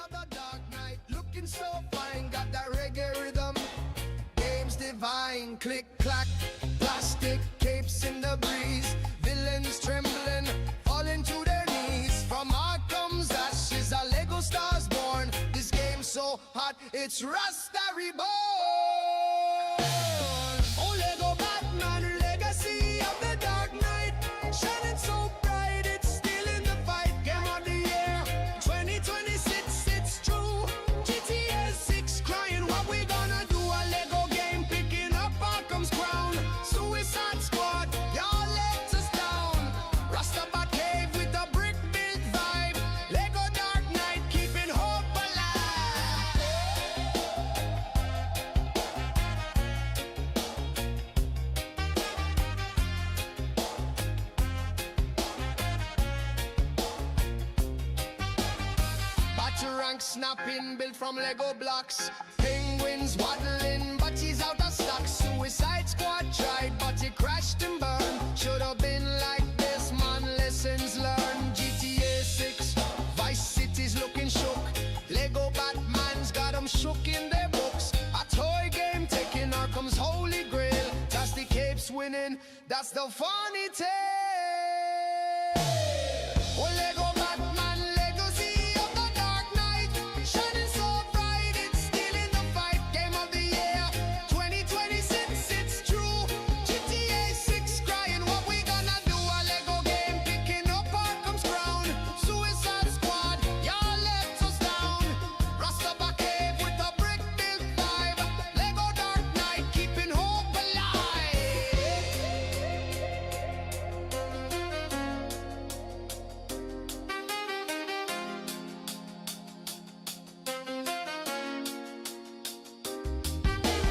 another dark night, looking so fine, got that reggae rhythm. Games divine, click clack, plastic capes in the breeze, villains trembling, falling to their knees. From Arkham's ashes, a Lego star's born. This game so hot, it's Rasta reborn. Oh, Lego Batman, legacy of the Dark Knight, shining so bright, it's still in the fight. Game of the year 2026, it's true. GTA 6 crying, what we gonna do? A Lego game picking up Arkham's crown. Suicide Squad, y'all let us down. Rastabat cave with a brick built vibe. Lego Dark Knight keeping hope alive. Batarang snapping, built from Lego blocks. Penguins waddling, but he's out of stock. Suicide Squad tried, but it crashed and burned. Should have been like this, man, lessons learned. GTA 6, Vice City's looking shook. Lego Batman's got them shook in their books. A toy game taking Arkham's holy grail. That's the capes winning, that's the funny tale. Oh, Lego Batman, legacy of the Dark Knight, shining so bright, it's still in the fight. Game of the year 2026, it's true. GTA 6 crying, what we gonna do? A Lego game picking up Arkham's crown. Suicide Squad, y'all let us down. Rastabat cave with a brick built vibe. Lego Dark Knight keeping hope alive.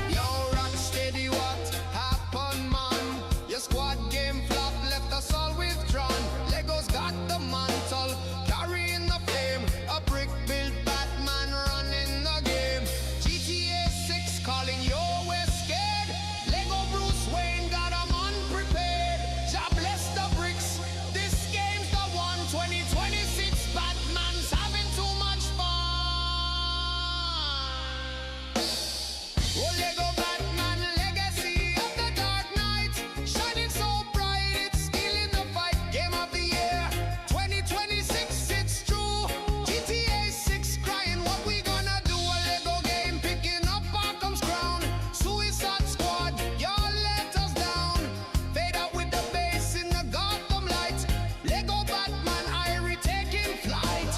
Yo, Rocksteady, what happened, man? Your squad game flop, left us all withdrawn. Lego's got the mantle, carrying the flame. A brick built Batman running the game. GTA 6 calling, yo, we're scared. Lego Bruce Wayne got 'em unprepared. Jah bless the bricks, this game's the one. 2026, Batman's having too much fun. Oh, Lego Batman, legacy of the Dark Knight, shining so bright, it's still in the fight. Game of the year 2026, it's true. GTA 6 crying, what we gonna do? A Lego game picking up Arkham's crown. Suicide Squad, y'all let us down. Fade out with the bass in the Gotham light. Lego Batman, Irie taking flight.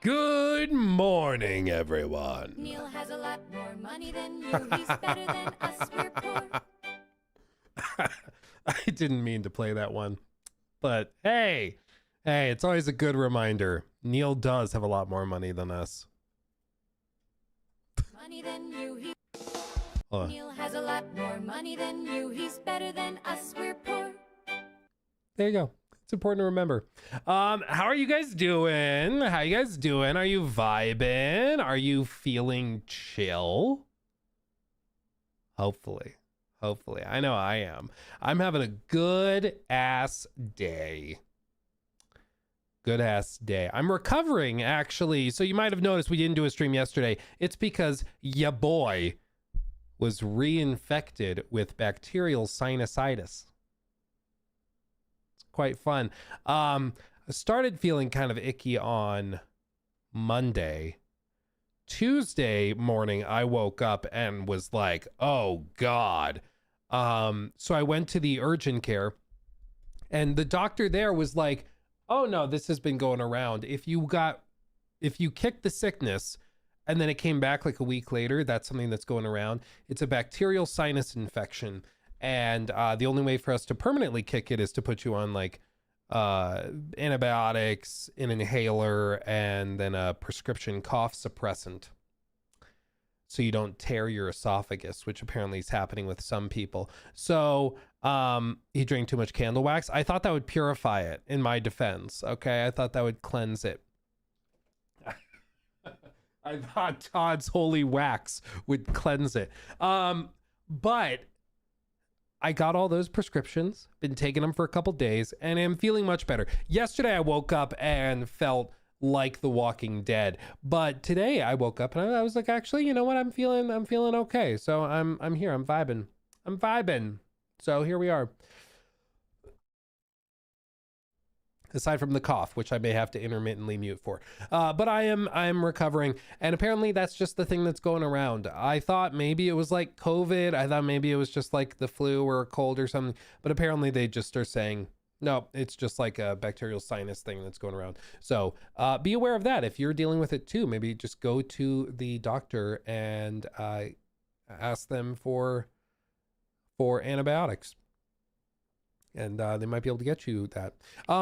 Good morning, everyone. Neil has a lot more money than you. He's better than us. We're poor. I didn't mean to play that one, but hey, it's always a good reminder. Neil does have a lot more money than us. Money than you. Hold on. Neil has a lot more money than you. He's better than us. We're poor. There you go. It's important to remember. How are you guys doing? How you guys doing? Are you vibing? Are you feeling chill? Hopefully. I know I am. I'm having a good ass day. Good ass day. I'm recovering, actually. So you might have noticed we didn't do a stream yesterday. It's because ya boy was reinfected with bacterial sinusitis. It's quite fun. I started feeling kind of icky on Monday. Tuesday morning, I woke up and was like, oh God. So I went to the urgent care, and the doctor there was like, oh no, this has been going around. If you kicked the sickness and then it came back like a week later, that's something that's going around. It's a bacterial sinus infection. And the only way for us to permanently kick it is to put you on like antibiotics, an inhaler, and then a prescription cough suppressant, so you don't tear your esophagus, which apparently is happening with some people. So he drank too much candle wax. I thought that would purify it, in my defense. Okay, I thought that would cleanse it. I thought Todd's holy wax would cleanse it. But I got all those prescriptions, been taking them for a couple days, and am feeling much better. Yesterday I woke up and felt like The Walking Dead, but today I woke up and I was like, actually, you know what? I'm feeling okay. So I'm here. I'm vibing. So here we are. Aside from the cough, which I may have to intermittently mute for. But I'm recovering. And apparently that's just the thing that's going around. I thought maybe it was like COVID. I thought maybe it was just like the flu or a cold or something. But apparently they just are saying, no, it's just like a bacterial sinus thing that's going around. So be aware of that. If you're dealing with it too, maybe just go to the doctor and ask them for antibiotics. And they might be able to get you that.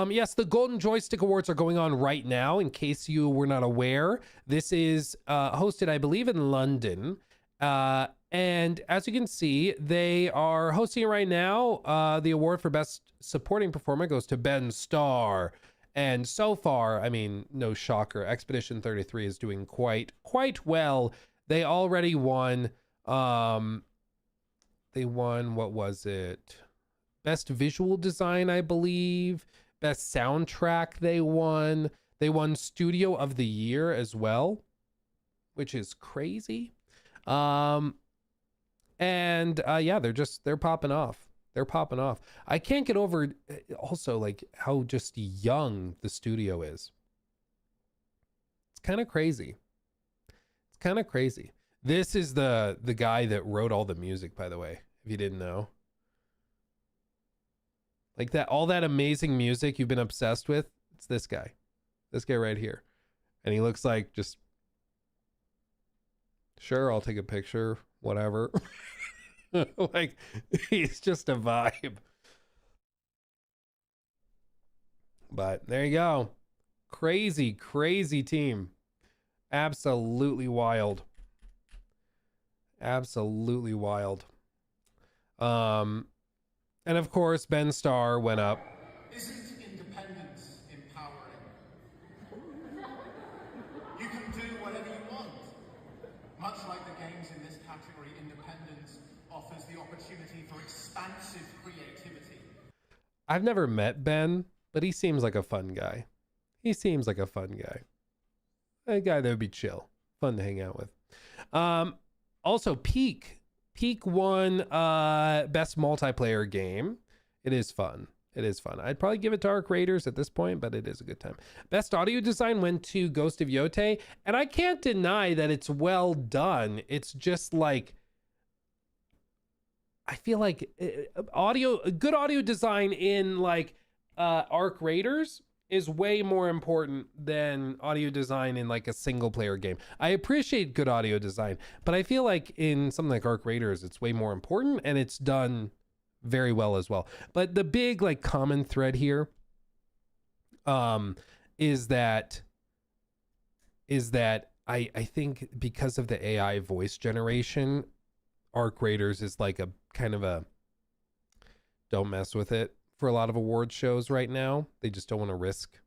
Yes, the Golden Joystick Awards are going on right now. In case you were not aware, this is hosted, I believe, in London. And as you can see, they are hosting it right now. The award for Best Supporting Performer goes to Ben Starr. And so far, I mean, no shocker, Expedition 33 is doing quite well. They already won. They won, what was it? Best Visual Design, I believe. Best Soundtrack they won. They won Studio of the Year as well, which is crazy. Yeah, they're popping off. They're popping off. I can't get over also like how just young the studio is. It's kind of crazy. This is the guy that wrote all the music, by the way, if you didn't know. Like that, all that amazing music you've been obsessed with, it's this guy right here. And he looks like just, sure, I'll take a picture, whatever. Like, he's just a vibe. But there you go. Crazy team. Absolutely wild. And of course, Ben Starr went up. Isn't independence empowering? You can do whatever you want. Much like the games in this category, independence offers the opportunity for expansive creativity. I've never met Ben, but he seems like a fun guy. A guy that would be chill, fun to hang out with. Also, Peak won best multiplayer game. It is fun. I'd probably give it to Arc Raiders at this point, but it is a good time. Best audio design went to Ghost of Yotei, and I can't deny that it's well done. It's just like, I feel like good audio design in like Arc Raiders is way more important than audio design in like a single player game. I appreciate good audio design, but I feel like in something like Arc Raiders, it's way more important and it's done very well as well. But the big like common thread here is that I think because of the AI voice generation, Arc Raiders is like a kind of a don't mess with it for a lot of award shows right now. They just don't want to risk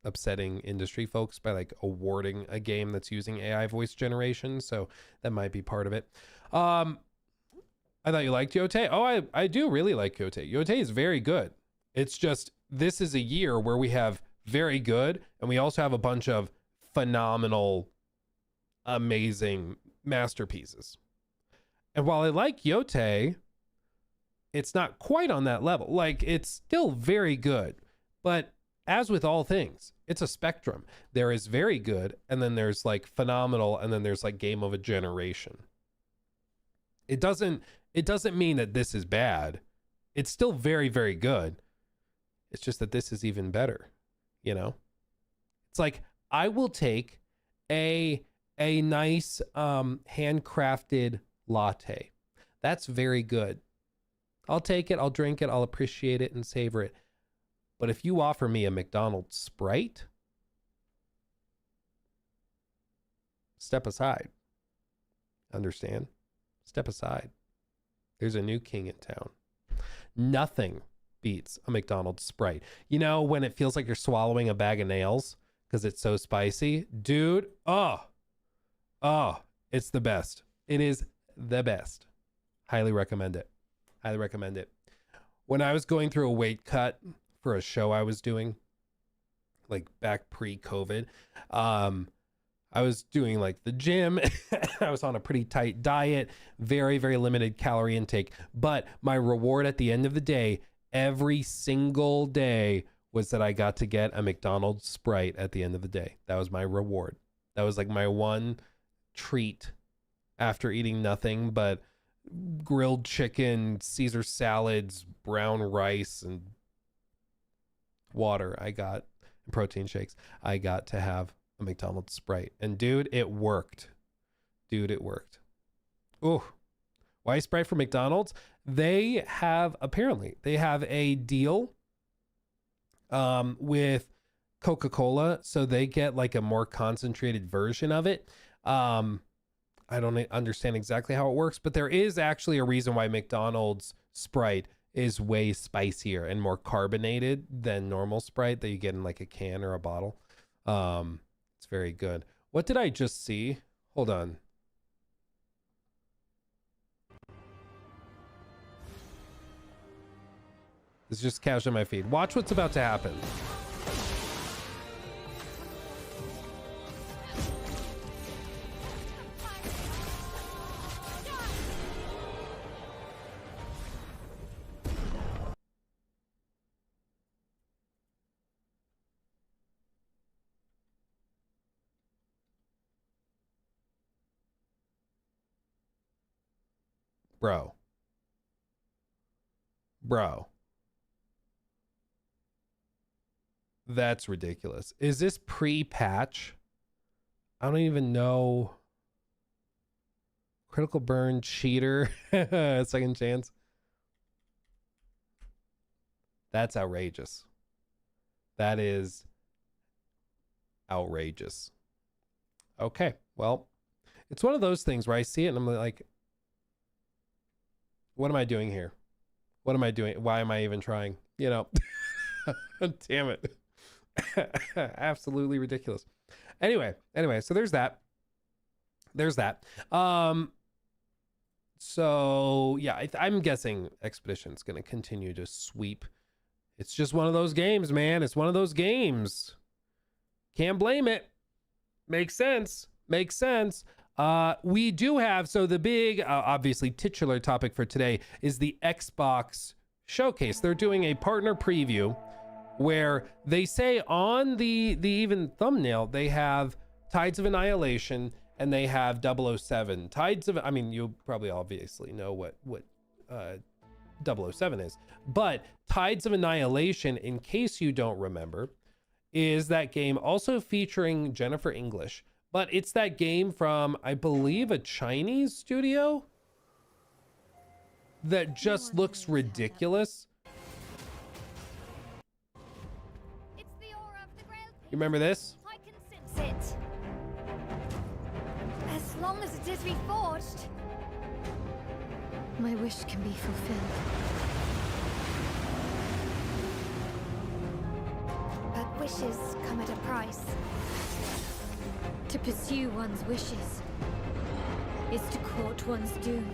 upsetting industry folks by like awarding a game that's using AI voice generation. So that might be part of it. I thought you liked Yotei. Oh, I do really like Yotei. Yotei is very good. It's just, this is a year where we have very good, and we also have a bunch of phenomenal, amazing masterpieces. And while I like Yotei, it's not quite on that level. Like, it's still very good, but as with all things, it's a spectrum. There is very good, and then there's like phenomenal, and then there's like game of a generation. It doesn't mean that this is bad. It's still very, very good. It's just that this is even better, you know? It's like, I will take a nice handcrafted latte. That's very good. I'll take it, I'll drink it, I'll appreciate it and savor it. But if you offer me a McDonald's Sprite, step aside. Understand? Step aside. There's a new king in town. Nothing beats a McDonald's Sprite. You know, when it feels like you're swallowing a bag of nails because it's so spicy? Dude, oh, Oh, it's the best. It is the best. Highly recommend it. Highly recommend it. When I was going through a weight cut for a show I was doing, like back pre-COVID, I was doing like the gym. I was on a pretty tight diet, very, very limited calorie intake. But my reward at the end of the day, every single day, was that I got to get a McDonald's Sprite at the end of the day. That was my reward. That was like my one treat after eating nothing but grilled chicken, Caesar salads, brown rice, and water. I got protein shakes. I got to have a McDonald's Sprite. And dude, it worked. Dude, it worked. Ooh. Why Sprite for McDonald's? They have a deal with Coca-Cola, so they get like a more concentrated version of it. I don't understand exactly how it works, but there is actually a reason why McDonald's Sprite is way spicier and more carbonated than normal Sprite that you get in like a can or a bottle. It's very good. What did I just see? Hold on. This just cashed on my feed. Watch what's about to happen. Bro. That's ridiculous. Is this pre-patch? I don't even know. Critical burn, cheater, second chance. That's outrageous. That is outrageous. Okay, well, it's one of those things where I see it and I'm like, what am I doing here? What am I doing? Why am I even trying? You know, damn it. Absolutely ridiculous. Anyway, so there's that. So yeah, I'm guessing Expedition's going to continue to sweep. It's just one of those games, man. It's one of those games. Can't blame it. Makes sense. We do have, so the big, obviously titular topic for today is the Xbox Showcase. They're doing a partner preview where they say on the even thumbnail, they have Tides of Annihilation and they have 007. I mean, you probably obviously know what 007 is, but Tides of Annihilation, in case you don't remember, is that game also featuring Jennifer English, but it's that game from, I believe, a Chinese studio that just looks ridiculous. It's the aura of the Grail. You remember this? I can sense it. As long as it is reforged, my wish can be fulfilled. But wishes come at a price. To pursue one's wishes is to court one's doom.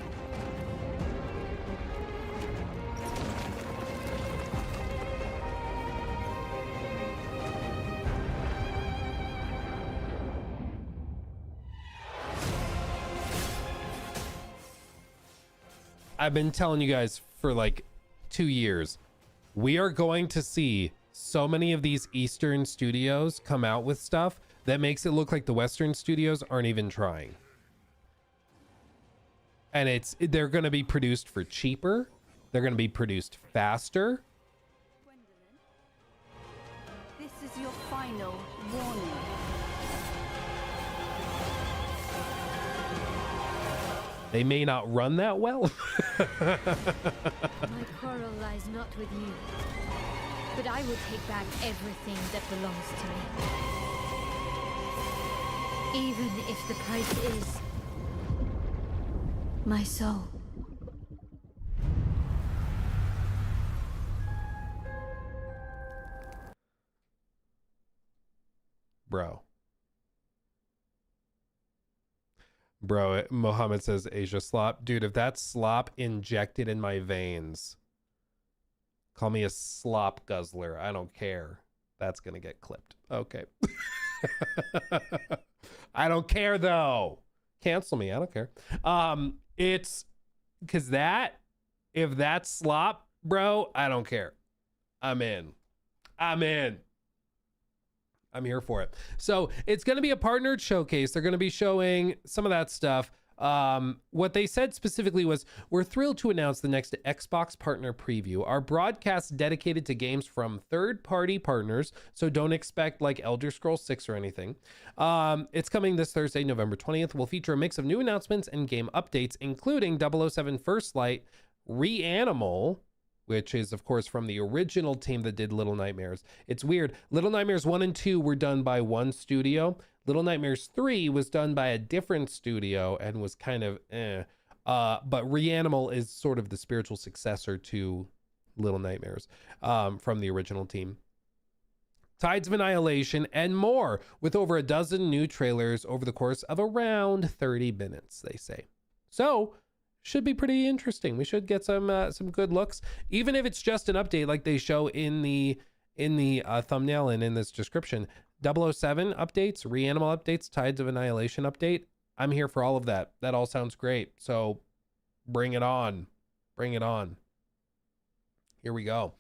I've been telling you guys for like 2 years, we are going to see so many of these Eastern studios come out with stuff that makes it look like the Western studios aren't even trying. And they're going to be produced for cheaper. They're going to be produced faster. This is your final warning. They may not run that well. My quarrel lies not with you, but I will take back everything that belongs to me. Even if the price is my soul. Bro. Bro, Mohammed says Asia slop. Dude, if that's slop injected in my veins, call me a slop guzzler. I don't care. That's going to get clipped. Okay. I don't care though. Cancel me. I don't care. It's because if that's slop, bro, I don't care. I'm in. I'm here for it. So it's going to be a partnered showcase. They're going to be showing some of that stuff. What they said specifically was, we're thrilled to announce the next Xbox partner preview. Our broadcast dedicated to games from third-party partners, so don't expect like Elder Scrolls 6 or anything. It's coming this Thursday, November 20th. Will feature a mix of new announcements and game updates, including 007 First Light, Reanimal, which is, of course, from the original team that did Little Nightmares. It's weird. Little Nightmares 1 and 2 were done by one studio. Little Nightmares 3 was done by a different studio and was kind of but Reanimal is sort of the spiritual successor to Little Nightmares from the original team. Tides of Annihilation, and more, with over a dozen new trailers over the course of around 30 minutes, they say. So, should be pretty interesting. We should get some good looks, even if it's just an update like they show in the thumbnail and in this description. 007 updates, Reanimal updates, Tides of Annihilation update. I'm here for all of that. That all sounds great. So bring it on. Bring it on. Here we go.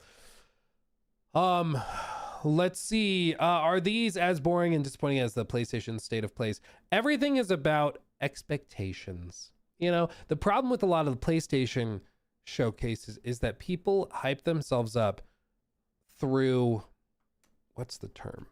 Let's see. Are these as boring and disappointing as the PlayStation State of Plays? Everything is about expectations. You know, the problem with a lot of the PlayStation showcases is that people hype themselves up through, what's the term?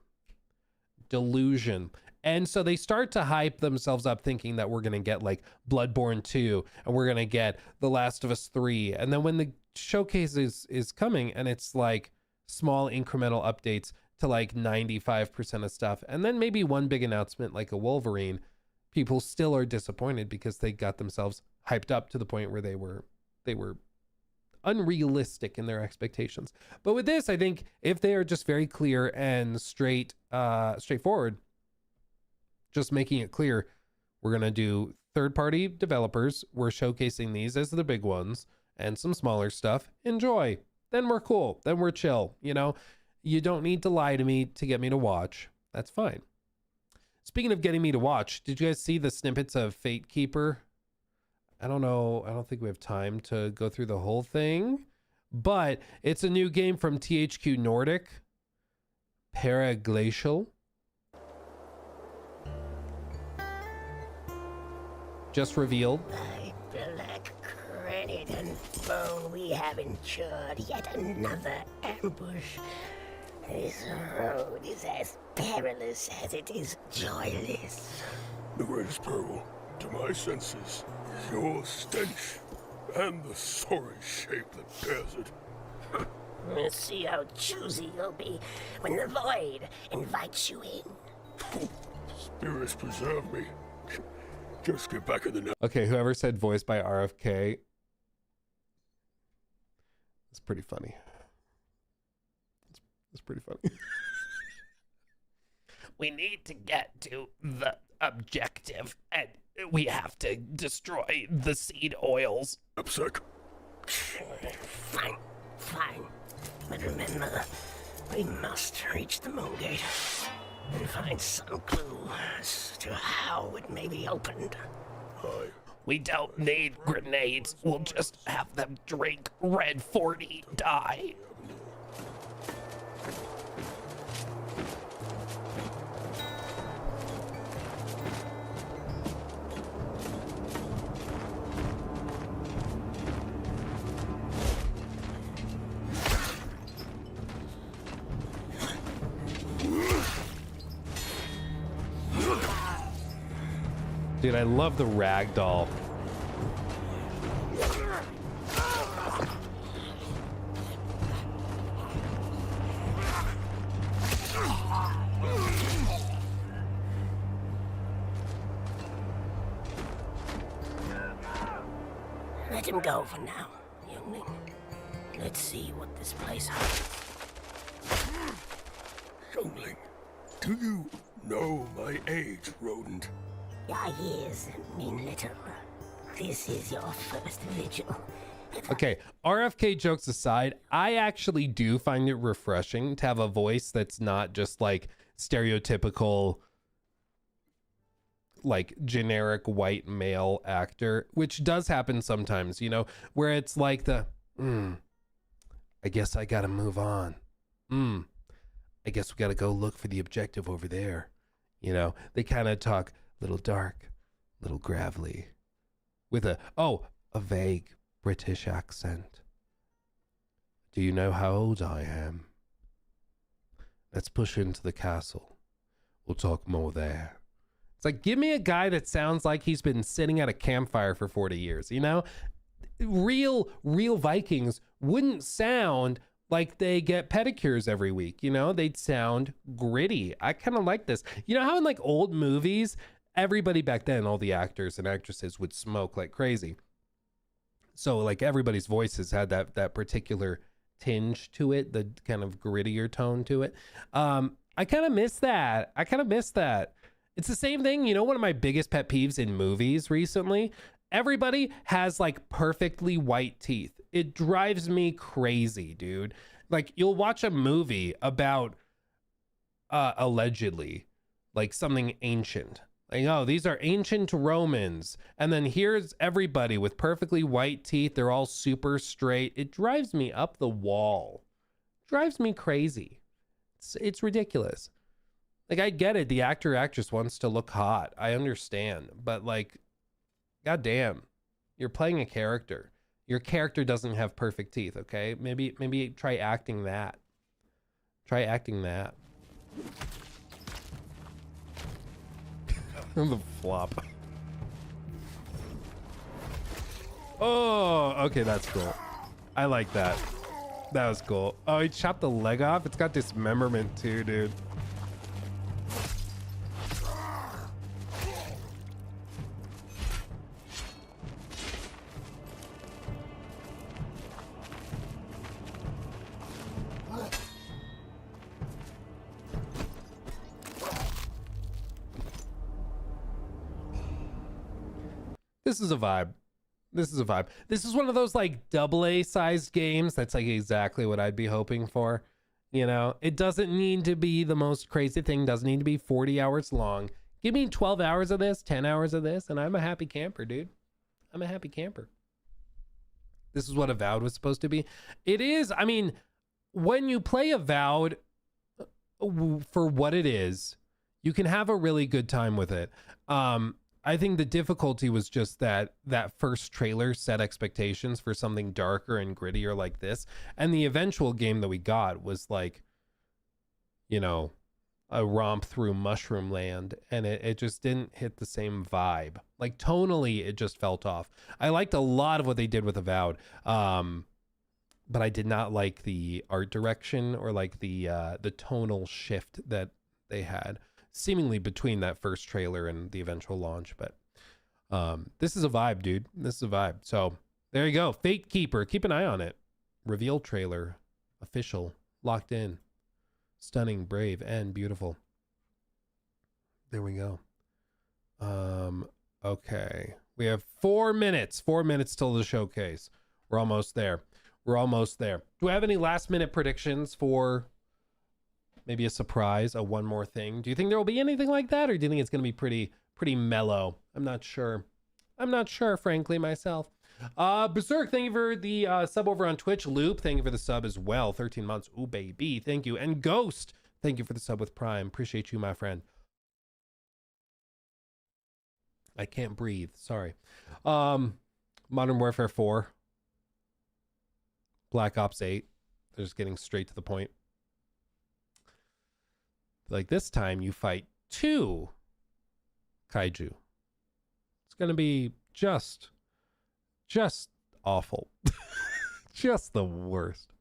Delusion. And so they start to hype themselves up thinking that we're going to get like Bloodborne 2 and we're going to get The Last of Us 3. And then when the showcase is coming and it's like small incremental updates to like 95% of stuff, and then maybe one big announcement like a Wolverine, people still are disappointed because they got themselves hyped up to the point where they were unrealistic in their expectations. But with this, I think if they are just very clear and straightforward, just making it clear, we're going to do third-party developers, we're showcasing these as the big ones, and some smaller stuff, enjoy. Then we're cool. Then we're chill. You know, you don't need to lie to me to get me to watch. That's fine. Speaking of getting me to watch, did you guys see the snippets of Fatekeeper? I don't know. I don't think we have time to go through the whole thing, but it's a new game from THQ Nordic, Paraglacial. Just revealed. By black granite and bone, we have endured yet another ambush. This road is as perilous as it is joyless. The greatest peril, to my senses, is your stench and the sorry shape that bears it. Let's see how choosy you'll be when the void invites you in. Spirits preserve me. Just get back in the night. Okay, whoever said voiced by RFK, it's pretty funny. It's pretty funny. We need to get to the objective, and we have to destroy the seed oils. Upsec. Fine. But remember, we must reach the moon gate and find some clue as to how it may be opened. Aye. We don't need grenades. We'll just have them drink Red 40, die. Dude, I love the ragdoll. Let him go for now, youngling. Let's see what this place holds. Youngling, do you know my age, rodent? Your years mean little. This is your first vigil. Okay, RFK jokes aside, I actually do find it refreshing to have a voice that's not just like stereotypical, like generic white male actor, which does happen sometimes, you know, where it's like the, I guess I gotta move on. I guess we gotta go look for the objective over there. You know, they kind of talk a little dark, a little gravelly, with a vague British accent. Do you know how old I am? Let's push into the castle. We'll talk more there. It's like, give me a guy that sounds like he's been sitting at a campfire for 40 years, you know? Real Vikings wouldn't sound like they get pedicures every week, you know? They'd sound gritty. I kind of like this. You know how in like old movies, everybody back then, all the actors and actresses would smoke like crazy. So like everybody's voices had that particular tinge to it, the kind of grittier tone to it. I kind of miss that. It's the same thing. You know, one of my biggest pet peeves in movies recently, everybody has like perfectly white teeth. It drives me crazy, dude. Like you'll watch a movie about allegedly like something ancient. Like, oh, these are ancient Romans. And then here's everybody with perfectly white teeth. They're all super straight. It drives me up the wall. Drives me crazy. It's ridiculous. Like, I get it. The actor or actress wants to look hot. I understand. But like, goddamn, you're playing a character. Your character doesn't have perfect teeth, okay? Maybe try acting that. Try acting that. The flop. Oh, okay, that's cool. I like that. That was cool. Oh, he chopped the leg off. It's got dismemberment too, dude. This is a vibe. This is a vibe. This is one of those like AA sized games. That's like exactly what I'd be hoping for. You know, it doesn't need to be the most crazy thing. Doesn't need to be 40 hours long. Give me 12 hours of this, 10 hours of this, and I'm a happy camper, dude. I'm a happy camper. This is what Avowed was supposed to be. It is. I mean, when you play Avowed for what it is, you can have a really good time with it. I think the difficulty was just that first trailer set expectations for something darker and grittier like this. And the eventual game that we got was like, you know, a romp through Mushroom Land. And it just didn't hit the same vibe. Like tonally, it just felt off. I liked a lot of what they did with Avowed. But I did not like the art direction or like the tonal shift that they had seemingly between that first trailer and the eventual launch. But this is a vibe, dude. This is a vibe. So there you go. Fatekeeper. Keep an eye on it. Reveal trailer. Official. Locked in. Stunning, brave, and beautiful. There we go. Okay. We have 4 minutes. 4 minutes till the showcase. We're almost there. We're almost there. Do I have any last minute predictions for maybe a surprise, a one more thing? Do you think there will be anything like that, or do you think it's going to be pretty mellow? I'm not sure. I'm not sure, frankly, myself. Berserk, thank you for the sub over on Twitch. Loop, thank you for the sub as well. 13 months. Ooh, baby. Thank you. And Ghost, thank you for the sub with Prime. Appreciate you, my friend. I can't breathe. Sorry. Modern Warfare 4. Black Ops 8. They're just getting straight to the point. Like this time you fight 2 kaiju. It's going to be just awful. Just the worst.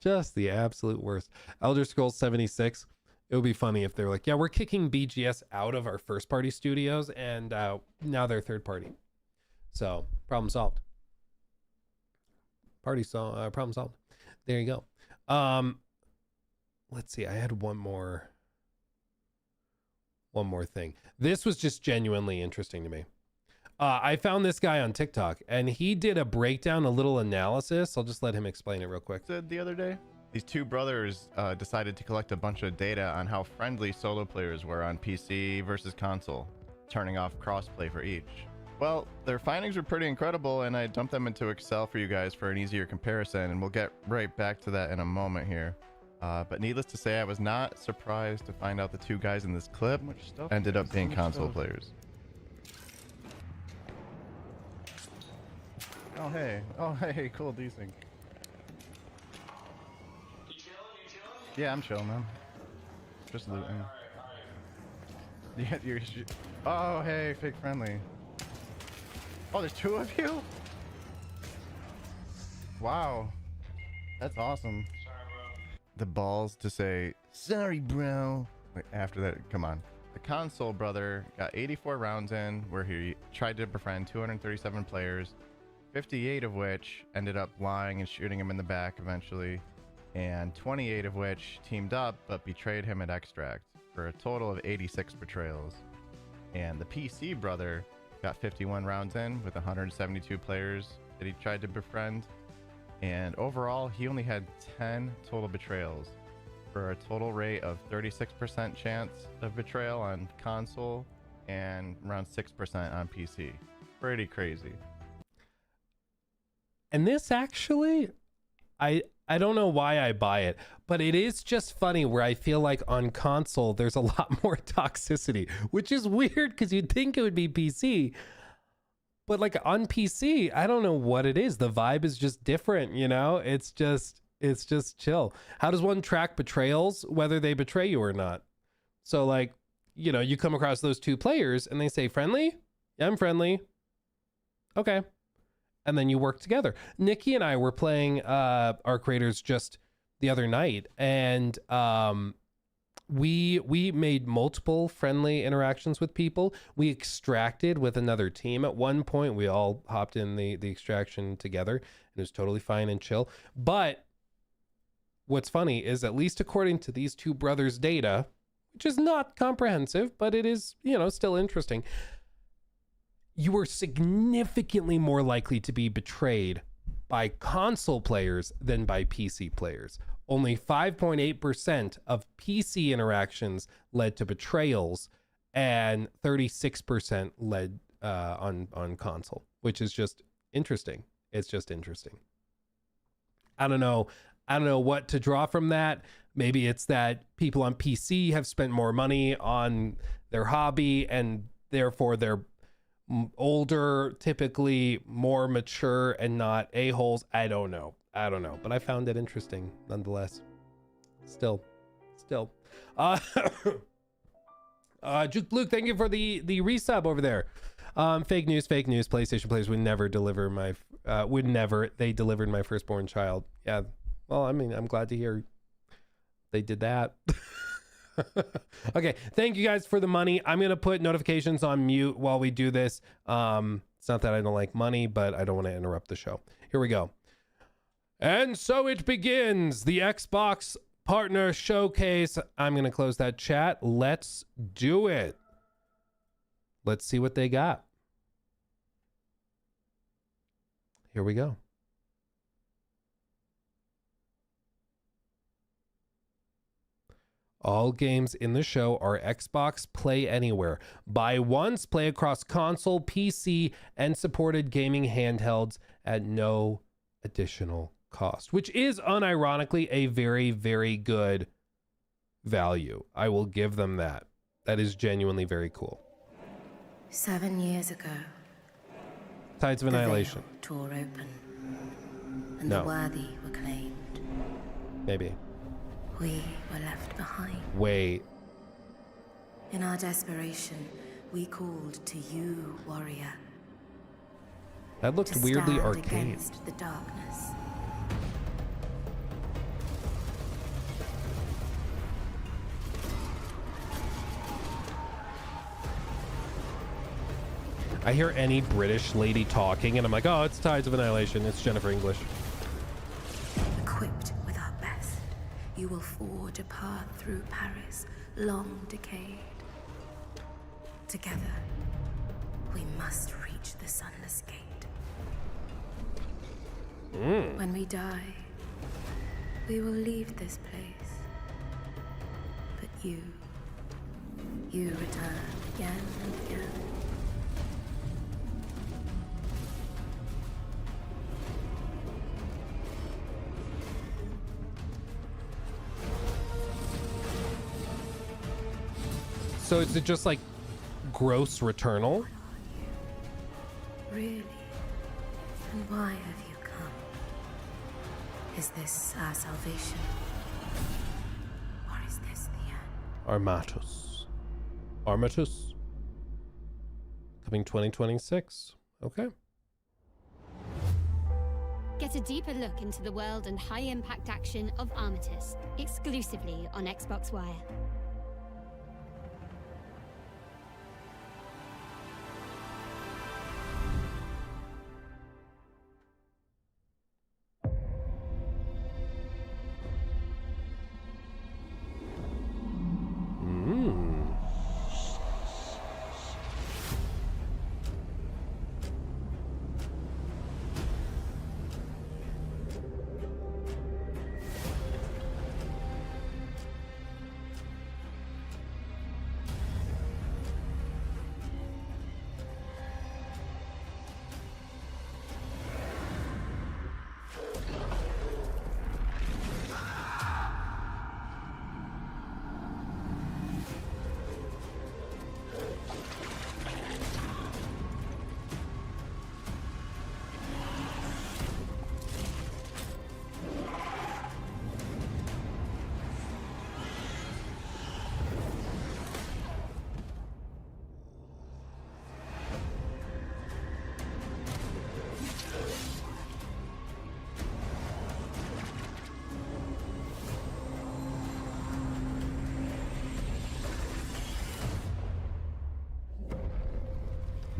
Just the absolute worst. Elder Scrolls 76. It would be funny if they're like, yeah, we're kicking BGS out of our first party studios and now they're third party. So problem solved. Problem solved. There you go. Let's see. I had one more one more thing. This was just genuinely interesting to me. I found this guy on TikTok, and he did a breakdown, a little analysis. I'll just let him explain it real quick. Said the other day, these two brothers decided to collect a bunch of data on how friendly solo players were on PC versus console, turning off crossplay for each. Well, their findings were pretty incredible, and I dumped them into Excel for you guys for an easier comparison, and we'll get right back to that in a moment here. But needless to say, I was not surprised to find out the two guys in this clip ended up being console players. Oh hey, cool, desync. Yeah, I'm chilling, man. Just looting. Yeah, you're. Oh hey, fake friendly. Oh, there's two of you? Wow. That's awesome. Sorry, bro. The balls to say, sorry, bro. Wait, after that, come on. The console brother got 84 rounds in, where he tried to befriend 237 players, 58 of which ended up lying and shooting him in the back eventually, and 28 of which teamed up but betrayed him at extract, for a total of 86 betrayals. And the PC brother got 51 rounds in with 172 players that he tried to befriend, and overall he only had 10 total betrayals, for a total rate of 36% chance of betrayal on console and around 6% on PC. Pretty crazy. And this actually, I don't know why I buy it, but it is just funny where I feel like on console there's a lot more toxicity, which is weird because you'd think it would be PC. But like on PC, I don't know what it is. The vibe is just different, you know? It's just chill. How does one track betrayals, whether they betray you or not? So like, you know, you come across those two players and they say friendly? Yeah, I'm friendly. Okay. And then you work together. Nikki and I were playing Arc Raiders just the other night, and we made multiple friendly interactions with people. We extracted with another team. At one point, we all hopped in the extraction together, and it was totally fine and chill. But what's funny is, at least according to these two brothers' data, which is not comprehensive, but it is, you know, still interesting, you were significantly more likely to be betrayed by console players than by PC players. Only 5.8% of PC interactions led to betrayals, and 36% led on console, which is just interesting. It's just interesting. I don't know what to draw from that. Maybe it's that people on PC have spent more money on their hobby, and therefore they're older, typically more mature, and not a-holes. I don't know, but I found it interesting nonetheless. Still. Juke Luke, thank you for the resub over there. Fake news. PlayStation players would never deliver my they delivered my firstborn child. Yeah, well, I mean, I'm glad to hear they did that. Okay, thank you guys for the money. I'm gonna put notifications on mute while we do this. It's not that I don't like money, but I don't want to interrupt the show. Here we go. And so it begins, the Xbox Partner Showcase. I'm gonna close that chat. Let's do it. Let's see what they got. Here we go. All games in the show are Xbox Play Anywhere. Buy once, play across console, PC, and supported gaming handhelds at no additional cost, which is unironically a very, very good value. I will give them that. That is genuinely very cool. 7 years ago, Tides of Annihilation. the veil tore open, and No. the worthy were claimed. Maybe. We were left behind. Wait. In our desperation, we called to you, warrior, That looked to weirdly stand arcade. against the darkness. I hear any British lady talking and I'm like, oh, it's Tides of Annihilation. It's Jennifer English. Equipped with our best, you will forge a path through Paris, long decayed. Together, we must reach the Sunless Gate. When we die, we will leave this place. But you return again and again. So is it just like gross returnal? Really? And why have you come? Is this our salvation? Or is this the end? Armatus. Armatus? Coming 2026. Okay. Get a deeper look into the world and high-impact action of Armatus, exclusively on Xbox Wire.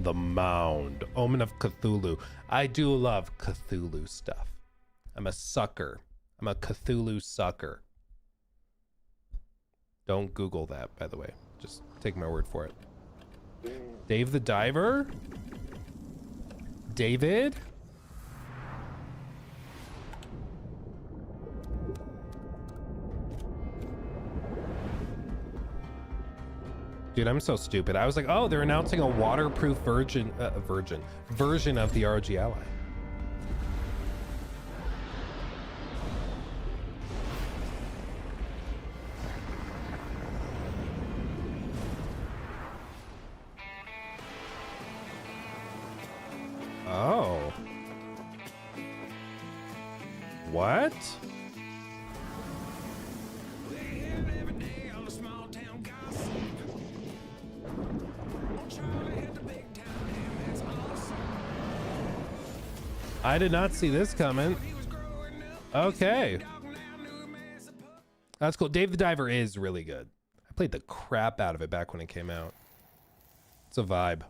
The Mound, Omen of Cthulhu. I do love Cthulhu stuff. I'm a sucker. I'm a Cthulhu sucker. Don't Google that, by the way. Just take my word for it. Dave the Diver? David? Dude, I'm so stupid. I was like, oh, they're announcing a waterproof version of the ROG Ally. Oh. What? I did not see this coming. Okay. That's cool. Dave the Diver is really good. I played the crap out of it back when it came out. It's a vibe.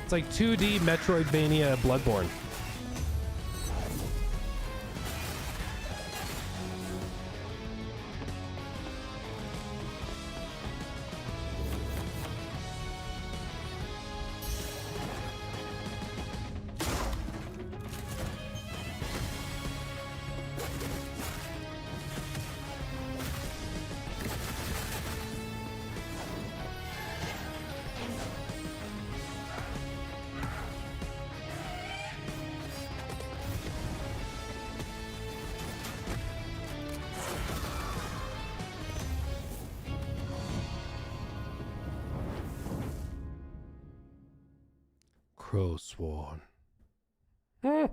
It's like 2D Metroidvania Bloodborne. Crowsworn. There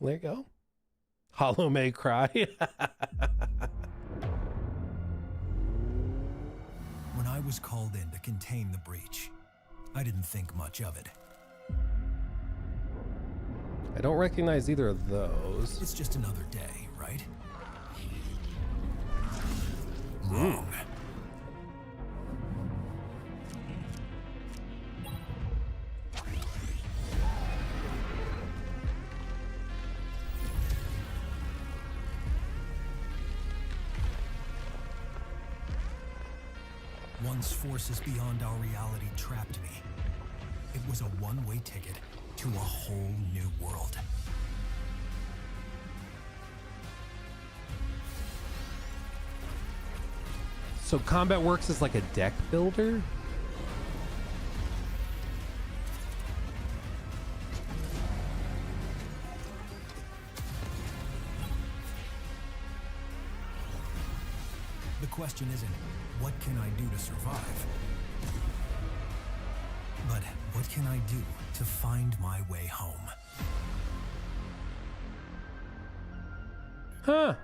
you go. Hollow may cry. When I was called in to contain the breach, I didn't think much of it. I don't recognize either of those. It's just another day, right? Wrong. Once forces beyond our reality trapped me, it was a one-way ticket to a whole new world. So combat works as like a deck builder? The question isn't, what can I do to survive? But what can I do to find my way home? Huh.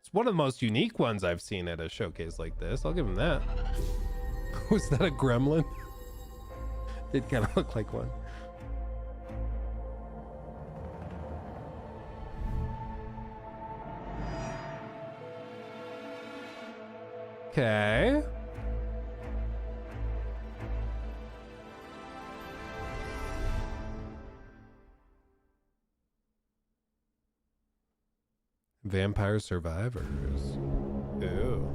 It's one of the most unique ones I've seen at a showcase like this. I'll give him that. Was that a gremlin? It kind of looked like one. Okay. Vampire Survivors. Ew.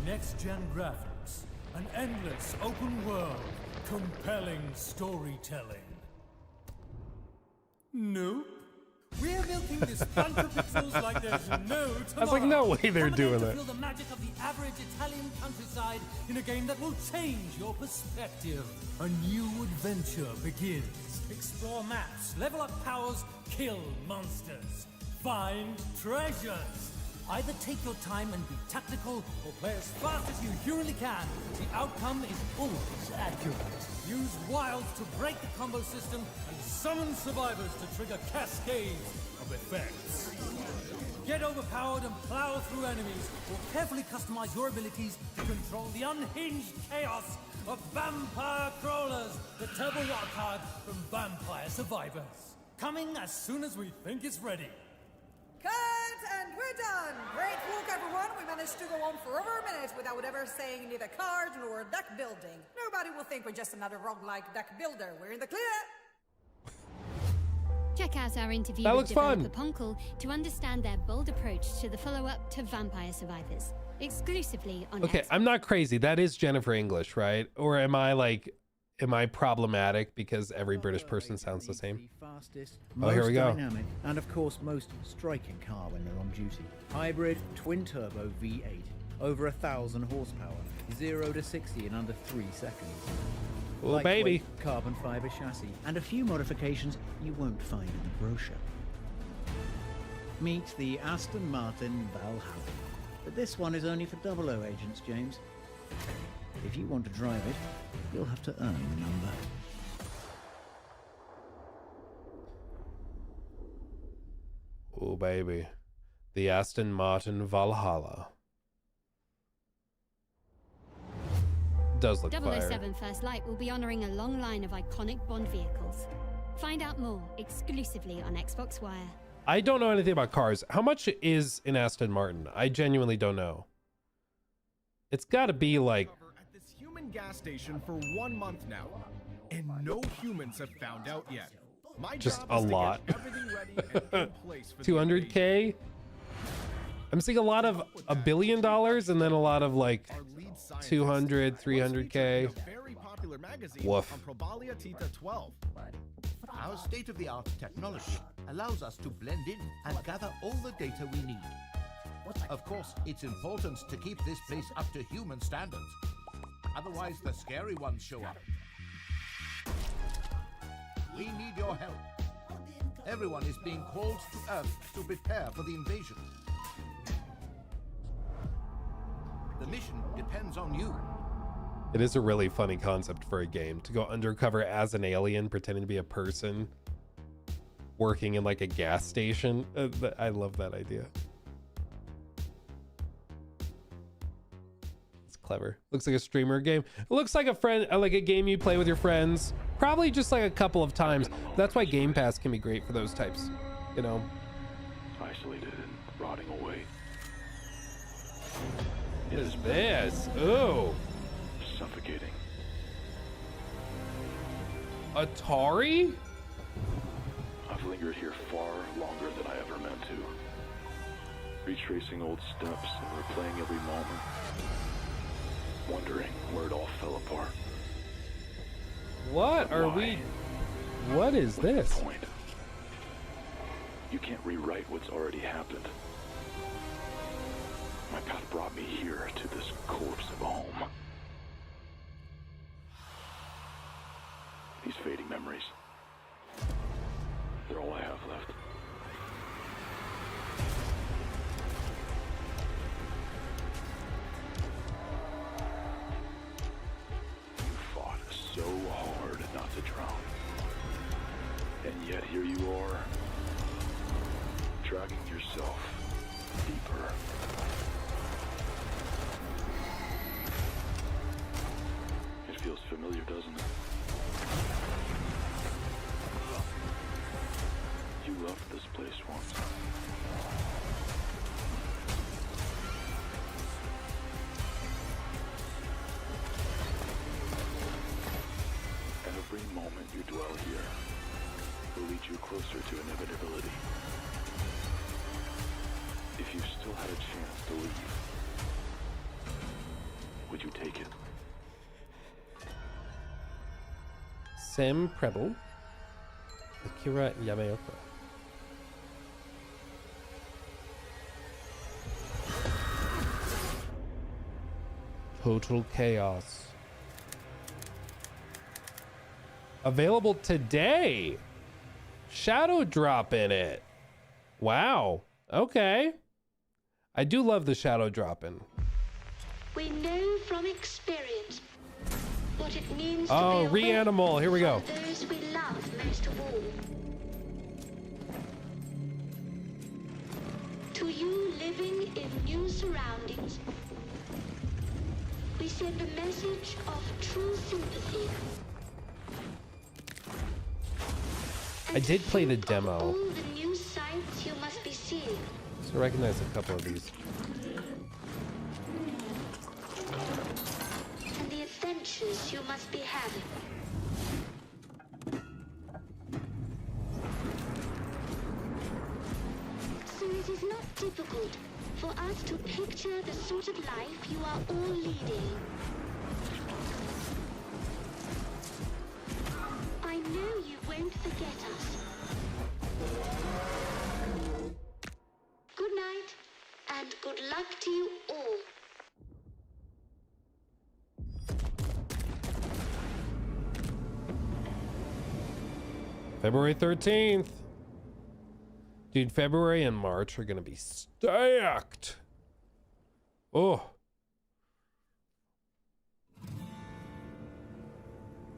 Next-gen graphics, an endless open world, compelling storytelling. Nope. We're milking this bunch of pixels like there's no tomorrow. I was like, no way they're doing to that. feel the magic of the average Italian countryside in a game that will change your perspective. A new adventure begins. Explore maps, level up powers, kill monsters, find treasures. Either take your time and be tactical, or play as fast as you humanly can. The outcome is always accurate. Use wilds to break the combo system and summon survivors to trigger cascades of effects. Get overpowered and plow through enemies, or carefully customize your abilities to control the unhinged chaos of vampire crawlers, the turbo wild card from Vampire Survivors. Coming as soon as we think it's ready. Cut! And we're done! Great work, everyone! We managed to go on for over a minute without ever saying neither card nor deck building. Nobody will think we're just another roguelike deck builder. We're in the clear! Check out our interview That with looks fun. developer Punkle to understand their bold approach to the follow-up to Vampire Survivors, exclusively on Okay, Xbox. I'm not crazy. That is Jennifer English, right? Or am I problematic because every British person sounds the same? Fastest, Oh, here we go. dynamic, and of course most striking car when they're on duty. Hybrid twin-turbo V8, over 1,000 horsepower, 0 to 60 in under 3 seconds. Oh, Lightweight baby. carbon fiber chassis, and a few modifications you won't find in the brochure. Meet the Aston Martin Valhalla. But this one is only for 00 agents, James. If you want to drive it, you'll have to earn the number. Oh, baby. The Aston Martin Valhalla. Does look fire. 007 First Light will be honoring a long line of iconic Bond vehicles. Find out more exclusively on Xbox Wire. I don't know anything about cars. How much is an Aston Martin? I genuinely don't know. It's got to be like... At this human gas station for 1 month now, and no humans have found out yet. My Just job a is to get lot. everything ready and in place for the 200K? I'm seeing a lot of $1 billion and then a lot of like 200, 300K. very popular magazine Woof. on Probalia Tita 12. Our state-of-the-art technology allows us to blend in and gather all the data we need. Of course, it's important to keep this place up to human standards. Otherwise, the scary ones show up. We need your help. Everyone is being called to Earth to prepare for the invasion. The mission depends on you. It is a really funny concept for a game to go undercover as an alien, pretending to be a person working in like a gas station. I love that idea. It's clever. Looks like a streamer game. It looks like like a game you play with your friends, probably just like a couple of times. That's why Game Pass can be great for those types, you know. Isolated and rotting away. What is this? Ooh. Suffocating. Atari? I've lingered here far longer than I ever meant to. Retracing old steps and replaying every moment. Wondering where it all fell apart. What are we... What is this? Point. You can't rewrite what's already happened. My path brought me here to this corpse of a home. These fading memories. They're all I have left. You fought so hard not to drown. And yet here you are, dragging yourself deeper. It feels familiar, doesn't it? You loved this place once. Every moment you dwell here will lead you closer to inevitability. If you still had a chance to leave, would you take it? Sam Preble, Akira Yamaoka. Total Chaos. Available today. Shadow drop in it. Wow. Okay. I do love the shadow drop in. We know from experience what it means Oh, to be Reanimal. Here we go. those we love most of all. To you living in new surroundings, we send a message of true sympathy. I did play the demo, All the new sights you must be seeing. so I recognize a couple of these. And the adventures you must be having. So it is not difficult for us to picture the sort of life you are all leading. I know you won't forget us. Good night, and good luck to you all. February 13th. Dude, February and March are going to be stacked. Oh.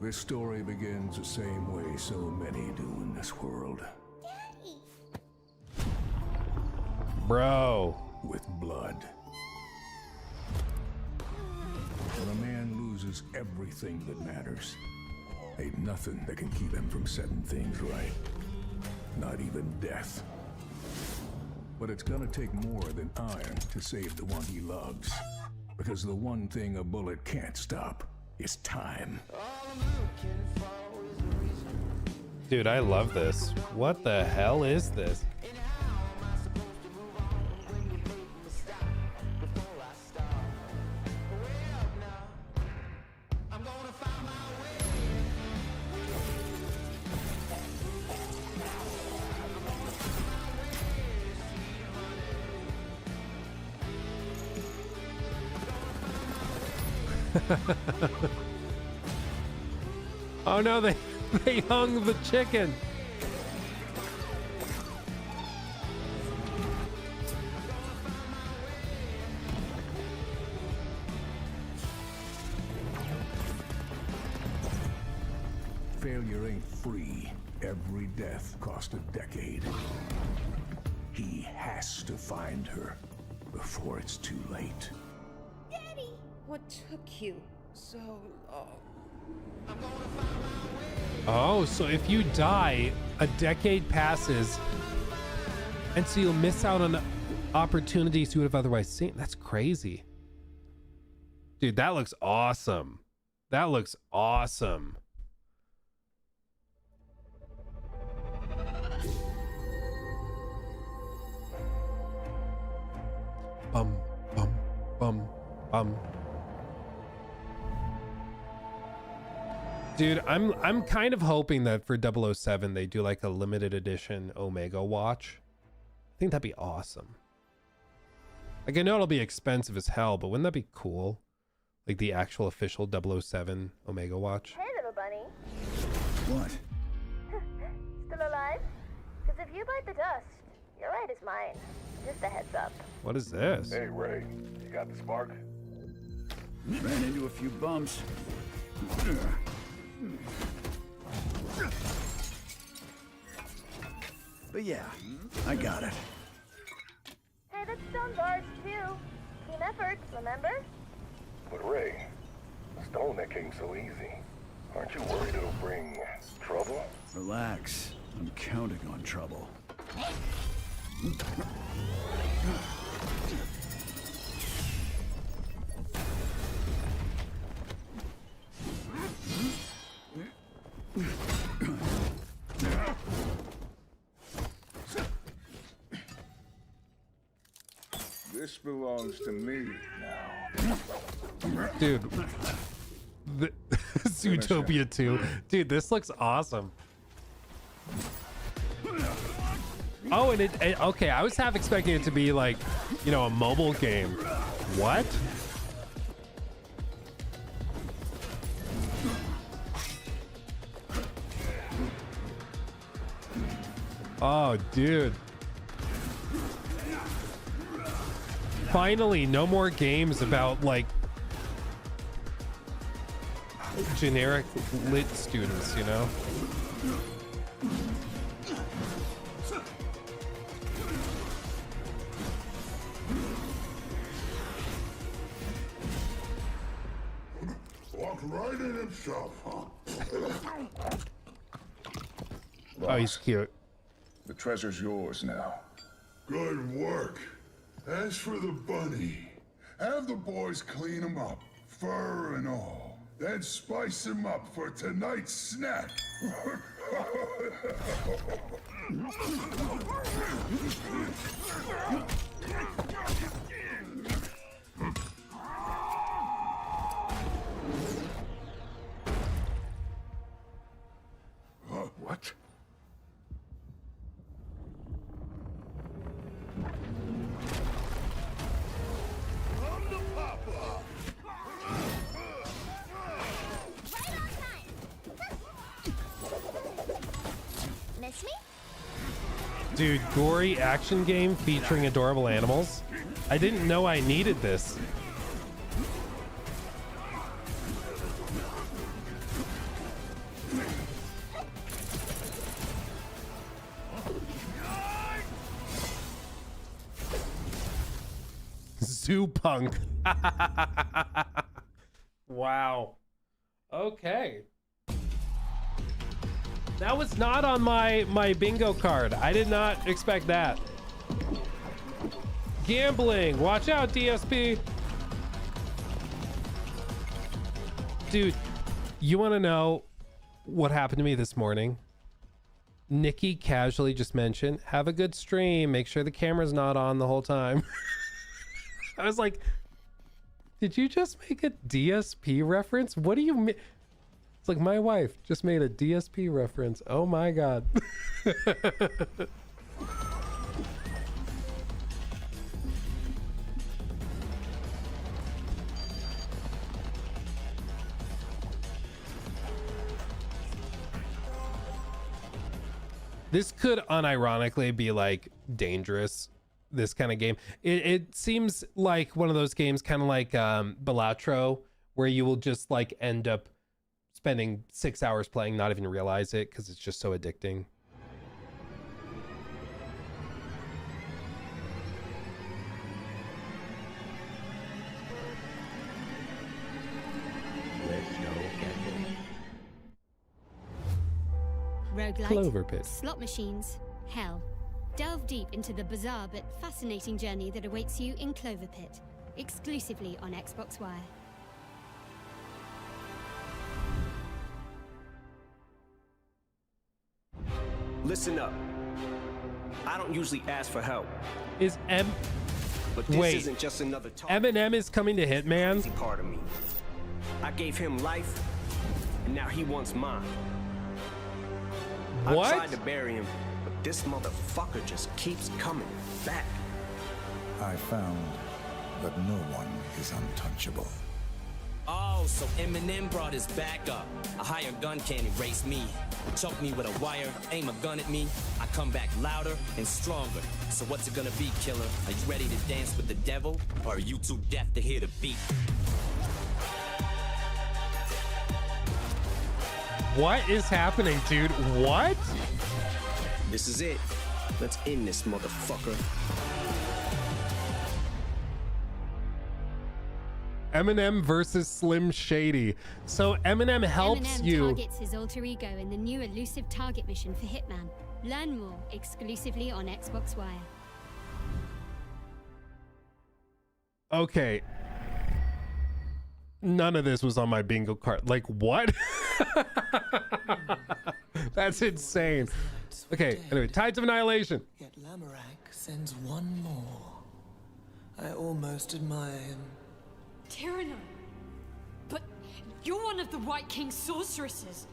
This story begins the same way so many do in this world. Bro. With blood. When a man loses everything that matters, ain't nothing that can keep him from setting things right. Not even death. But it's gonna take more than iron to save the one he loves. Because the one thing a bullet can't stop is time. Dude, I love this. What the hell is this? Oh no, They hung the chicken. Failure ain't free. Every death cost a decade. He has to find her before it's too late. Daddy! What took you so long? Oh, so if you die, a decade passes, and so you'll miss out on opportunities you would have otherwise seen. That's crazy. Dude, that looks awesome. That looks awesome. Bum, bum, bum, bum. Dude, I'm kind of hoping that for 007 they do like a limited edition Omega watch. I think that'd be awesome. Like, I know it'll be expensive as hell, but wouldn't that be cool? Like the actual official 007 Omega watch. Hey, little bunny. What? Still alive? Because if you bite the dust, your right is mine. Just a heads up. What is this? Hey, Ray. You got the spark? Ran into a few bumps. But yeah, I got it. Hey, that's Stone's ours, too. Team effort, remember? But Ray, stone that came so easy. Aren't you worried it'll bring trouble? Relax. I'm counting on trouble. This belongs to me now. Dude, Zootopia 2. Dude, this looks awesome. Oh, and okay, I was half expecting it to be like, you know, a mobile game. What? Oh, dude. Finally, no more games about like generic lit students, you know? Walked right in himself, huh? Oh, he's cute. The treasure's yours now. Good work. As for the bunny, have the boys clean him up, fur and all. Then spice him up for tonight's snack. What? Miss me? Dude, gory action game featuring adorable animals. I didn't know I needed this. Zupunk. Wow. Okay. That was not on my bingo card. I did not expect that. Gambling. Watch out, DSP. Dude, you want to know what happened to me this morning? Nikki casually just mentioned, have a good stream. Make sure the camera's not on the whole time. I was like, did you just make a DSP reference? What do you mean? It's like my wife just made a DSP reference. Oh my God. This could unironically be like dangerous, this kind of game. It seems like one of those games kind of like Balatro, where you will just like end up spending 6 hours playing, not even realize it because it's just so addicting. Roguelite, Clover Pit. slot machines, hell. Delve deep into the bizarre but fascinating journey that awaits you in Clover Pit, exclusively on Xbox Wire. Listen up. I don't usually ask for help. Is But this Wait. isn't just another talk. Eminem is coming to Hitman? Part of me. I gave him life, and now he wants mine. What? I tried to bury him, but this motherfucker just keeps coming back. I found that no one is untouchable. Oh, so Eminem brought his back up. A higher gun can't erase me. Choke me with a wire, aim a gun at me. I come back louder and stronger. So what's it gonna be, killer? Are you ready to dance with the devil? Or are you too deaf to hear the beat? What is happening, dude? What? This is it. Let's end this motherfucker. Eminem versus Slim Shady. So Eminem helps Eminem you. targets his alter ego in the new elusive target mission for Hitman. Learn more exclusively on Xbox Wire. Okay. None of this was on my bingo card. Like, what? That's insane. Okay, anyway, Tides of Annihilation. Yet Lamorak sends one more. I almost admire him. Tyranno! But you're one of the White King's sorceresses.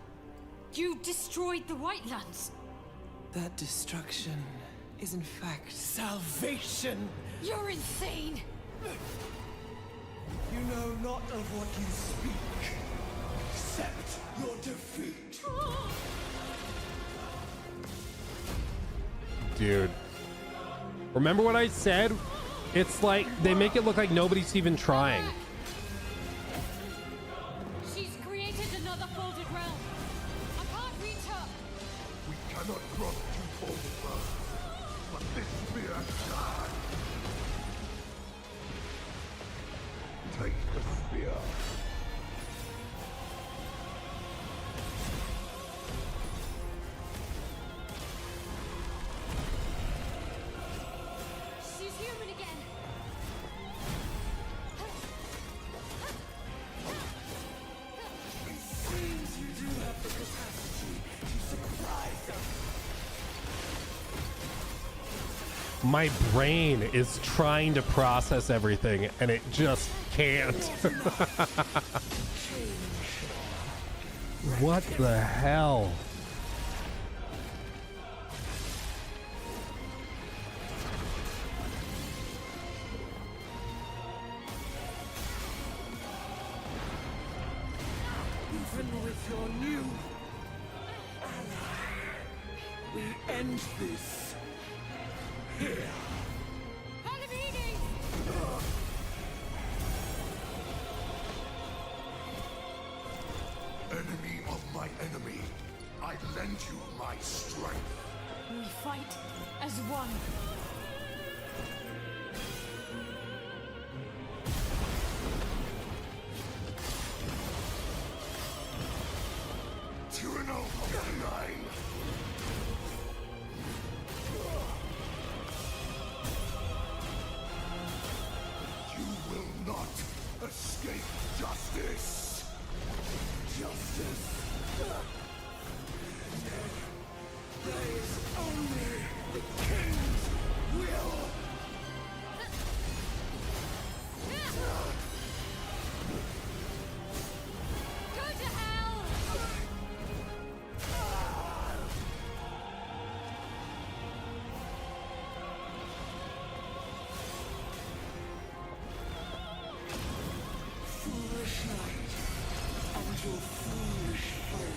You destroyed the White Lands. That destruction is in fact salvation. You're insane! You know not of what you speak, except your defeat. Dude. Remember what I said? It's like they make it look like nobody's even trying. She's created another folded realm. I can't reach her. We cannot cross two folded realms, but this spear shine. Take the spear. She's human again. It seems you do have the capacity to surprise us. My brain is trying to process everything and it just can't. What the hell? Even with your new ally, we end this here. Enemy of my enemy, I lend you my strength. We fight as one. Tyranno of the Nine. You will not escape justice. Justice. There is only the king's will. Go to hell! Foolish night and your foolish foe.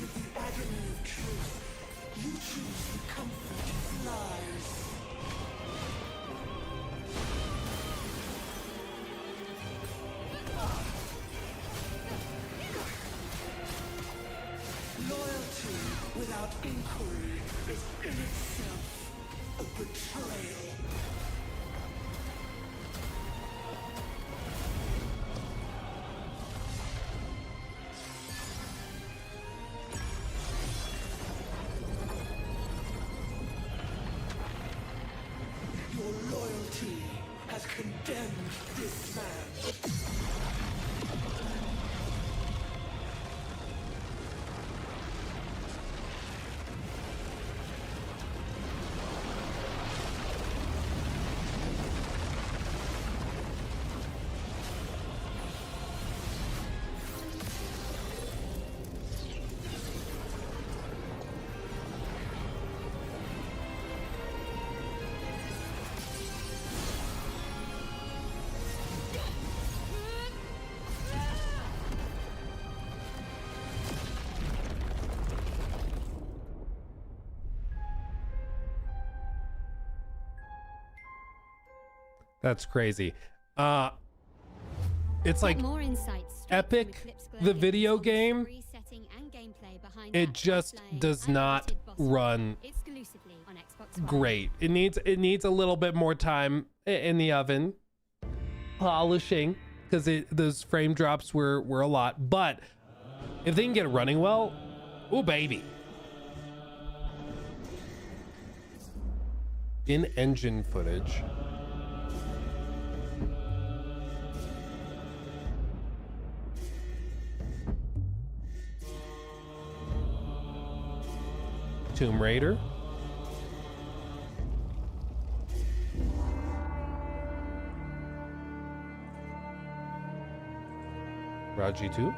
With the agony of truth, you choose the comfort of lies. Loyalty without inquiry is in itself a betrayal. Your loyalty has condemned this man. That's crazy. It's like More insights straight from Epic, Eclipse the Gladiator's video honest game. resetting and gameplay behind It that just top-line does not animated boss run fight, exclusively on Xbox One. great. It needs a little bit more time in the oven, polishing, because those frame drops were a lot. But if they can get it running well, oh baby. In-engine footage. Tomb Raider. Raji 2.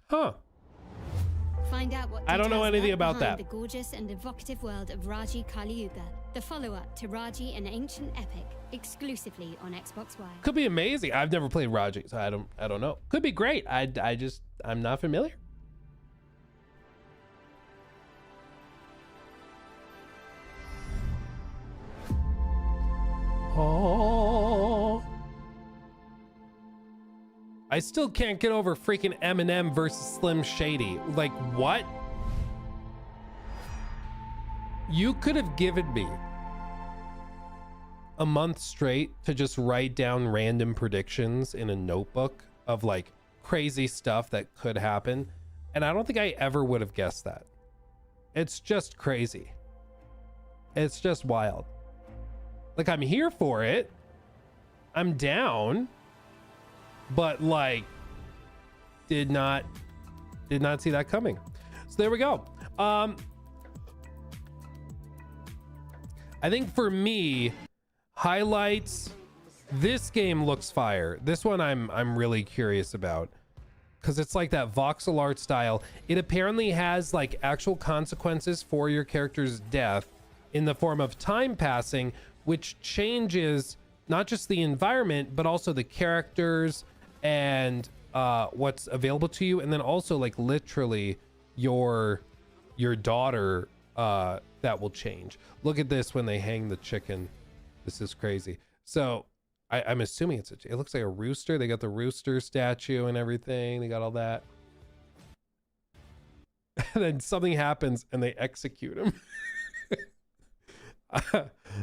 Huh. Find out what I don't know details anything lurk about behind that. The gorgeous and evocative world of Raji Kali-Yuga, the follow-up to Raji, an ancient epic, exclusively on Xbox One. Could be amazing. I've never played Raji, so I don't know. Could be great. I'm not familiar. Oh. I still can't get over freaking Eminem versus Slim Shady. Like, what? You could have given me a month straight to just write down random predictions in a notebook of like crazy stuff that could happen, and I don't think I ever would have guessed that. It's just crazy. It's just wild. Like, I'm here for it. I'm down. But like, did not see that coming. So there we go. I think for me, highlights, this game looks fire. This one I'm really curious about, because it's like that voxel art style. It apparently has like actual consequences for your character's death in the form of time passing, which changes not just the environment, but also the characters and what's available to you. And then also like literally your daughter that will change. Look at this when they hang the chicken. This is crazy. So I'm assuming it looks like a rooster. They got the rooster statue and everything. They got all that. And then something happens and they execute him.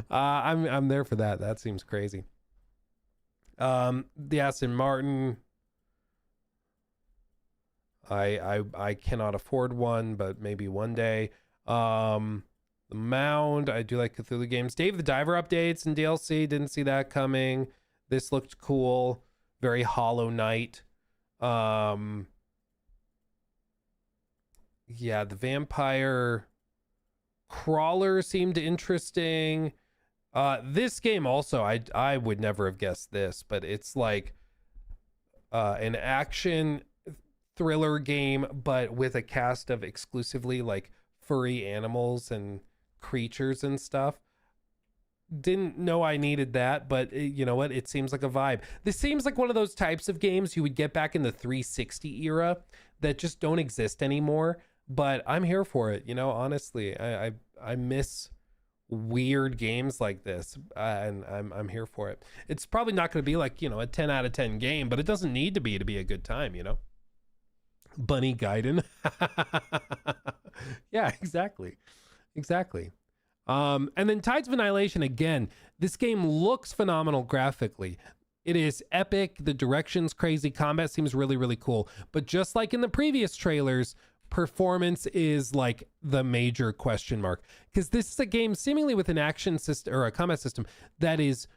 I'm there for that. That seems crazy. The Aston Martin. I cannot afford one, but maybe one day. The Mound, I do like Cthulhu games. Dave the Diver updates and DLC, didn't see that coming. This looked cool. Very Hollow Knight. Yeah, the Vampire Crawler seemed interesting. This game also, I would never have guessed this, but it's like an action thriller game, but with a cast of exclusively like furry animals and creatures and stuff. Didn't know I needed that, but you know what? It seems like a vibe. This seems like one of those types of games you would get back in the 360 era that just don't exist anymore, but I'm here for it. You know, honestly, I miss weird games like this, and I'm here for it. It's probably not going to be like, you know, a 10 out of 10 game, but it doesn't need to be a good time, you know? Bunny Gaiden. Yeah, exactly. And then Tides of Annihilation, again, this game looks phenomenal graphically. It is epic. The direction's crazy. Combat seems really, really cool. But just like in the previous trailers, performance is like the major question mark, because this is a game seemingly with an action system or a combat system that is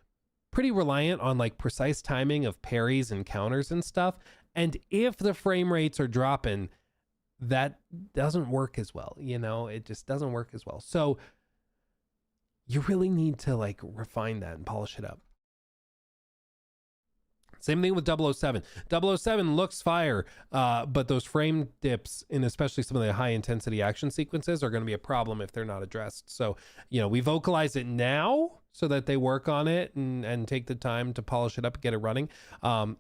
pretty reliant on like precise timing of parries and counters and stuff. And if the frame rates are dropping, that doesn't work as well. You know, it just doesn't work as well. So you really need to like refine that and polish it up. Same thing with 007. 007 looks fire, but those frame dips in especially some of the high intensity action sequences are going to be a problem if they're not addressed. So, you know, we vocalize it now so that they work on it and take the time to polish it up and get it running.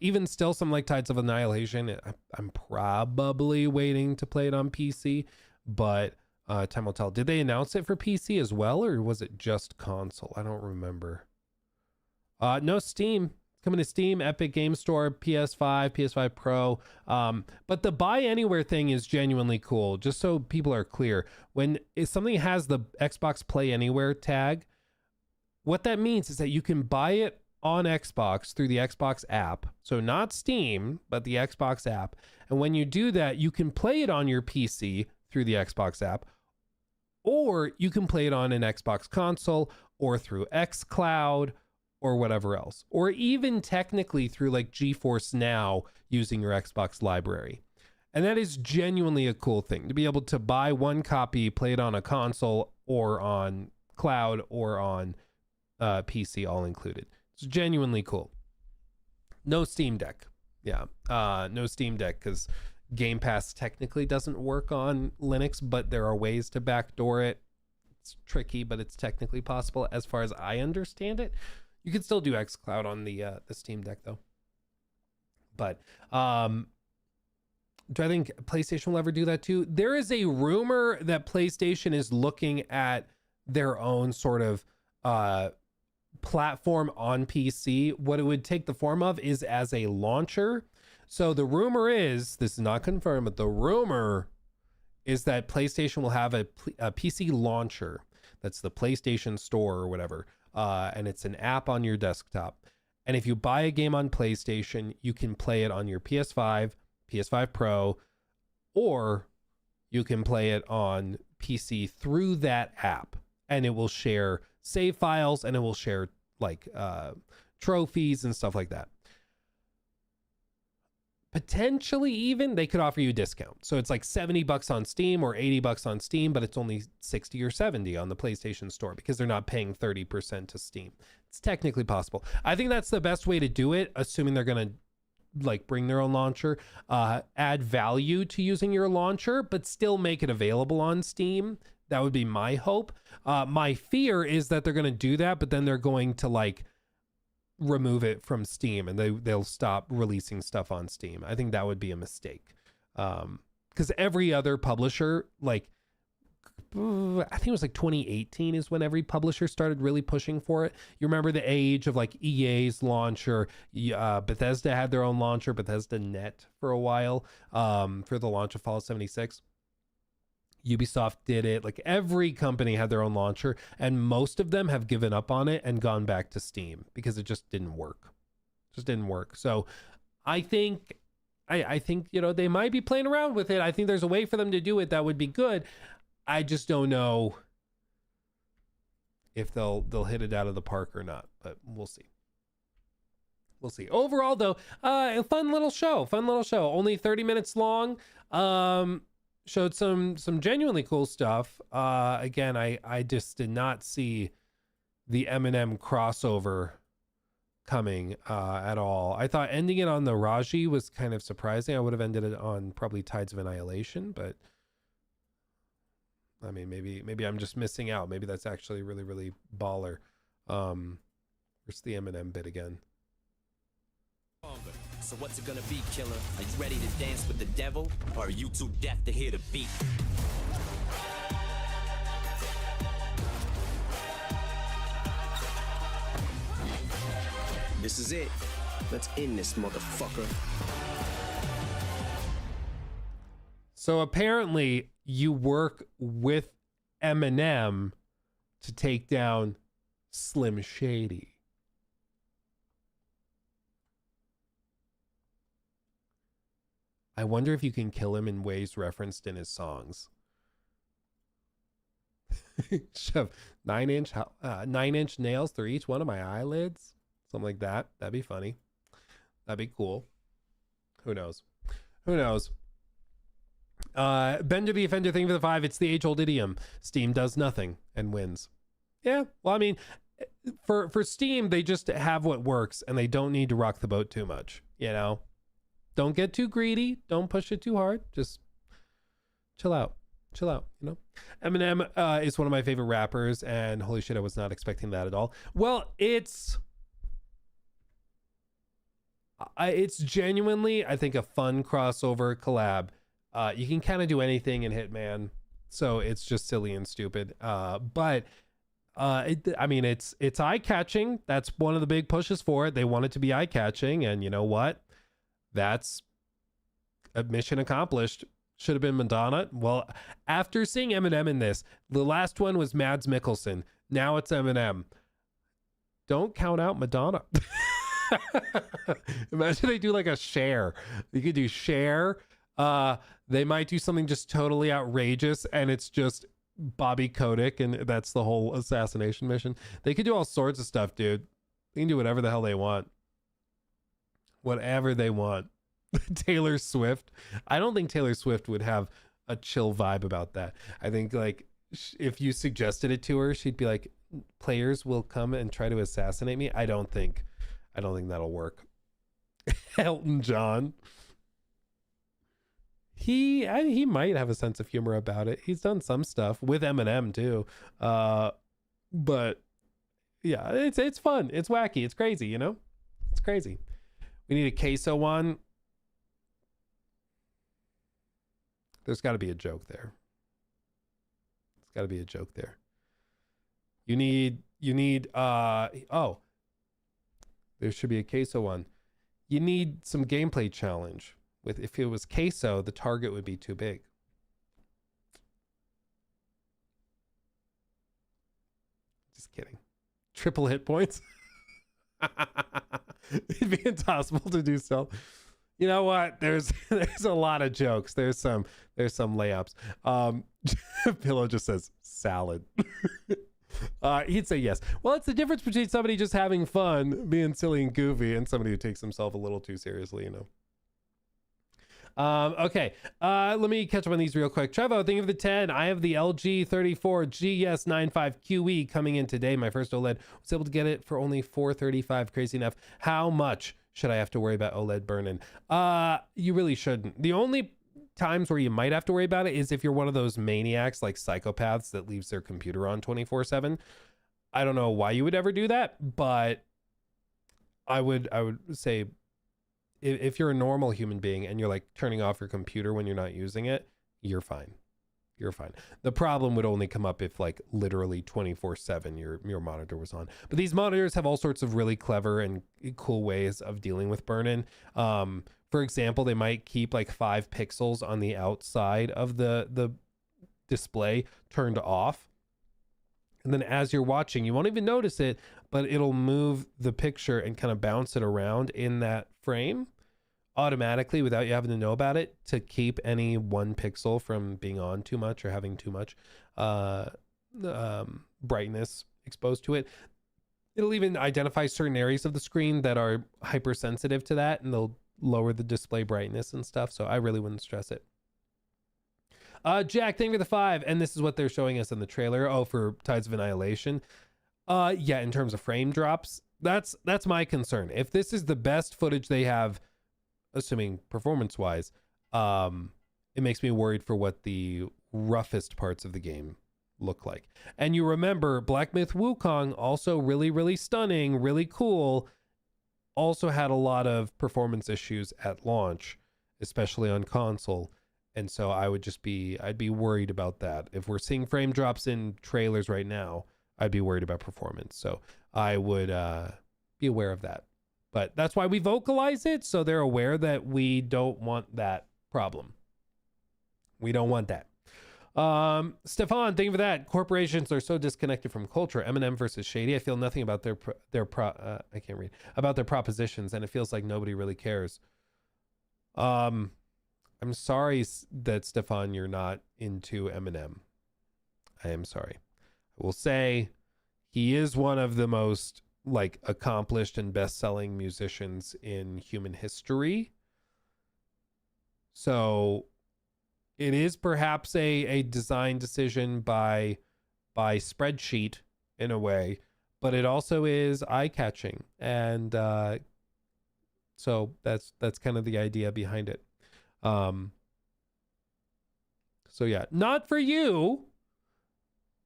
Even still, something like Tides of Annihilation, I'm probably waiting to play it on PC, but time will tell. Did they announce it for PC as well, or was it just console? I don't remember. No, Steam. Coming to Steam, Epic Game Store, PS5, PS5 Pro. But the buy anywhere thing is genuinely cool. Just so people are clear, if something has the Xbox Play Anywhere tag, what that means is that you can buy it on Xbox through the Xbox app. So not Steam, but the Xbox app. And when you do that, you can play it on your PC through the Xbox app, or you can play it on an Xbox console or through xCloud or whatever else, or even technically through like GeForce Now using your Xbox library. And that is genuinely a cool thing, to be able to buy one copy, play it on a console or on cloud or on PC, all included. It's genuinely cool. No Steam Deck. Yeah, no Steam Deck, because Game Pass technically doesn't work on Linux, but there are ways to backdoor it. It's tricky, but it's technically possible as far as I understand it. You can still do xCloud on the Steam Deck though. But do I think PlayStation will ever do that too? There is a rumor that PlayStation is looking at their own sort of platform on PC. What it would take the form of is as a launcher. So the rumor is, this is not confirmed, but the rumor is that PlayStation will have a PC launcher. That's the PlayStation Store or whatever. And it's an app on your desktop. And if you buy a game on PlayStation, you can play it on your PS5, PS5 Pro, or you can play it on PC through that app. And it will share save files, and it will share like trophies and stuff like that. potentially even they could offer you a discount. So it's like $70 on Steam or $80 on Steam, but it's only 60 or 70 on the PlayStation Store because they're not paying 30% to Steam. It's technically possible. I think that's the best way to do it, assuming they're going to like bring their own launcher, add value to using your launcher, but still make it available on Steam. That would be my hope. My fear is that they're going to do that, but then they're going to like remove it from Steam and they'll stop releasing stuff on Steam. I think that would be a mistake. Because every other publisher, like I think it was like 2018 is when every publisher started really pushing for it. You remember the age of like EA's launcher, Bethesda had their own launcher, Bethesda Net for a while, for the launch of Fallout 76. Ubisoft did it. Like every company had their own launcher, and most of them have given up on it and gone back to Steam because it just didn't work. So I think you know, they might be playing around with it. I think there's a way for them to do it that would be good. I just don't know if they'll hit it out of the park or not, but we'll see. Overall though, a fun little show. Only 30 minutes long. Showed some genuinely cool stuff. Again, I just did not see the Eminem crossover coming at all. I thought ending it on the Raji was kind of surprising. I would have ended it on probably Tides of Annihilation, but I mean, maybe I'm just missing out. Maybe that's actually really, really baller. Where's the Eminem bit again? So what's it gonna be, killer? Are you ready to dance with the devil? Or are you too deaf to hear the beat? This is it. Let's end this motherfucker. So apparently you work with Eminem to take down Slim Shady. I wonder if you can kill him in ways referenced in his songs. Shove 9-inch nails through each one of my eyelids. Something like that. That'd be funny. That'd be cool. Who knows? Bender the Offender, thank you for the 5. It's the age-old idiom. Steam does nothing and wins. Yeah, well, I mean, for Steam, they just have what works and they don't need to rock the boat too much, you know? Don't get too greedy. Don't push it too hard. Just chill out, you know? Eminem is one of my favorite rappers, and holy shit, I was not expecting that at all. Well, it's genuinely, I think, a fun crossover collab. You can kind of do anything in Hitman, so it's just silly and stupid. But I mean, it's eye-catching. That's one of the big pushes for it. They want it to be eye-catching, and you know what? That's a mission accomplished. Should have been Madonna. Well, after seeing Eminem in this, the last one was Mads Mikkelsen. Now it's Eminem. Don't count out Madonna. Imagine they do like a Cher. You could do Cher. They might do something just totally outrageous, and it's just Bobby Kotick, and that's the whole assassination mission. They could do all sorts of stuff, dude. They can do whatever the hell they want. Whatever they want. Taylor Swift. I don't think Taylor Swift would have a chill vibe about that. I think like if you suggested it to her, she'd be like, players will come and try to assassinate me. I don't think that'll work. Elton John. He might have a sense of humor about it. He's done some stuff with Eminem too. But yeah, it's fun. It's wacky. It's crazy, you know? It's crazy. We need a queso one. There's got to be a joke there. There's got to be a joke there. You need oh. There should be a queso one. You need some gameplay challenge. With if it was queso, the target would be too big. Just kidding. Triple hit points. It'd be impossible to do so. You know what? There's a lot of jokes. There's some layups. Pillow just says salad. He'd say yes. Well, it's the difference between somebody just having fun, being silly and goofy, and somebody who takes himself a little too seriously, you know. Okay. Let me catch up on these real quick. Trevo, thank you for the 10. I have the LG 34 GS95QE coming in today. My first OLED. Was able to get it for only $435. Crazy enough. How much should I have to worry about OLED burn-in? You really shouldn't. The only times where you might have to worry about it is if you're one of those maniacs, like psychopaths, that leaves their computer on 24/7. I don't know why you would ever do that, but I would say if you're a normal human being and you're like turning off your computer when you're not using it, you're fine. You're fine. The problem would only come up if like literally 24/7 your monitor was on. But these monitors have all sorts of really clever and cool ways of dealing with burn-in. For example, they might keep like 5 pixels on the outside of the display turned off. And then as you're watching, you won't even notice it, but it'll move the picture and kind of bounce it around in that frame automatically without you having to know about it, to keep any 1 pixel from being on too much or having too much brightness exposed to it. It'll even identify certain areas of the screen that are hypersensitive to that, and they'll lower the display brightness and stuff. So I really wouldn't stress it. Jack, thank you for the 5. And this is what they're showing us in the trailer. Oh, for Tides of Annihilation. Yeah, in terms of frame drops, that's my concern. If this is the best footage they have, assuming performance wise, it makes me worried for what the roughest parts of the game look like. And you remember Black Myth Wukong, also really, really stunning, really cool, also had a lot of performance issues at launch, especially on console. And so I'd be worried about that. If we're seeing frame drops in trailers right now, I'd be worried about performance. So I would be aware of that. But that's why we vocalize it, so they're aware that we don't want that problem. We don't want that. Stefan, thank you for that. Corporations are so disconnected from culture. Eminem versus Shady. I feel nothing about I can't read about their propositions, and it feels like nobody really cares. I'm sorry that Stefan, you're not into Eminem. I am sorry. I will say he is one of the most like accomplished and best-selling musicians in human history. So it is perhaps a design decision by spreadsheet in a way, but it also is eye-catching. And so that's kind of the idea behind it. So yeah, not for you,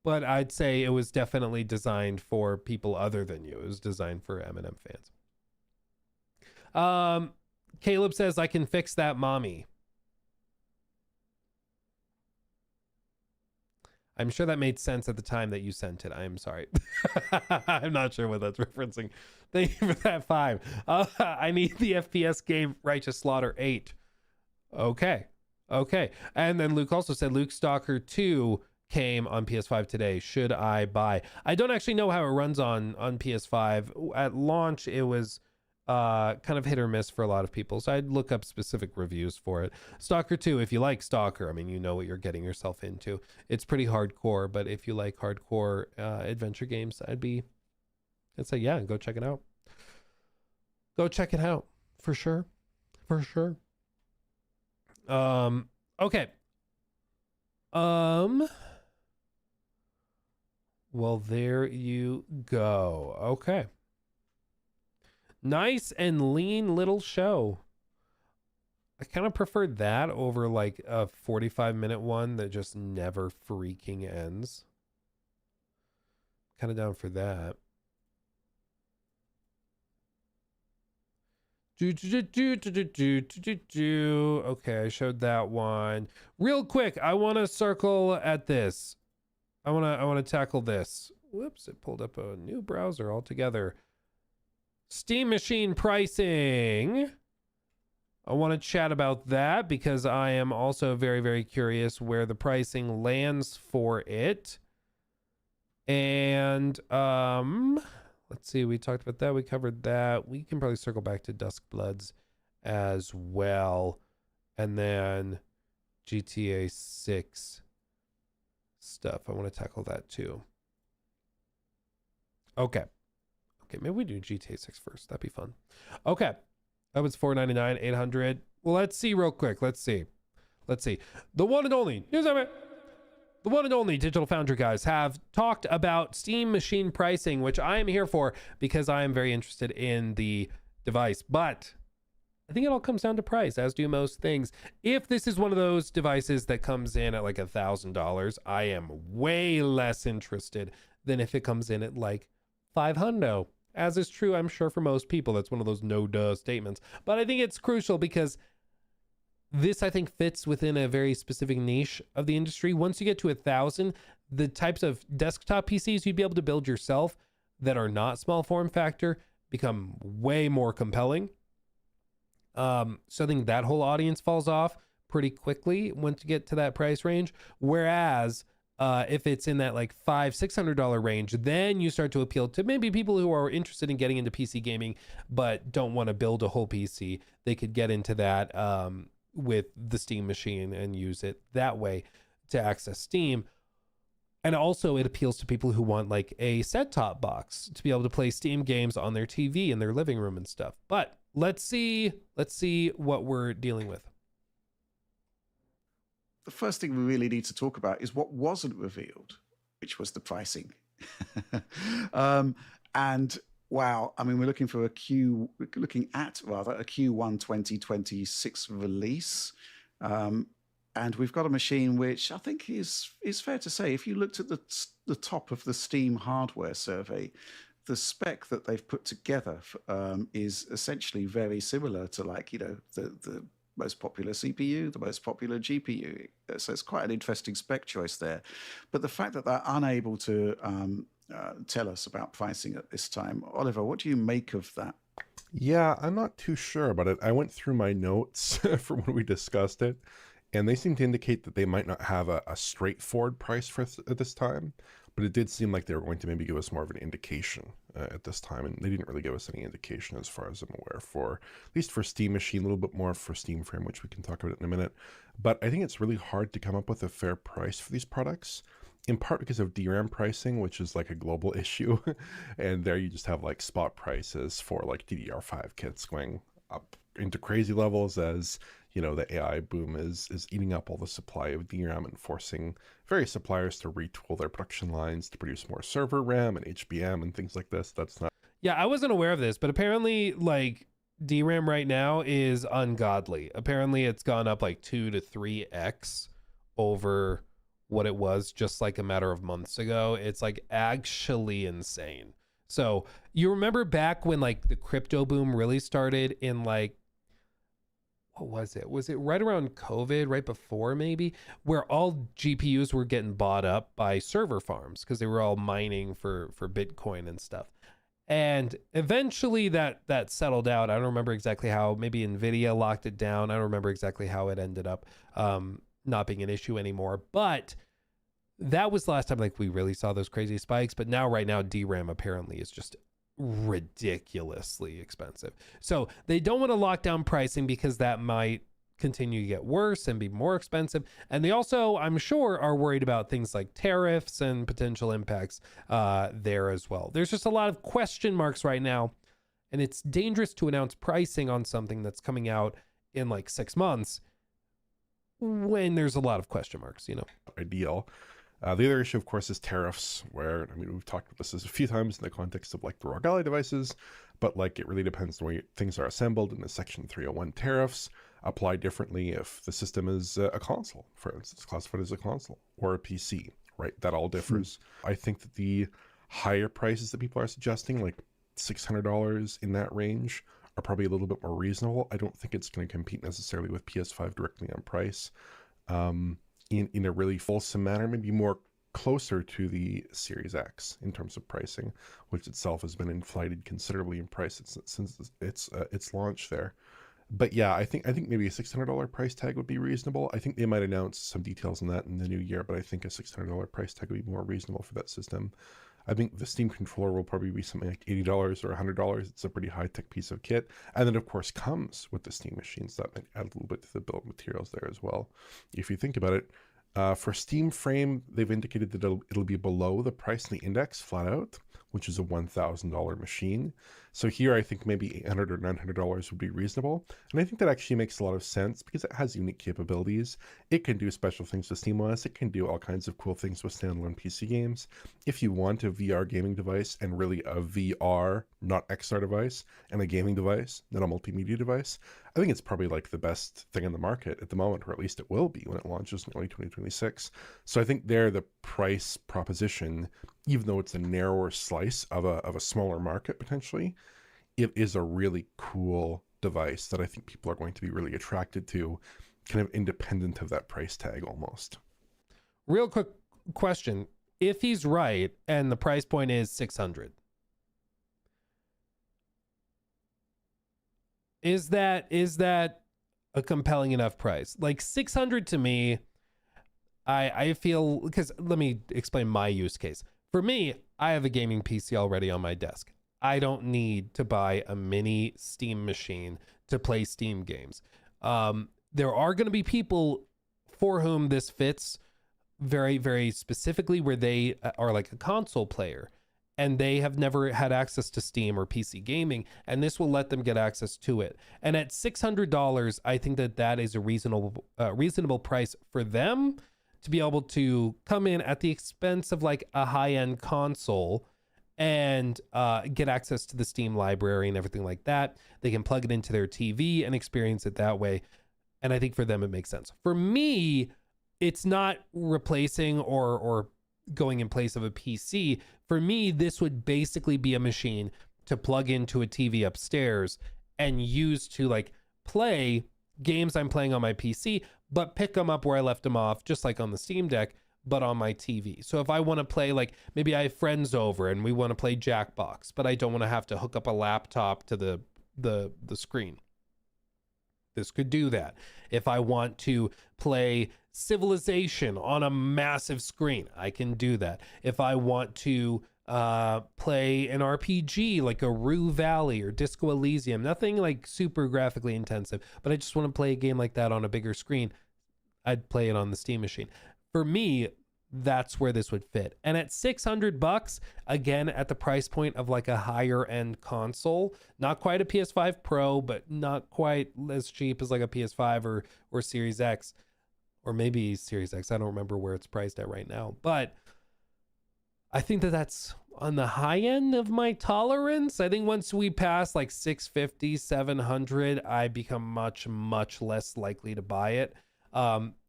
but I'd say it was definitely designed for people other than you. It was designed for Eminem fans. Caleb says, I can fix that, mommy. I'm sure that made sense at the time that you sent it. I'm sorry. I'm not sure what that's referencing. Thank you for that 5. I need the FPS game Righteous Slaughter 8. Okay. And then Luke also said Luke Stalker 2 came on PS5 today. Should I buy? I don't actually know how it runs on PS5. At launch, it was kind of hit or miss for a lot of people, so I'd look up specific reviews for it. Stalker 2, if you like Stalker, I mean, you know what you're getting yourself into. It's pretty hardcore, but if you like hardcore adventure games, I'd say, yeah, go check it out. Go check it out, for sure. Okay. Well, there you go. Okay. Nice and lean little show. I kind of preferred that over like a 45-minute one that just never freaking ends. Kind of down for that. Okay, I showed that one. Real quick, I want to circle at this. I want to tackle this. Whoops, it pulled up a new browser altogether. Steam Machine pricing. I want to chat about that because I am also very, very curious where the pricing lands for it. And let's see, we talked about that. We covered that. We can probably circle back to Duskbloods as well. And then GTA 6 stuff. I want to tackle that too. Okay, maybe we do GTA 6 first. That'd be fun. Okay. That was $499, $800. Well, let's see real quick. Let's see. The one and only Digital Foundry guys have talked about Steam machine pricing, which I am here for because I am very interested in the device. But I think it all comes down to price, as do most things. If this is one of those devices that comes in at like $1,000, I am way less interested than if it comes in at like $500. As is true, I'm sure, for most people. That's one of those no-duh statements. But I think it's crucial because this, I think, fits within a very specific niche of the industry. Once you get to 1,000, the types of desktop PCs you'd be able to build yourself that are not small form factor become way more compelling. So I think that whole audience falls off pretty quickly once you get to that price range. Whereas if it's in that like $500-$600 range, then you start to appeal to maybe people who are interested in getting into PC gaming but don't want to build a whole PC. They could get into that with the Steam machine and use it that way to access Steam. And also it appeals to people who want like a set-top box to be able to play Steam games on their TV in their living room and stuff. But let's see what we're dealing with. The first thing we really need to talk about is what wasn't revealed, which was the pricing. And wow, I mean, we're looking at a Q1 2026 release. And we've got a machine which I think is fair to say, if you looked at the top of the Steam hardware survey, the spec that they've put together is essentially very similar to, like, you know, the most popular CPU, the most popular GPU. So it's quite an interesting spec choice there. But the fact that they're unable to tell us about pricing at this time, Oliver, what do you make of that? Yeah, I'm not too sure about it. I went through my notes from when we discussed it, and they seem to indicate that they might not have a straightforward price for at this time, but it did seem like they were going to maybe give us more of an indication at this time, and they didn't really give us any indication as far as I'm aware, for at least for Steam Machine, a little bit more for Steam Frame, which we can talk about in a minute. But I think it's really hard to come up with a fair price for these products, in part because of DRAM pricing, which is like a global issue. And there you just have like spot prices for like DDR5 kits going up into crazy levels as, you know, the AI boom is eating up all the supply of DRAM and forcing various suppliers to retool their production lines to produce more server RAM and HBM and things like this. That's not... Yeah, I wasn't aware of this, but apparently like DRAM right now is ungodly. Apparently it's gone up like 2 to 3x over what it was just like a matter of months ago. It's like actually insane. So you remember back when like the crypto boom really started in like, what was it? Was it right around COVID, right before maybe, where all GPUs were getting bought up by server farms because they were all mining for Bitcoin and stuff. And eventually that settled out. I don't remember exactly how. Maybe NVIDIA locked it down. I don't remember exactly how it ended up not being an issue anymore. But that was the last time like we really saw those crazy spikes. But now, right now, DRAM apparently is just ridiculously expensive. So they don't want to lock down pricing because that might continue to get worse and be more expensive. And they also, I'm sure, are worried about things like tariffs and potential impacts there as well. There's just a lot of question marks right now, and it's dangerous to announce pricing on something that's coming out in like 6 months when there's a lot of question marks, you know. Ideal. The other issue, of course, is tariffs, where, I mean, we've talked about this a few times in the context of like the ROG Ally devices, but like it really depends on the way things are assembled, and the Section 301 tariffs apply differently if the system is a console, for instance, classified as a console, or a PC, right? That all differs. I think that the higher prices that people are suggesting, like $600 in that range, are probably a little bit more reasonable. I don't think it's going to compete necessarily with PS5 directly on price. In a really fulsome manner, maybe more closer to the Series X in terms of pricing, which itself has been inflated considerably in price since its launch there. But yeah, I think maybe a $600 price tag would be reasonable. I think they might announce some details on that in the new year, but I think a $600 price tag would be more reasonable for that system. I think the Steam controller will probably be something like $80 or $100. It's a pretty high-tech piece of kit. And then, of course, comes with the Steam machines. That might add a little bit to the bill of materials there as well. If you think about it, for Steam Frame, they've indicated that it'll be below the price in the index flat out, which is a $1,000 machine. So here I think maybe $800 or $900 would be reasonable. And I think that actually makes a lot of sense because it has unique capabilities. It can do special things with SteamOS. It can do all kinds of cool things with standalone PC games. If you want a VR gaming device and really a VR, not XR device, and a gaming device, not a multimedia device, I think it's probably like the best thing in the market at the moment, or at least it will be when it launches in early 2026. So I think there, the price proposition, even though it's a narrower slice of a smaller market potentially, it is a really cool device that I think people are going to be really attracted to, kind of independent of that price tag almost. Real quick question. If he's right and the price point is 600, is that a compelling enough price? Like 600 to me, I feel, because let me explain my use case. For me, I have a gaming PC already on my desk. I don't need to buy a mini Steam machine to play Steam games. There are going to be people for whom this fits very, very specifically, where they are like a console player and they have never had access to Steam or PC gaming, and this will let them get access to it. And at $600, I think that is a reasonable price for them to be able to come in at the expense of like a high-end console and get access to the Steam library and everything like that. They can plug it into their TV and experience it that way. And I think for them, it makes sense. For me, it's not replacing or going in place of a PC. For me, this would basically be a machine to plug into a TV upstairs and use to like play games I'm playing on my PC, but pick them up where I left them off, just like on the Steam Deck, but on my TV. So if I want to play, like maybe I have friends over and we want to play Jackbox, but I don't want to have to hook up a laptop to the screen, this could do that. If I want to play Civilization on a massive screen, I can do that. If I want to play an RPG like a Rue Valley or Disco Elysium, nothing like super graphically intensive, but I just want to play a game like that on a bigger screen, I'd play it on the Steam machine. For me, that's where this would fit. And at $600, again, at the price point of like a higher end console, not quite a PS5 Pro, but not quite as cheap as like a PS5 or Series X, or maybe Series X. I don't remember where it's priced at right now, but I think that's on the high end of my tolerance. I think once we pass like 650, 700, I become much, much less likely to buy it.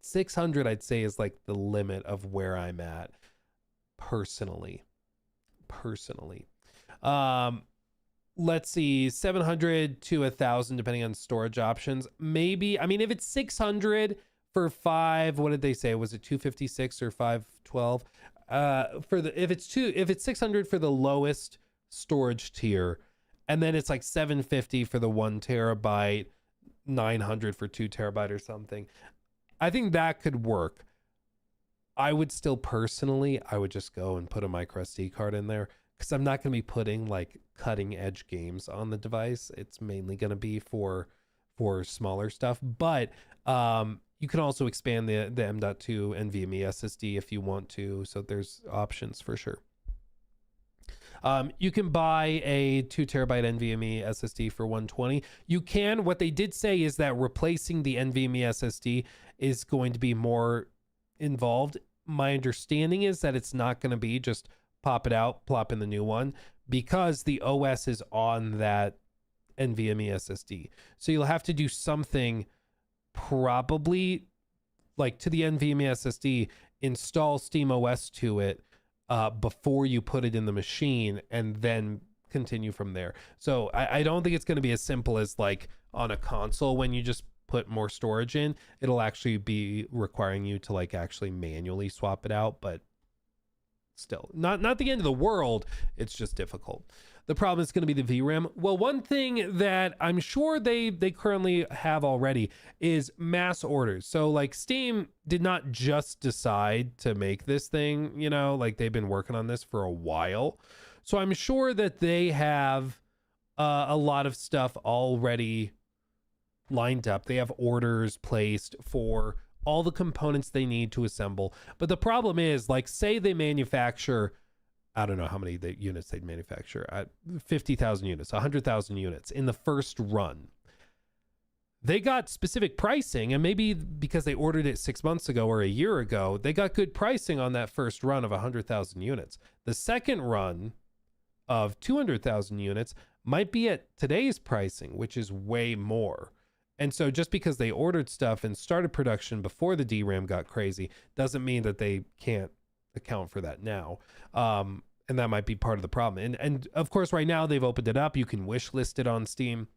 600 I'd say is like the limit of where I'm at personally. Let's see, 700 to 1,000 depending on storage options. Maybe, I mean, if it's 600 for what did they say? Was it 256 or 512? If it's 600 for the lowest storage tier, and then it's like 750 for the 1 terabyte, 900 for 2 terabyte or something, I think that could work. I would still personally, I would just go and put a micro SD card in there, because I'm not going to be putting like cutting edge games on the device. It's mainly going to be for smaller stuff, but you can also expand the M.2 NVMe SSD if you want to. So there's options for sure. You can buy a 2 terabyte NVMe SSD for $120. You can. What they did say is that replacing the NVMe SSD is going to be more involved. My understanding is that it's not going to be just pop it out, plop in the new one, because the OS is on that NVMe SSD. So you'll have to do something, probably like to the NVMe SSD, install SteamOS to it before you put it in the machine, and then continue from there. So I don't think it's going to be as simple as like on a console when you just put more storage in. It'll actually be requiring you to like actually manually swap it out, but still not the end of the world. It's just difficult. The problem is going to be the VRAM. Well, one thing that I'm sure they currently have already is mass orders. So like Steam did not just decide to make this thing, you know, like they've been working on this for a while. So I'm sure that they have a lot of stuff already lined up. They have orders placed for all the components they need to assemble. But the problem is, like, say they manufacture I don't know how many units they'd manufacture at 50,000 units, 100,000 units in the first run. They got specific pricing, and maybe because they ordered it 6 months ago or a year ago, they got good pricing on that first run of 100,000 units. The second run of 200,000 units might be at today's pricing, which is way more. And so just because they ordered stuff and started production before the DRAM got crazy doesn't mean that they can't account for that now. And that might be part of the problem. And of course, right now they've opened it up. You can wish list it on Steam.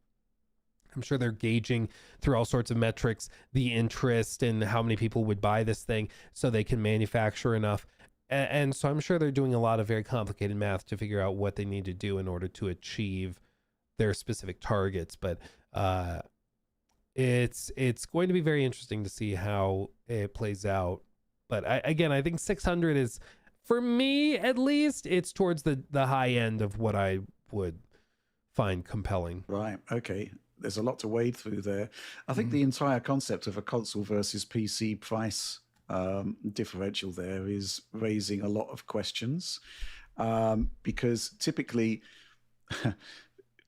I'm sure they're gauging through all sorts of metrics the interest and how many people would buy this thing so they can manufacture enough. And so I'm sure they're doing a lot of very complicated math to figure out what they need to do in order to achieve their specific targets. But it's going to be very interesting to see how it plays out. But I think 600 is, for me at least, it's towards the high end of what I would find compelling. Right. Okay. There's a lot to wade through there. I think the entire concept of a console versus PC price differential there is raising a lot of questions, because typically,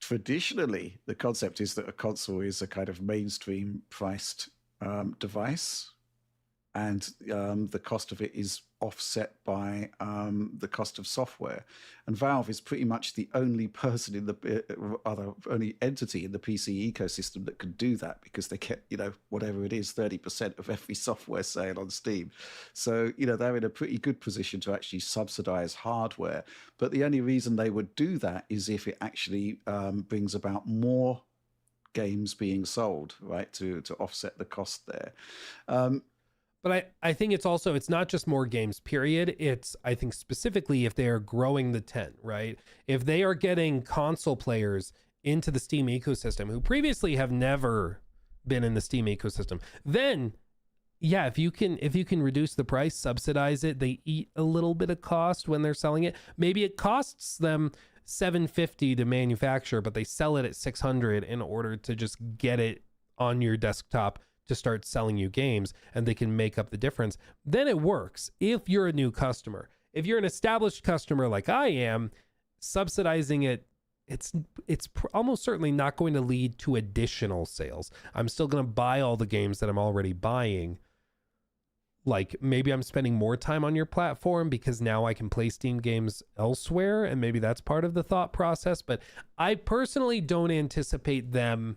traditionally, the concept is that a console is a kind of mainstream priced device, and the cost of it is offset by the cost of software. And Valve is pretty much the only person in the only entity in the PC ecosystem that can do that, because they get, whatever it is, 30% of every software sale on Steam. So, they're in a pretty good position to actually subsidize hardware. But the only reason they would do that is if it actually brings about more games being sold, right, to offset the cost there. But I think it's not just more games, period. It's, I think, specifically if they are growing the tent, right? If they are getting console players into the Steam ecosystem who previously have never been in the Steam ecosystem, then yeah, if you can reduce the price, subsidize it, they eat a little bit of cost when they're selling it. Maybe it costs them $750 to manufacture, but they sell it at $600 in order to just get it on your desktop to start selling you games, and they can make up the difference. Then it works if you're a new customer. If you're an established customer like I am, subsidizing it, it's almost certainly not going to lead to additional sales. I'm still going to buy all the games that I'm already buying. Like, maybe I'm spending more time on your platform because now I can play Steam games elsewhere, and maybe that's part of the thought process. But I personally don't anticipate them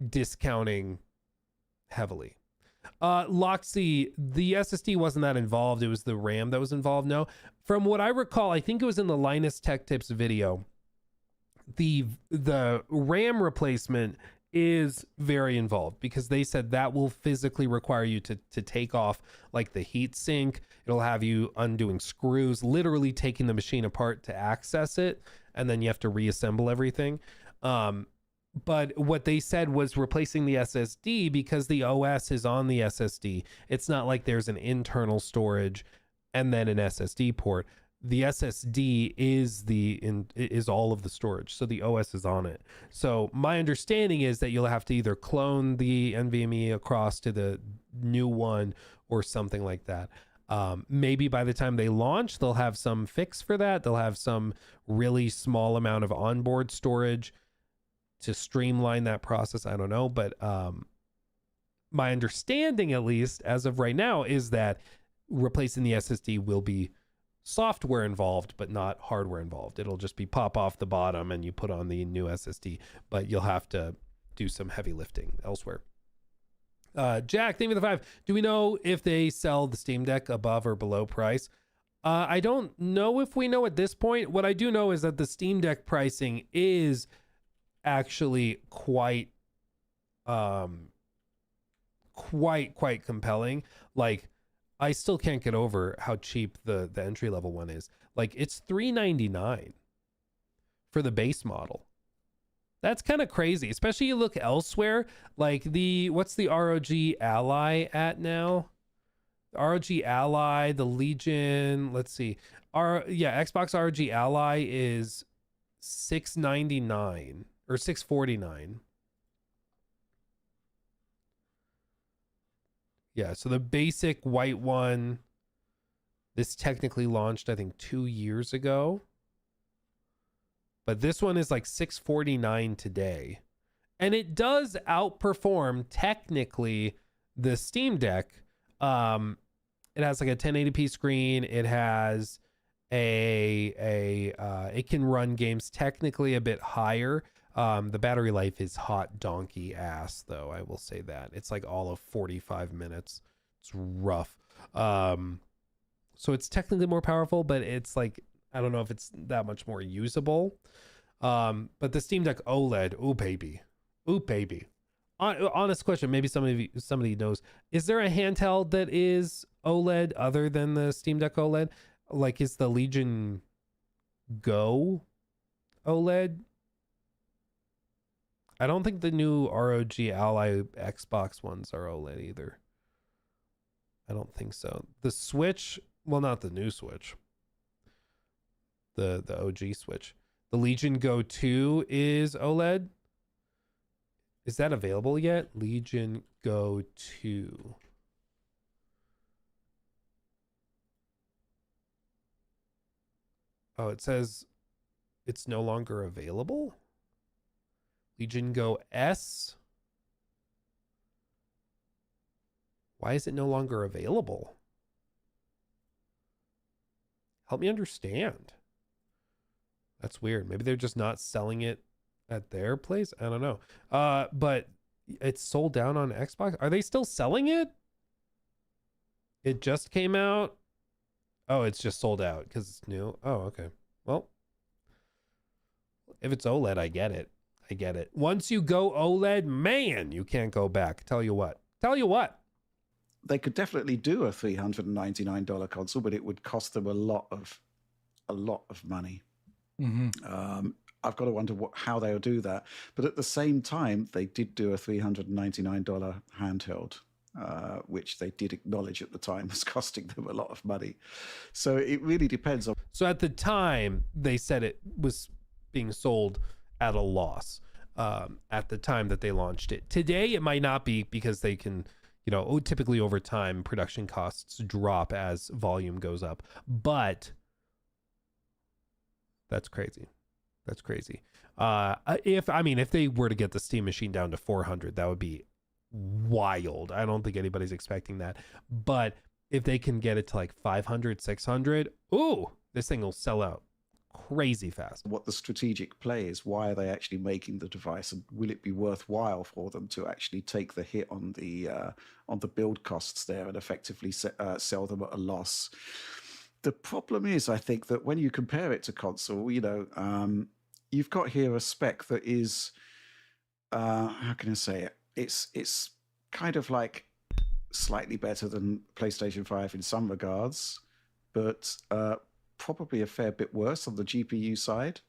discounting heavily. Loxy, the SSD wasn't that involved. It was the RAM that was involved. No, from what I recall, I think it was in the Linus Tech Tips video, the RAM replacement is very involved, because they said that will physically require you to take off like the heat sink. It'll have you undoing screws, literally taking the machine apart to access it, and then you have to reassemble everything. But what they said was replacing the SSD, because the OS is on the SSD. It's not like there's an internal storage and then an SSD port. The SSD is all of the storage, so the OS is on it. So my understanding is that you'll have to either clone the NVMe across to the new one or something like that. Maybe by the time they launch, they'll have some fix for that. They'll have some really small amount of onboard storage to streamline that process. I don't know, but my understanding, at least as of right now, is that replacing the SSD will be software involved, but not hardware involved. It'll just be pop off the bottom and you put on the new SSD, but you'll have to do some heavy lifting elsewhere. Jack, thank you for the 5. Do we know if they sell the Steam Deck above or below price? I don't know if we know at this point. What I do know is that the Steam Deck pricing is actually quite compelling. Like, I still can't get over how cheap the entry level one is. Like, it's $399 for the base model. That's kind of crazy, especially you look elsewhere. Like, what's the ROG Ally at now? ROG Ally, the Legion, let's see. Xbox ROG Ally is $699 or $649. Yeah, so the basic white one This technically launched, I think, 2 years ago. But this one is like $649 today. And it does outperform technically the Steam Deck. It has like a 1080p screen. It has it can run games technically a bit higher. The battery life is hot donkey ass, though. I will say that it's like all of 45 minutes. It's rough. So it's technically more powerful, but it's like, I don't know if it's that much more usable. But the Steam Deck OLED, ooh baby. Honest question, maybe somebody knows. Is there a handheld that is OLED other than the Steam Deck OLED? Like, is the Legion Go OLED? I don't think the new ROG Ally Xbox ones are OLED either. I don't think so. The Switch, well, not the new Switch. The OG Switch. The Legion Go 2 is OLED. Is that available yet? Legion Go 2. Oh, it says it's no longer available. Legion Go S. Why is it no longer available? Help me understand. That's weird. Maybe they're just not selling it at their place. I don't know. But it's sold down on Xbox. Are they still selling it? It just came out. Oh, it's just sold out because it's new. Oh, okay. Well, if it's OLED, I get it. Once you go OLED, man, you can't go back. Tell you what. They could definitely do a $399 console, but it would cost them a lot of money. Mm-hmm. I've got to wonder how they'll do that. But at the same time, they did do a $399 handheld, which they did acknowledge at the time was costing them a lot of money. So it really depends on. So at the time, they said it was being sold at a loss at the time that they launched it. Today, it might not be because they can, typically over time, production costs drop as volume goes up. But that's crazy. If they were to get the Steam machine down to 400, that would be wild. I don't think anybody's expecting that. But if they can get it to like 500, 600, ooh, this thing will sell out crazy fast. What the strategic play is, why are they actually making the device, and will it be worthwhile for them to actually take the hit on the build costs there and effectively sell them at a loss? The problem is, I think, that when you compare it to console, you've got here a spec that is, how can I say it? It's kind of like slightly better than PlayStation 5 in some regards, but probably a fair bit worse on the GPU side.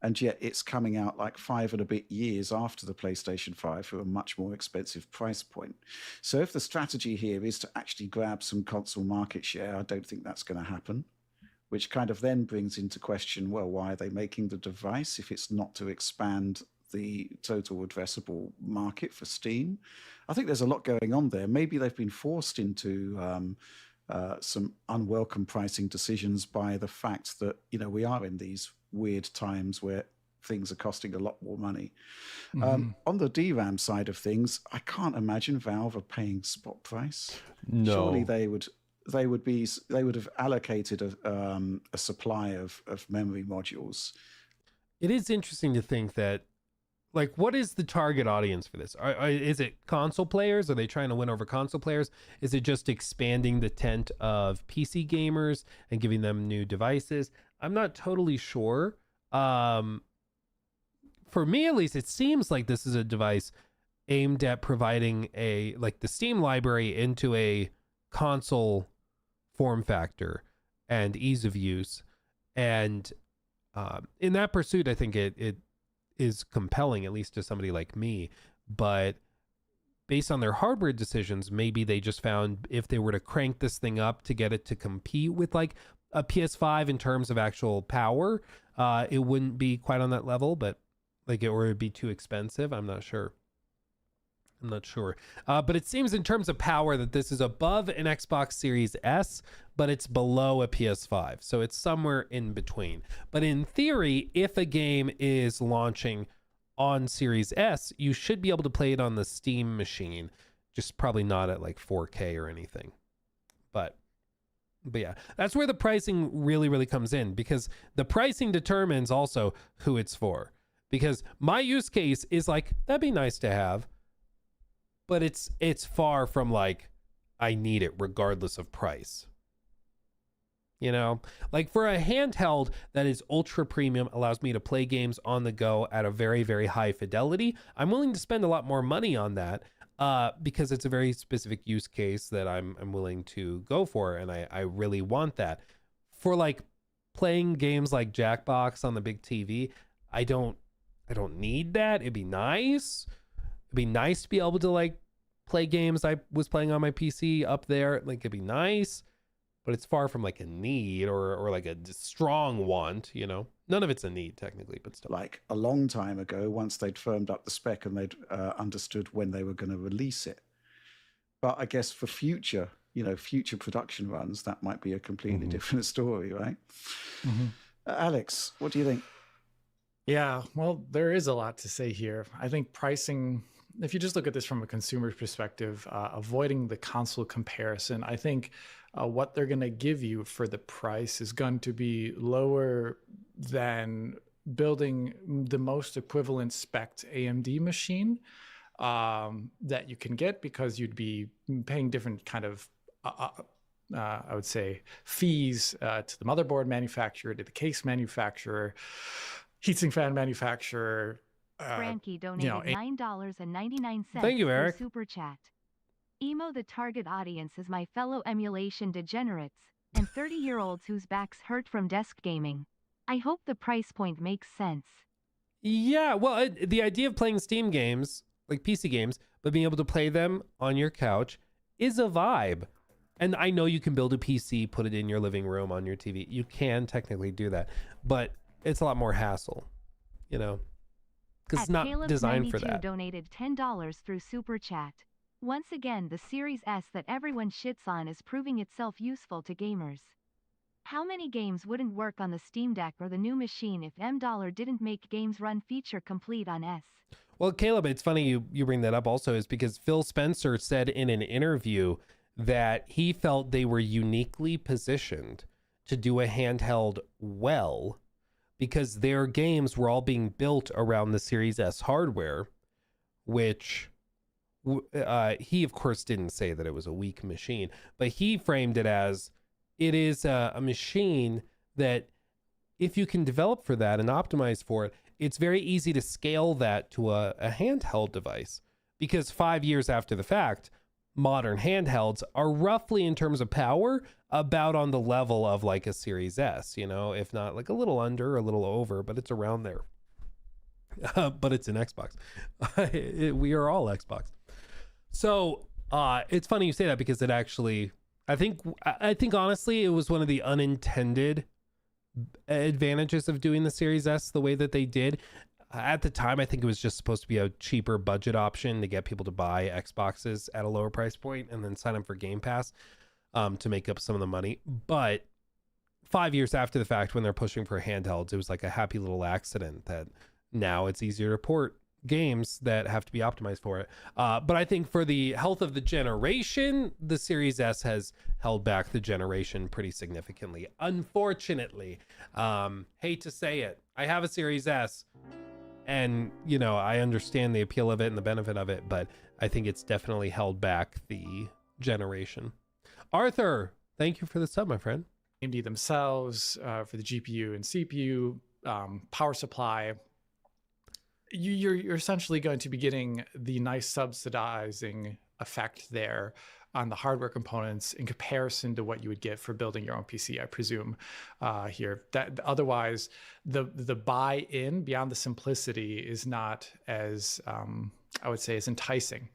And yet it's coming out like 5 and a bit years after the PlayStation 5 for a much more expensive price point. So if the strategy here is to actually grab some console market share, I don't think that's going to happen, which kind of then brings into question, well, why are they making the device if it's not to expand the total addressable market for Steam? I think there's a lot going on there. Maybe they've been forced into some unwelcome pricing decisions by the fact that, we are in these weird times where things are costing a lot more money. Mm-hmm. On the DRAM side of things, I can't imagine Valve are paying spot price. No. Surely they would have allocated a supply of memory modules. It is interesting to think that, like, what is the target audience for this? Is it console players? Are they trying to win over console players? Is it just expanding the tent of PC gamers and giving them new devices? I'm not totally sure. For me, at least, it seems like this is a device aimed at providing the Steam library into a console form factor and ease of use. And in that pursuit, I think it is compelling, at least to somebody like me. But based on their hardware decisions, maybe they just found if they were to crank this thing up to get it to compete with like a PS5 in terms of actual power, it wouldn't be quite on that level, but or it'd be too expensive. I'm not sure. I'm not sure. But it seems in terms of power that this is above an Xbox Series S, but it's below a PS5. So it's somewhere in between. But in theory, if a game is launching on Series S, you should be able to play it on the Steam machine, just probably not at like 4K or anything. But yeah, that's where the pricing really comes in, because the pricing determines also who it's for. Because my use case is like, that'd be nice to have, but it's far from like, I need it regardless of price. You know, like for a handheld that is ultra premium, allows me to play games on the go at a very high fidelity, I'm willing to spend a lot more money on that because it's a very specific use case that I'm willing to go for, and I really want that. For like playing games like Jackbox on the big TV, I don't need that. It'd be nice. It'd be nice to be able to like play games I was playing on my PC up there. Like, it'd be nice, but it's far from like a need or like a strong want, you know. None of it's a need technically, but still. Like a long time ago, once they'd firmed up the spec and they'd understood when they were going to release it. But I guess for future production runs, that might be a completely different story, right? Alex, what do you think? Yeah, well, there is a lot to say here. I think pricing, if you just look at this from a consumer's perspective, avoiding the console comparison, I think what they're going to give you for the price is going to be lower than building the most equivalent spec'd AMD machine that you can get, because you'd be paying different kind of I would say fees to the motherboard manufacturer, to the case manufacturer, heatsink fan manufacturer. Frankie donated $9.99. Thank you, Eric. Super chat. Emo, the target audience is my fellow emulation degenerates and 30-year-olds whose backs hurt from desk gaming. I hope the price point makes sense. Yeah, well, the idea of playing Steam games, like PC games, but being able to play them on your couch is a vibe. And I know you can build a PC, put it in your living room on your TV. You can technically do that, but it's a lot more hassle, you know, because it's not Caleb designed for 92 that. Donated $10 through Super Chat. Once again, the Series S that everyone shits on is proving itself useful to gamers. How many games wouldn't work on the Steam Deck or the new machine if $M didn't make games run feature complete on S? Well, Caleb, it's funny you bring that up also, is because Phil Spencer said in an interview that he felt they were uniquely positioned to do a handheld well, because their games were all being built around the Series S hardware, which he, of course, didn't say that it was a weak machine, but he framed it as it is a machine that if you can develop for that and optimize for it, it's very easy to scale that to a handheld device, because 5 years after the fact, modern handhelds are roughly, in terms of power, about on the level of like a Series S, you know, if not like a little under, a little over, but it's around there. But it's an Xbox. We are all Xbox. So it's funny you say that, because it actually, I think honestly, it was one of the unintended advantages of doing the Series S the way that they did. At the time, I think it was just supposed to be a cheaper budget option to get people to buy Xboxes at a lower price point and then sign up for Game Pass to make up some of the money. But 5 years after the fact, when they're pushing for handhelds, it was like a happy little accident that now it's easier to port games that have to be optimized for it. But I think for the health of the generation, the Series S has held back the generation pretty significantly. Unfortunately, hate to say it, I have a Series S, and you know, I understand the appeal of it and the benefit of it, but I think it's definitely held back the generation. Arthur, thank you for the sub, my friend. AMD themselves, for the GPU and CPU, power supply, you're essentially going to be getting the nice subsidizing effect there on the hardware components in comparison to what you would get for building your own PC, I presume, here. That otherwise, the buy-in beyond the simplicity is not as, I would say, as enticing.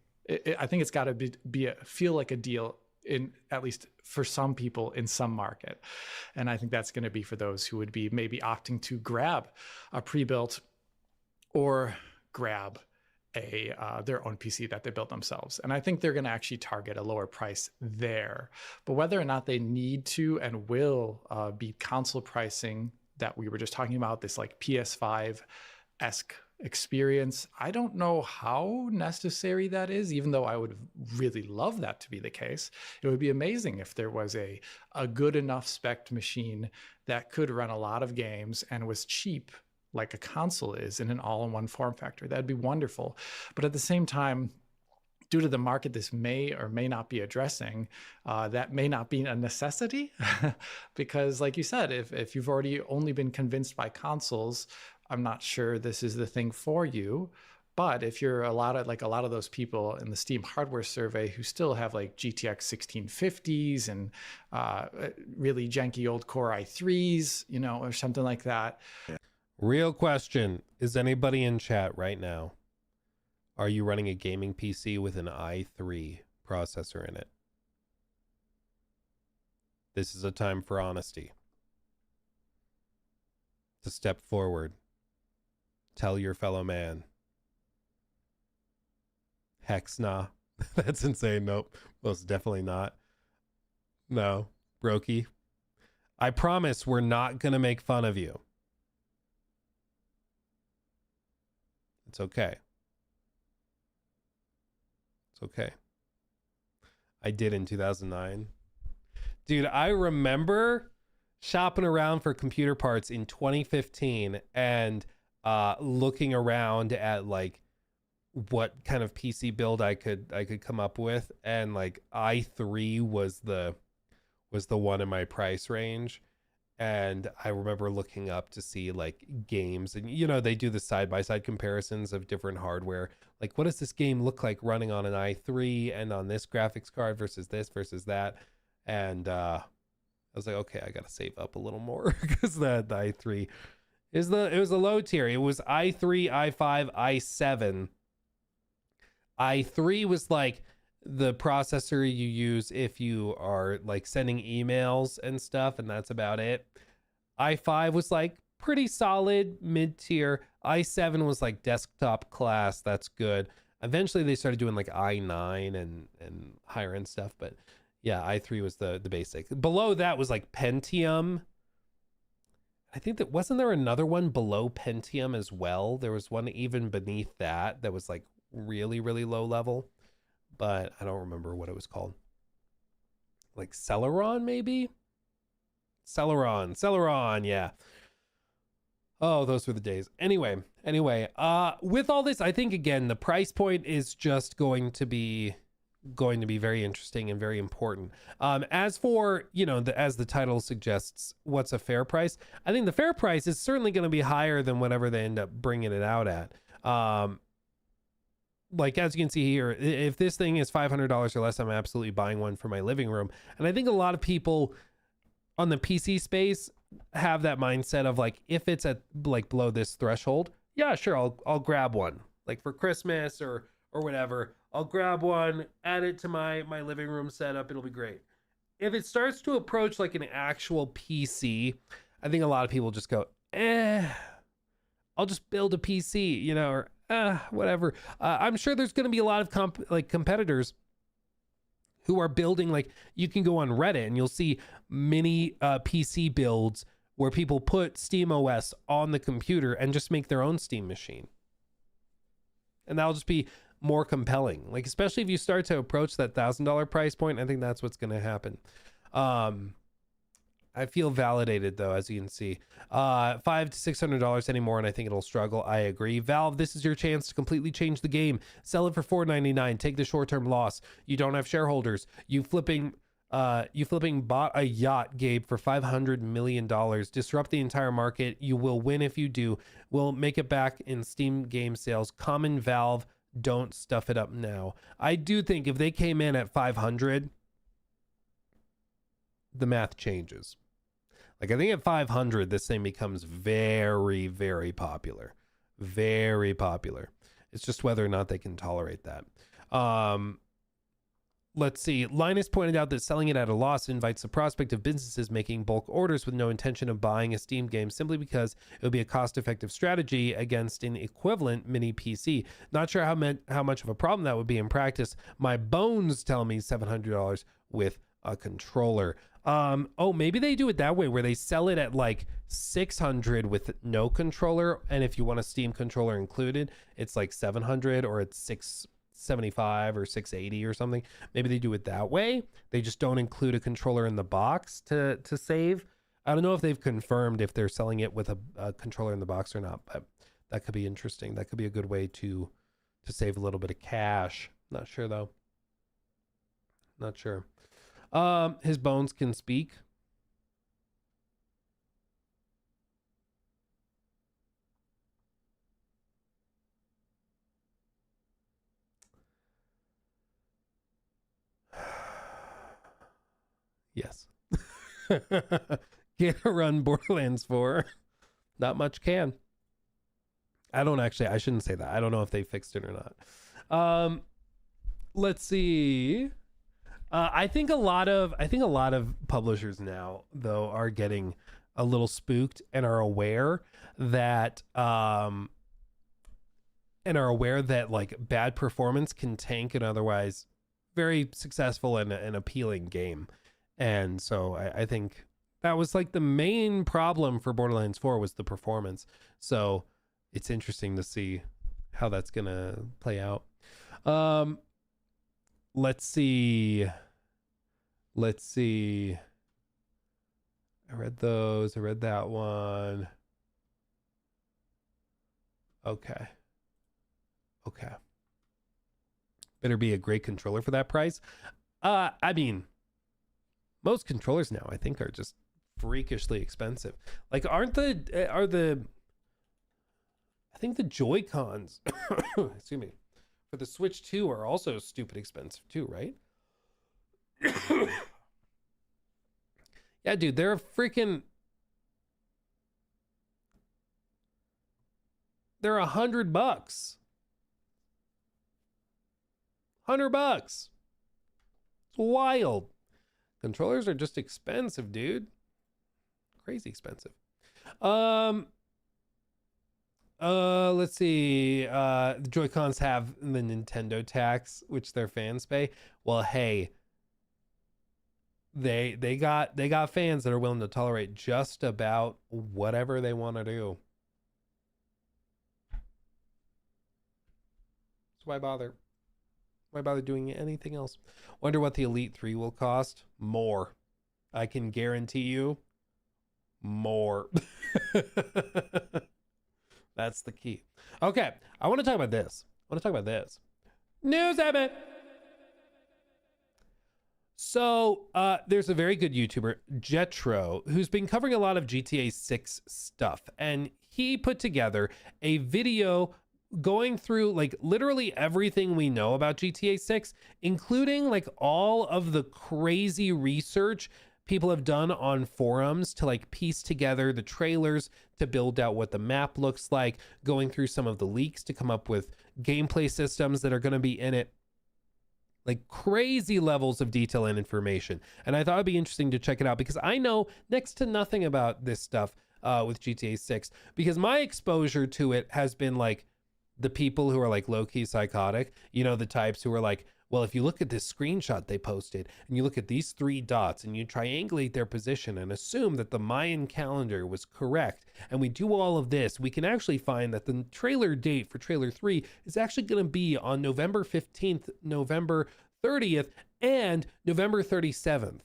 I think it's got to feel like a deal, in at least for some people in some market, and I think that's going to be for those who would be maybe opting to grab a pre-built or grab their own PC that they built themselves. And I think they're going to actually target a lower price there. But whether or not they need to and will beat console pricing that we were just talking about, this like PS5-esque experience, I don't know how necessary that is, even though I would really love that to be the case. It would be amazing if there was a good enough spec'd machine that could run a lot of games and was cheap like a console is in an all-in-one form factor. That'd be wonderful. But at the same time, due to the market this may or may not be addressing, that may not be a necessity. Because like you said, if you've already only been convinced by consoles, I'm not sure this is the thing for you. But if you're a lot of those people in the Steam hardware survey who still have like GTX 1650s and really janky old Core i3s, you know, or something like that. Real question. Is anybody in chat right now? Are you running a gaming PC with an i3 processor in it? This is a time for honesty. To step forward. Tell your fellow man. Hex nah. That's insane. Nope. Most definitely not. No. Brokey. I promise we're not going to make fun of you. It's okay. It's okay. I did in 2009. Dude, I remember shopping around for computer parts in 2015 and looking around at like what kind of PC build I could come up with, and like i3 was the one in my price range. And I remember looking up to see like games, and you know, they do the side-by-side comparisons of different hardware. Like, what does this game look like running on an i3 and on this graphics card versus this versus that? And I was like, okay, I got to save up a little more because the i3 it was a low tier. It was i3, i5, i7. i3 was like the processor you use if you are like sending emails and stuff, and that's about it. i5 was like pretty solid mid-tier. i7 was like desktop class, that's good. Eventually they started doing like i9 and higher end stuff, but yeah, i3 was the basic. Below that was like Pentium. I think that wasn't there another one below Pentium as well. There was one even beneath that was like really, really low level, but I don't remember what it was called. Like Celeron, maybe? Celeron, yeah. Oh, those were the days. Anyway, with all this, I think again, the price point is just going to be very interesting and very important. As for, you know, as the title suggests, what's a fair price? I think the fair price is certainly going to be higher than whatever they end up bringing it out at. Like, as you can see here, if this thing is $500 or less, I'm absolutely buying one for my living room. And I think a lot of people on the PC space have that mindset of like, if it's at like below this threshold, yeah, sure, I'll grab one. Like for Christmas or whatever, I'll grab one, add it to my living room setup. It'll be great. If it starts to approach like an actual PC, I think a lot of people just go, I'll just build a PC, you know, or whatever. I'm sure there's going to be a lot of competitors who are building, like, you can go on Reddit and you'll see mini PC builds where people put SteamOS on the computer and just make their own Steam machine. And that'll just be more compelling. Like, especially if you start to approach that $1,000 price point, I think that's what's going to happen. I feel validated though, as you can see. $500 to $600 anymore, and I think it'll struggle. I agree. Valve, this is your chance to completely change the game. Sell it for $4.99. Take the short-term loss. You don't have shareholders. You flipping bought a yacht, Gabe, for $500 million. Disrupt the entire market. You will win if you do. We'll make it back in Steam game sales. Common Valve, don't stuff it up now. I do think if they came in at 500, the math changes. Like, I think at 500, this thing becomes very, very popular. Very popular. It's just whether or not they can tolerate that. let's see. Linus pointed out that selling it at a loss invites the prospect of businesses making bulk orders with no intention of buying a Steam game simply because it would be a cost-effective strategy against an equivalent mini PC. Not sure how much of a problem that would be in practice. My bones tell me $700 with a controller. Oh, maybe they do it that way where they sell it at like $600 with no controller, and if you want a Steam controller included, it's like $700, or it's $675 or $680 or something. Maybe they do it that way. They just don't include a controller in the box to save. I don't know if they've confirmed if they're selling it with a controller in the box or not, but that could be interesting. That could be a good way to save a little bit of cash. Not sure though. Not sure. His bones can speak. Yes. Can run Borderlands 4. Not much can. I shouldn't say that. I don't know if they fixed it or not. Let's see. I think a lot of publishers now though are getting a little spooked and are aware that like bad performance can tank an otherwise very successful and appealing game. And so I think that was like the main problem for Borderlands 4 was the performance. So it's interesting to see how that's gonna play out. Let's see. I read those. I read that one. Okay. Better be a great controller for that price. I mean, most controllers now I think are just freakishly expensive. Like I think the Joy-Cons excuse me, for the Switch 2 are also stupid expensive too, right? Yeah, dude, they're $100. $100. $100. It's wild. Controllers are just expensive, dude. Crazy expensive. Let's see. The Joy-Cons have the Nintendo tax, which their fans pay. Well, hey, they got fans that are willing to tolerate just about whatever they want to do. So why bother? Why bother doing anything else? Wonder what the Elite 3 will cost. More. I can guarantee you more. That's the key. Okay, I want to talk about this. News Emmett. So there's a very good YouTuber, Jetro, who's been covering a lot of GTA 6 stuff. And he put together a video going through like literally everything we know about GTA 6, including like all of the crazy research people have done on forums to like piece together the trailers to build out what the map looks like, going through some of the leaks to come up with gameplay systems that are going to be in it. Like crazy levels of detail and information. And I thought it'd be interesting to check it out because I know next to nothing about this stuff with GTA 6, because my exposure to it has been like the people who are like low-key psychotic, you know, the types who are like, well, if you look at this screenshot they posted and you look at these 3 dots and you triangulate their position and assume that the Mayan calendar was correct, and we do all of this, we can actually find that the trailer date for trailer 3 is actually going to be on November 15th, November 30th, and November 37th.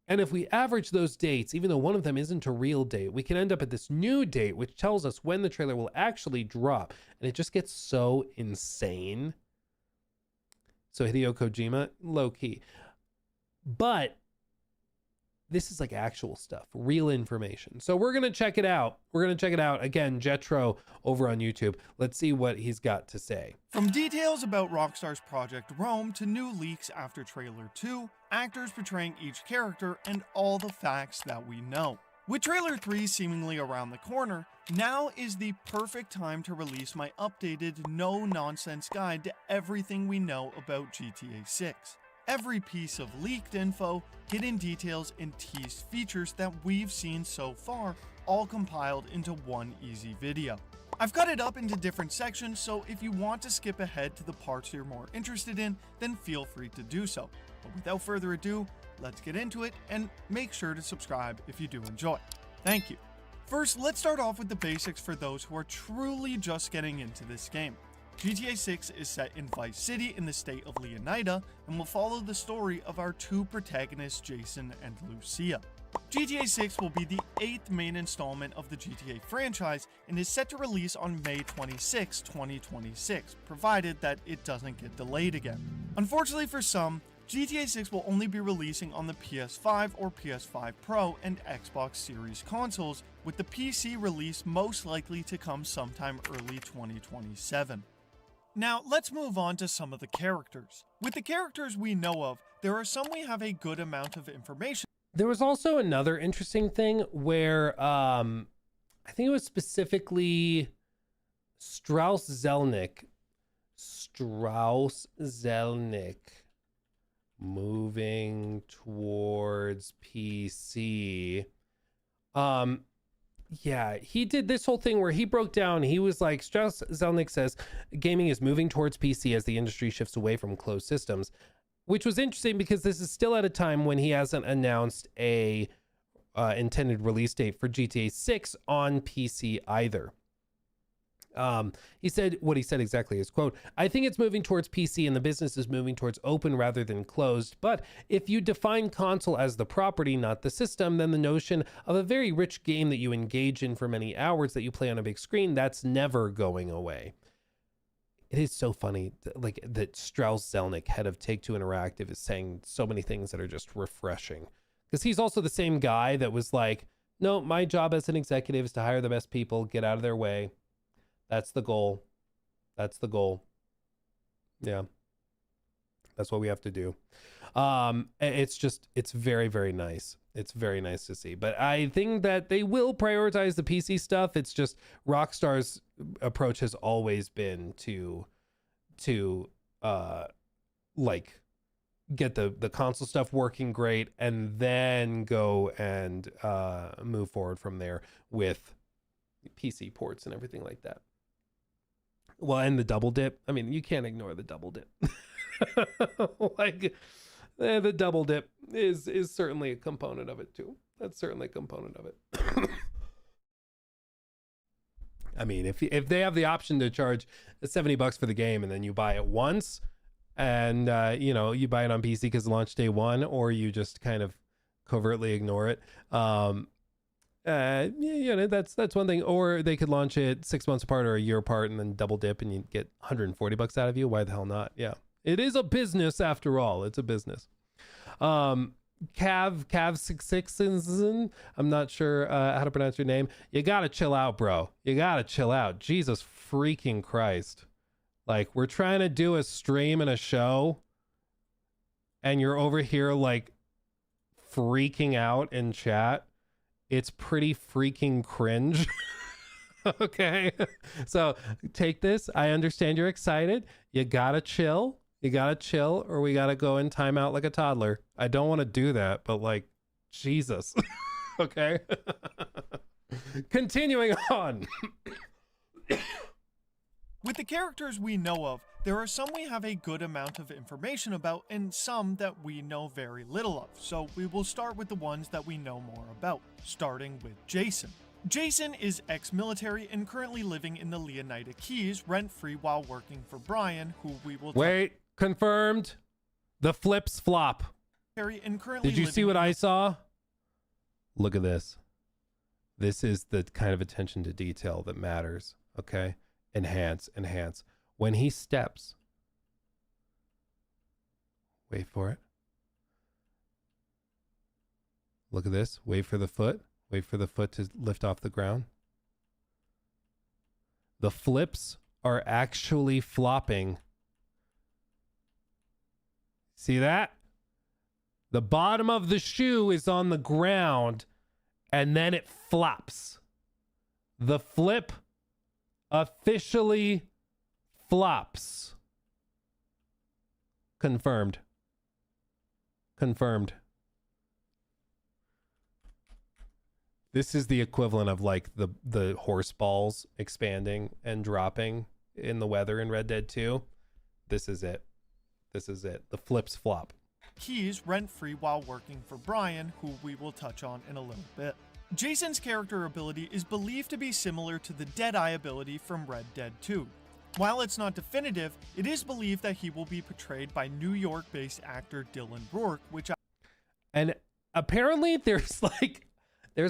And if we average those dates, even though one of them isn't a real date, we can end up at this new date, which tells us when the trailer will actually drop. And it just gets so insane. So Hideo Kojima, low key. But this is like actual stuff, real information. So we're going to check it out. Again, Jetro over on YouTube. Let's see what he's got to say. From details about Rockstar's Project Rome to new leaks after Trailer 2, actors portraying each character, and all the facts that we know. With Trailer 3 seemingly around the corner, now is the perfect time to release my updated no-nonsense guide to everything we know about GTA 6. every piece of leaked info, hidden details, and teased features that we've seen so far, all compiled into one easy video. I've cut it up into different sections, so if you want to skip ahead to the parts you're more interested in, then feel free to do so. But without further ado, let's get into it, and make sure to subscribe if you do enjoy. Thank you. First, let's start off with the basics for those who are truly just getting into this game. GTA 6 is set in Vice City in the state of Leonida, and will follow the story of our two protagonists, Jason and Lucia. GTA 6 will be the 8th main installment of the GTA franchise and is set to release on May 26, 2026, provided that it doesn't get delayed again. Unfortunately for some, GTA 6 will only be releasing on the PS5 or PS5 Pro and Xbox Series consoles, with the PC release most likely to come sometime early 2027. Now, let's move on to some of the characters. With the characters we know of, there are some we have a good amount of information. There was also another interesting thing where I think it was specifically Strauss Zelnick moving towards PC. Yeah, he did this whole thing where he broke down, he was like, Strauss Zelnick says gaming is moving towards PC as the industry shifts away from closed systems, which was interesting because this is still at a time when he hasn't announced a intended release date for GTA 6 on PC either. He said what he said exactly is, quote, "I think it's moving towards PC and the business is moving towards open rather than closed. But if you define console as the property, not the system, then the notion of a very rich game that you engage in for many hours that you play on a big screen, that's never going away." It is so funny like that Strauss Zelnick, head of Take-Two Interactive, is saying so many things that are just refreshing. Because he's also the same guy that was like, no, my job as an executive is to hire the best people, get out of their way. That's the goal. That's the goal. Yeah. That's what we have to do. It's very, very nice. It's very nice to see. But I think that they will prioritize the PC stuff. It's just Rockstar's approach has always been to like get the console stuff working great and then go and move forward from there with PC ports and everything like that. Well, and the double dip. I mean, you can't ignore the double dip. Like, the double dip is certainly a component of it too. That's certainly a component of it. I mean, if they have the option to charge $70 for the game and then you buy it once, and you buy it on PC because launch day one, or you just kind of covertly ignore it. That's one thing. Or they could launch it 6 months apart or a year apart and then double dip and you get $140 out of you. Why the hell not? Yeah. It is a business after all. It's a business. Cav66, I'm not sure how to pronounce your name. You gotta chill out, bro. You gotta chill out. Jesus freaking Christ. Like, we're trying to do a stream and a show and you're over here like freaking out in chat. It's pretty freaking cringe. Okay. So take this. I understand you're excited. You gotta chill. You gotta chill, or we gotta go in timeout like a toddler. I don't want to do that, but like, Jesus. Okay. Continuing on. With the characters we know of, there are some we have a good amount of information about and some that we know very little of, so we will start with the ones that we know more about, starting with Jason. Jason is ex-military and currently living in the Leonida Keys rent-free while working for Brian, who we will... Wait, confirmed. The flips flop. Did you see what I saw? Look at this. This is the kind of attention to detail that matters, okay? Enhance. When he steps, wait for it. Look at this. Wait for the foot. Wait for the foot to lift off the ground. The flips are actually flopping. See that? The bottom of the shoe is on the ground and then it flops. The flip officially flops. Confirmed. Confirmed. This is the equivalent of like the horse balls expanding and dropping in the weather in Red Dead 2. This is it. This is it. The flips flop. Keys rent-free while working for Brian, who we will touch on in a little bit. Jason's character ability is believed to be similar to the Deadeye ability from Red Dead 2. While it's not definitive, it is believed that he will be portrayed by New York-based actor Dylan Rourke, And apparently there's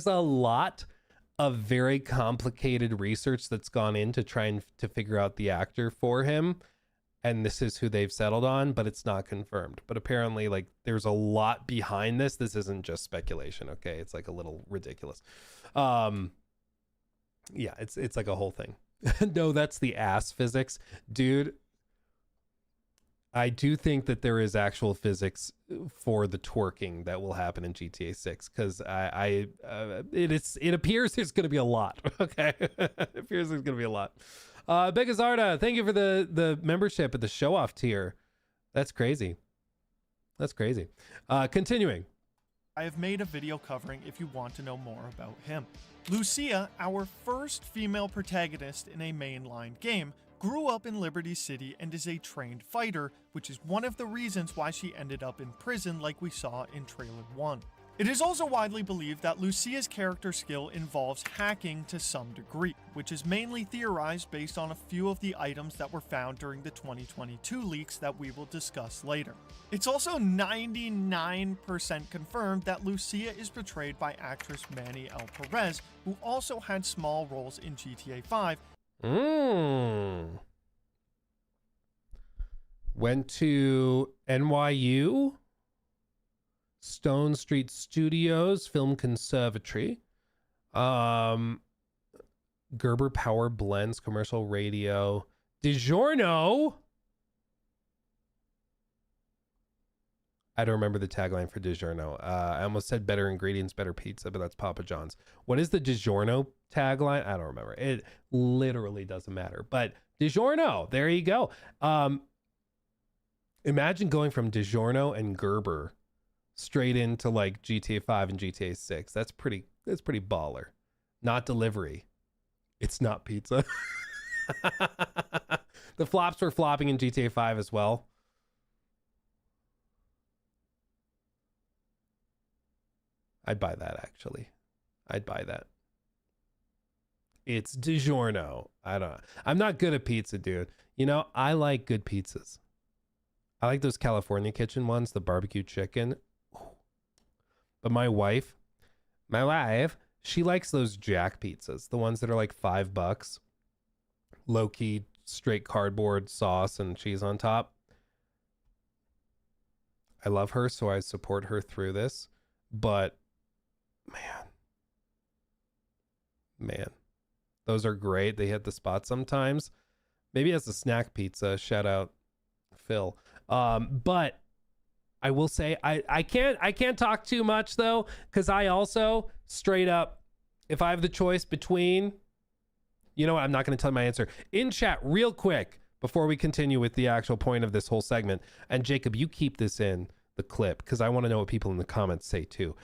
a lot of very complicated research that's gone into trying to figure out the actor for him. And this is who they've settled on, but it's not confirmed. But apparently, like, there's a lot behind this. This isn't just speculation, okay? It's like a little ridiculous. Yeah, it's like a whole thing. No, that's the ass physics. Dude, I do think that there is actual physics for the twerking that will happen in GTA 6, because it appears there's going to be a lot, okay? It appears there's going to be a lot. Begazarda, thank you for the membership at the show-off tier. That's crazy. That's crazy. Continuing. I have made a video covering if you want to know more about him. Lucia, our first female protagonist in a mainline game, grew up in Liberty City and is a trained fighter, which is one of the reasons why she ended up in prison like we saw in Trailer 1. It is also widely believed that Lucia's character skill involves hacking to some degree, which is mainly theorized based on a few of the items that were found during the 2022 leaks that we will discuss later. It's also 99% confirmed that Lucia is portrayed by actress Manny L. Perez, who also had small roles in GTA 5. Went to NYU, Stone Street Studios, Film Conservatory, Gerber Power Blends, Commercial Radio, DiGiorno. I don't remember the tagline for DiGiorno. I almost said better ingredients, better pizza, but that's Papa John's. What is the DiGiorno tagline? I don't remember. It literally doesn't matter. But DiGiorno, there you go. Imagine going from DiGiorno and Gerber straight into like GTA 5 and GTA 6. That's pretty baller. Not delivery. It's not pizza. The flops were flopping in GTA 5 as well. I'd buy that, actually. I'd buy that. It's DiGiorno. I'm not good at pizza, dude. You know, I like good pizzas. I like those California kitchen ones, the barbecue chicken. But my wife, she likes those Jack pizzas, the ones that are like $5, low-key, straight cardboard sauce and cheese on top. I love her, so I support her through this. But man, those are great. They hit the spot sometimes. Maybe as a snack pizza. Shout out Phil. But I will say I can't talk too much though, because I also straight up, if I have the choice between, you know what, I'm not going to tell you my answer. In chat, real quick, before we continue with the actual point of this whole segment, and Jacob, you keep this in the clip because I want to know what people in the comments say too.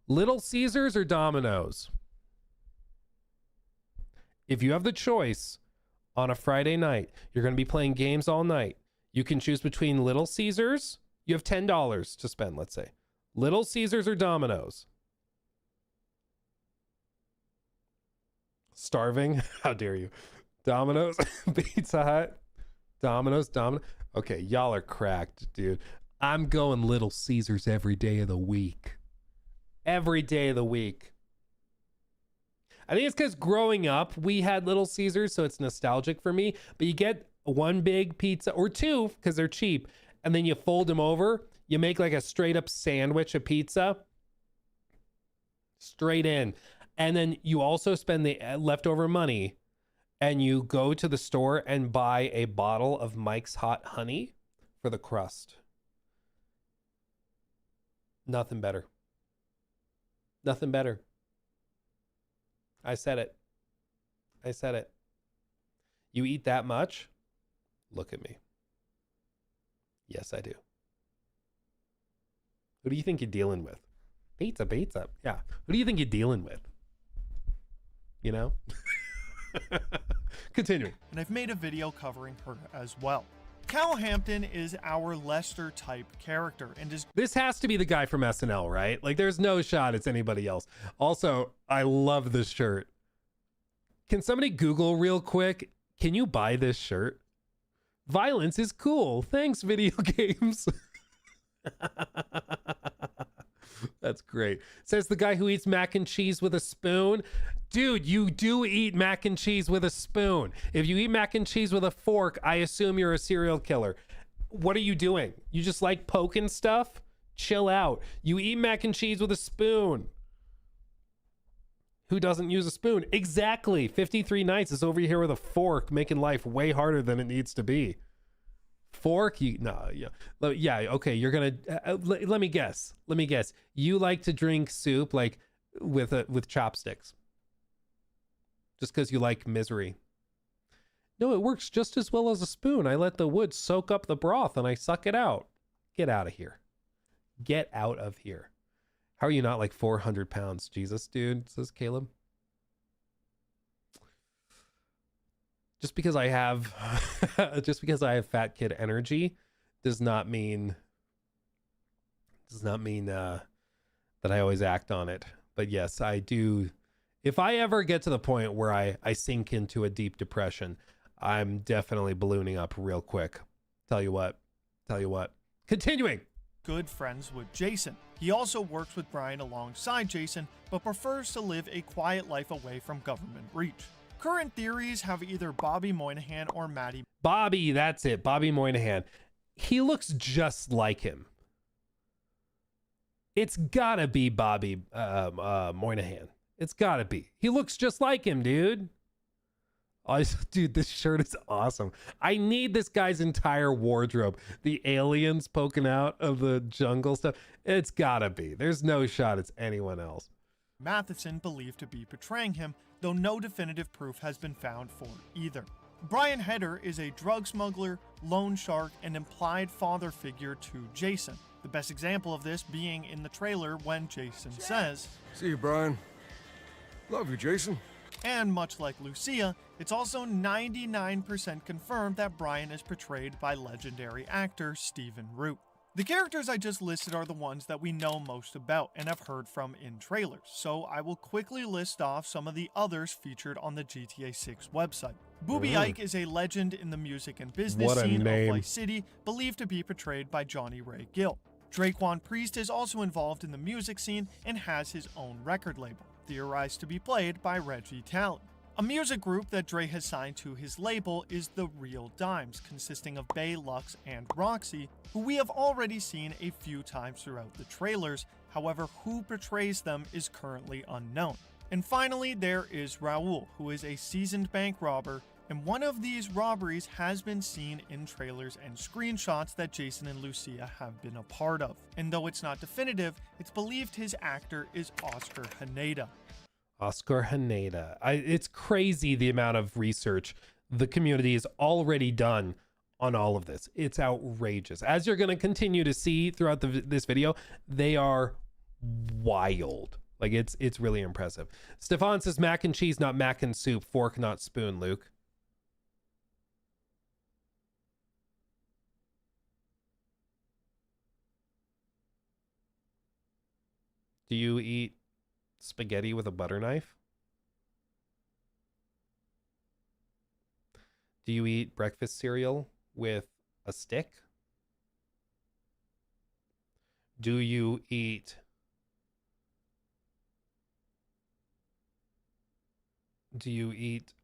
Little Caesars or Domino's? If you have the choice on a Friday night, you're going to be playing games all night. You can choose between Little Caesars. You have $10 to spend, let's say. Little Caesars or Domino's? Starving? How dare you? Domino's? Pizza Hut? Domino's? Okay, y'all are cracked, dude. I'm going Little Caesars every day of the week. Every day of the week. I think it's because growing up, we had Little Caesars, so it's nostalgic for me. But you get one big pizza, or two, because they're cheap, and then you fold them over. You make like a straight up sandwich of pizza. Straight in. And then you also spend the leftover money, and you go to the store and buy a bottle of Mike's Hot Honey for the crust. Nothing better. Nothing better. I said it. I said it. You eat that much? Look at me. Yes, I do. Who do you think you're dealing with? Pizza. Yeah. Who do you think you're dealing with? You know? Continuing. And I've made a video covering her as well. Cal Hampton is our Lester type character and is... This has to be the guy from SNL, right? Like, there's no shot it's anybody else. Also, I love this shirt. Can somebody Google real quick? Can you buy this shirt? Violence is cool. Thanks, video games. That's great. Says the guy who eats mac and cheese with a spoon. Dude, you do eat mac and cheese with a spoon. If you eat mac and cheese with a fork, I assume you're a serial killer. What are you doing? You just like poking stuff? Chill out. You eat mac and cheese with a spoon. Who doesn't use a spoon? Exactly. 53 Nights is over here with a fork, making life way harder than it needs to be. Fork? Okay, you're gonna let me guess. You like to drink soup like with chopsticks. Just because you like misery. No, it works just as well as a spoon. I let the wood soak up the broth and I suck it out. Get out of here. Get out of here. How are you not like 400 pounds? Jesus, dude, says Caleb. Just because I have fat kid energy does not mean that I always act on it. But yes, I do. If I ever get to the point where I sink into a deep depression, I'm definitely ballooning up real quick. Tell you what. Continuing. Good friends with Jason. He also works with Brian alongside Jason, but prefers to live a quiet life away from government reach. Current theories have either Bobby Moynihan or Maddie. Bobby, that's it. Bobby Moynihan. He looks just like him. It's gotta be Bobby Moynihan. It's gotta be. He looks just like him, dude. Oh, dude, this shirt is awesome. I need this guy's entire wardrobe. The aliens poking out of the jungle stuff. It's gotta be. There's no shot it's anyone else. Matheson believed to be portraying him, though no definitive proof has been found for either. Brian Heder is a drug smuggler, loan shark, and implied father figure to Jason. The best example of this being in the trailer when Jason says, "See you, Brian. Love you, Jason." And much like Lucia, it's also 99% confirmed that Brian is portrayed by legendary actor Stephen Root. The characters I just listed are the ones that we know most about and have heard from in trailers, so I will quickly list off some of the others featured on the GTA 6 website. Booby Ike is a legend in the music and business scene of Vice City, believed to be portrayed by Johnny Ray Gill. Draquan Priest is also involved in the music scene and has his own record label, theorized to be played by Reggie Talley. A music group that Dre has signed to his label is the Real Dimes, consisting of Bay, Lux, and Roxy, who we have already seen a few times throughout the trailers. However, who portrays them is currently unknown. And finally, there is Raul, who is a seasoned bank robber, and one of these robberies has been seen in trailers and screenshots that Jason and Lucia have been a part of. And though it's not definitive, it's believed his actor is Oscar Haneda. Oscar Haneda. It's crazy the amount of research the community has already done on all of this. It's outrageous. As you're going to continue to see throughout this video, they are wild. Like, it's really impressive. Stefan says mac and cheese, not mac and soup. Fork, not spoon, Luke. Do you eat spaghetti with a butter knife? Do you eat breakfast cereal with a stick? Do you eat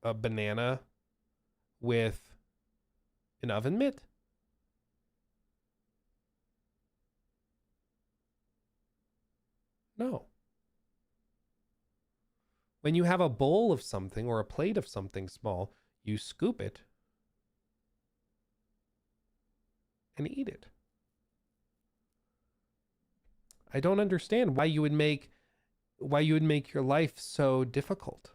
a banana with an oven mitt? No. When you have a bowl of something or a plate of something small, you scoop it and eat it. I don't understand why you would make your life so difficult.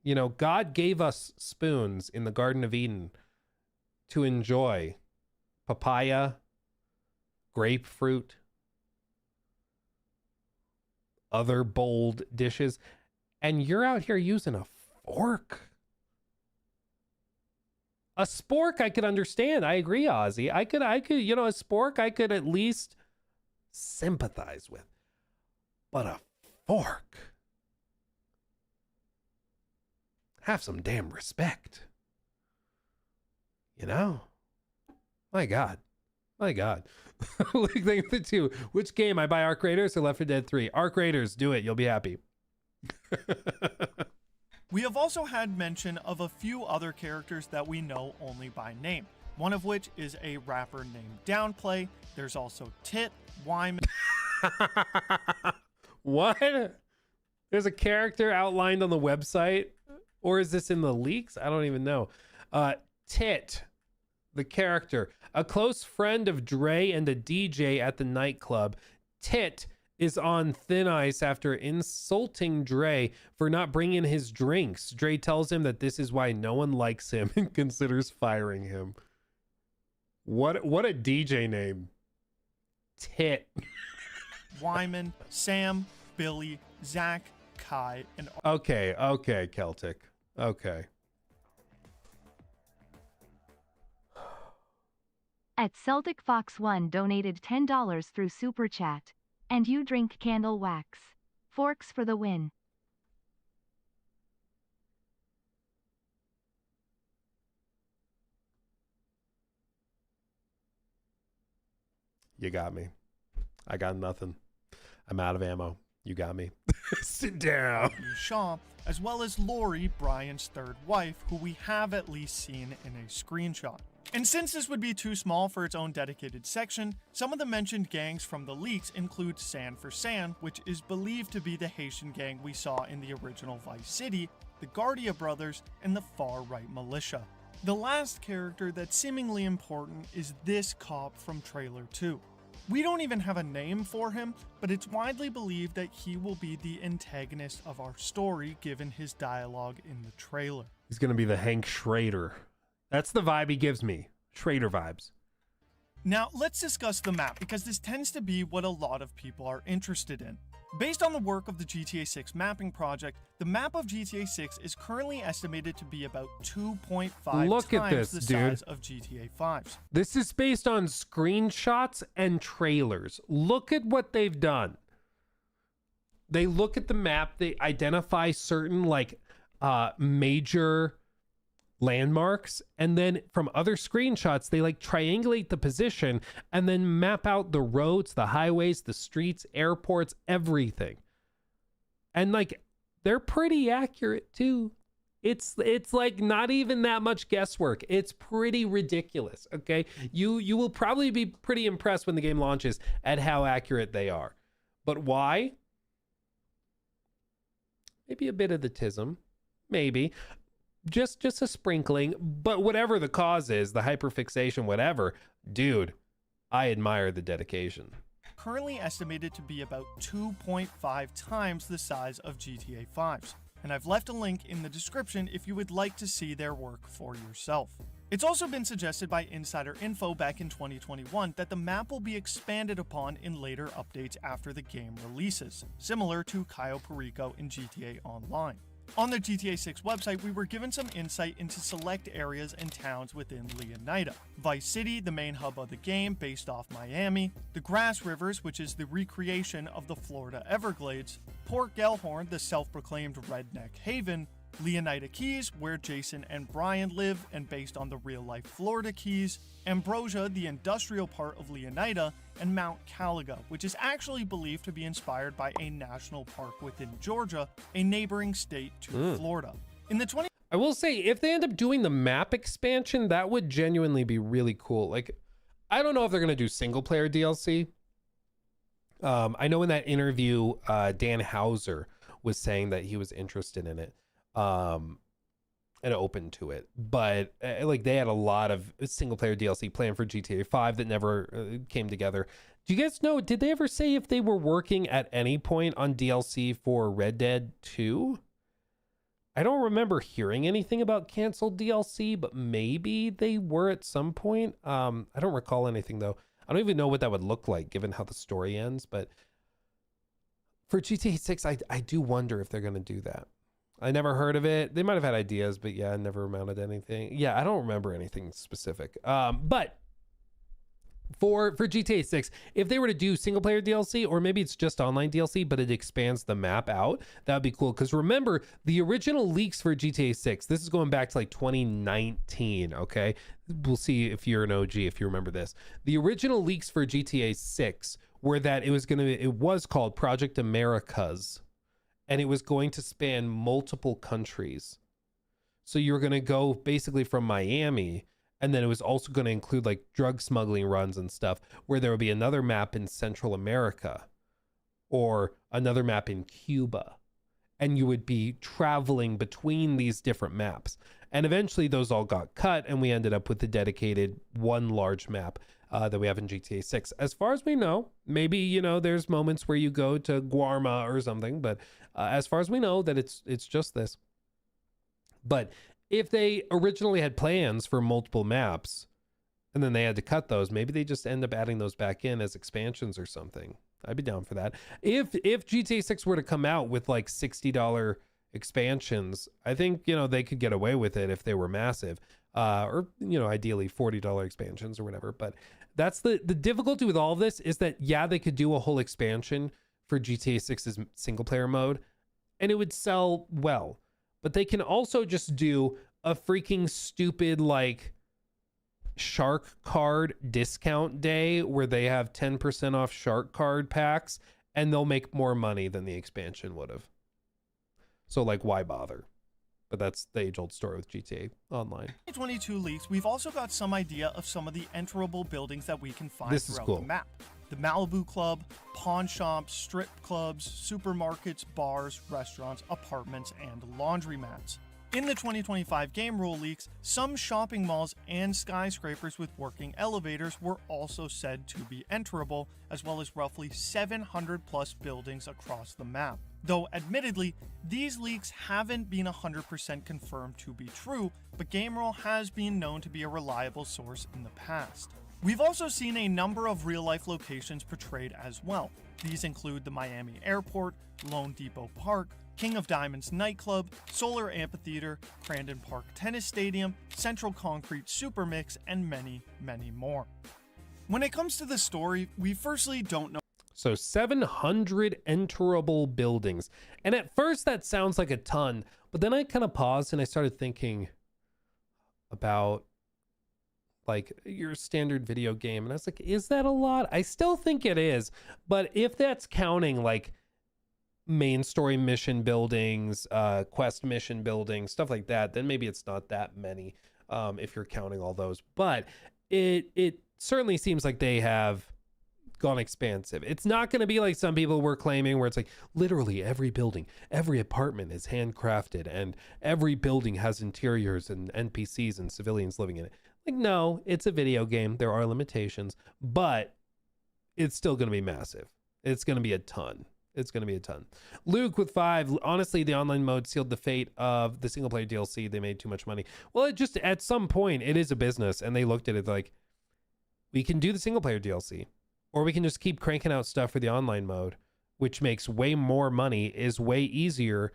You know, God gave us spoons in the Garden of Eden to enjoy papaya, grapefruit, other bold dishes, and you're out here using a fork. A spork I could understand. I agree, Ozzy. I could, a spork I could at least sympathize with. But a fork. Have some damn respect. You know? My God. Thing the two. Which game? I buy Arc Raiders or Left 4 Dead 3? Arc Raiders, do it. You'll be happy. We have also had mention of a few other characters that we know only by name, one of which is a rapper named Downplay. There's also Tit, Wyman. What? There's a character outlined on the website? Or is this in the leaks? I don't even know. Tit, the character, a close friend of Dre and a DJ at the nightclub. Tit is on thin ice after insulting Dre for not bringing his drinks. Dre tells him that this is why no one likes him and considers firing him. What a DJ name. Tit. Wyman, Sam, Billy, Zach, Kai, and... Okay, Celtic. Okay. At Celtic Fox 1 donated $10 through Super Chat. And you drink candle wax. Forks for the win. You got me. I got nothing. I'm out of ammo. You got me. Sit down. Shaw, as well as Lori, Brian's third wife, who we have at least seen in a screenshot. And since this would be too small for its own dedicated section, some of the mentioned gangs from the leaks include San for San, which is believed to be the Haitian gang we saw in the original Vice City, the Guardia Brothers, and the far-right militia. The last character that's seemingly important is this cop from Trailer 2. We don't even have a name for him, but it's widely believed that he will be the antagonist of our story given his dialogue in the trailer. He's going to be the Hank Schrader. That's the vibe he gives me. Schrader vibes. Now, let's discuss the map, because this tends to be what a lot of people are interested in. Based on the work of the GTA 6 mapping project, the map of GTA 6 is currently estimated to be about 2.5 times the size of GTA 5's. This is based on screenshots and trailers. Look at what they've done. They look at the map, they identify certain major landmarks, and then from other screenshots they triangulate the position and then map out the roads, the highways, the streets, airports, everything. And they're pretty accurate too. It's not even that much guesswork. It's pretty ridiculous. Okay, you will probably be pretty impressed when the game launches at how accurate they are. But why? Maybe a bit of the tism, maybe just a sprinkling, but whatever the cause is, the hyperfixation, whatever, dude, I admire the dedication. Currently estimated to be about 2.5 times the size of GTA 5's, and I've left a link in the description if you would like to see their work for yourself. It's also been suggested by Insider Info back in 2021 that the map will be expanded upon in later updates after the game releases, similar to Cayo Perico in GTA Online. On the GTA 6 website, we were given some insight into select areas and towns within Leonida. Vice City, the main hub of the game, based off Miami. The Grass Rivers, which is the recreation of the Florida Everglades. Port Gellhorn, the self-proclaimed redneck haven. Leonida Keys, where Jason and Brian live and based on the real-life Florida Keys. Ambrosia, the industrial part of Leonida. And Mount Caliga, which is actually believed to be inspired by a national park within Georgia, a neighboring state to Florida. In the I will say, if they end up doing the map expansion, that would genuinely be really cool. I don't know if they're going to do single player DLC. I know in that interview, Dan Hauser was saying that he was interested in it. And open to it, but they had a lot of single player DLC planned for GTA 5 that never came together. Do you guys know, did they ever say if they were working at any point on DLC for Red Dead 2? I don't remember hearing anything about canceled DLC, but maybe they were at some point. I don't recall anything though. I don't even know what that would look like given how the story ends, but for GTA 6, I do wonder if they're going to do that. I never heard of it. They might have had ideas, but yeah, I never amounted to anything. Yeah, I don't remember anything specific. But for GTA 6, if they were to do single player DLC, or maybe it's just online DLC, but it expands the map out, that would be cool. Because remember, the original leaks for GTA 6, this is going back to like 2019, okay? We'll see if you're an OG, if you remember this. The original leaks for GTA 6 were that it was called Project Americas, and it was going to span multiple countries. So you're going to go basically from Miami, and then it was also going to include like drug smuggling runs and stuff, where there would be another map in Central America or another map in Cuba. And you would be traveling between these different maps. And eventually those all got cut, and we ended up with the dedicated one large map that we have in GTA 6. As far as we know, maybe, you know, there's moments where you go to Guarma or something, but as far as we know, that it's just this. But if they originally had plans for multiple maps and then they had to cut those, maybe they just end up adding those back in as expansions or something. I'd be down for that. If GTA 6 were to come out with like $60 expansions, I think, you know, they could get away with it if they were massive, or, you know, ideally $40 expansions or whatever. But that's the difficulty with all of this, is that, yeah, they could do a whole expansion for GTA 6's single player mode and it would sell well, but they can also just do a freaking stupid like shark card discount day where they have 10% off shark card packs, and they'll make more money than the expansion would have. So like, why bother? But that's the age-old story with GTA Online. 2022 leaks, we've also got some idea of some of the enterable buildings that we can find This is throughout cool. the map. The Malibu Club, pawn shops, strip clubs, supermarkets, bars, restaurants, apartments, and laundromats. In the 2025 game rule leaks, some shopping malls and skyscrapers with working elevators were also said to be enterable, as well as roughly 700 plus buildings across the map. Though admittedly, these leaks haven't been 100% confirmed to be true, but GameRoll has been known to be a reliable source in the past. We've also seen a number of real-life locations portrayed as well. These include the Miami Airport, Lone Depot Park, King of Diamonds nightclub, Solar Amphitheater, Crandon Park Tennis Stadium, Central Concrete Supermix, and many, many more. When it comes to the story, we firstly don't know. So 700 enterable buildings. And at first that sounds like a ton, but then I kind of paused and I started thinking about like your standard video game. And I was like, is that a lot? I still think it is. But if that's counting like main story mission buildings, quest mission buildings, stuff like that, then maybe it's not that many if you're counting all those. But it certainly seems like they have gone expansive. It's not going to be like some people were claiming where it's like literally every building, every apartment is handcrafted and every building has interiors and NPCs and civilians living in it. Like, no, it's a video game. There are limitations, but it's still going to be massive. It's going to be a ton. It's going to be a ton. Luke with 5. Honestly, the online mode sealed the fate of the single player DLC. They made too much money. Well, it just, at some point, it is a business, and they looked at it like, we can do the single player DLC, or we can just keep cranking out stuff for the online mode, which makes way more money, is way easier.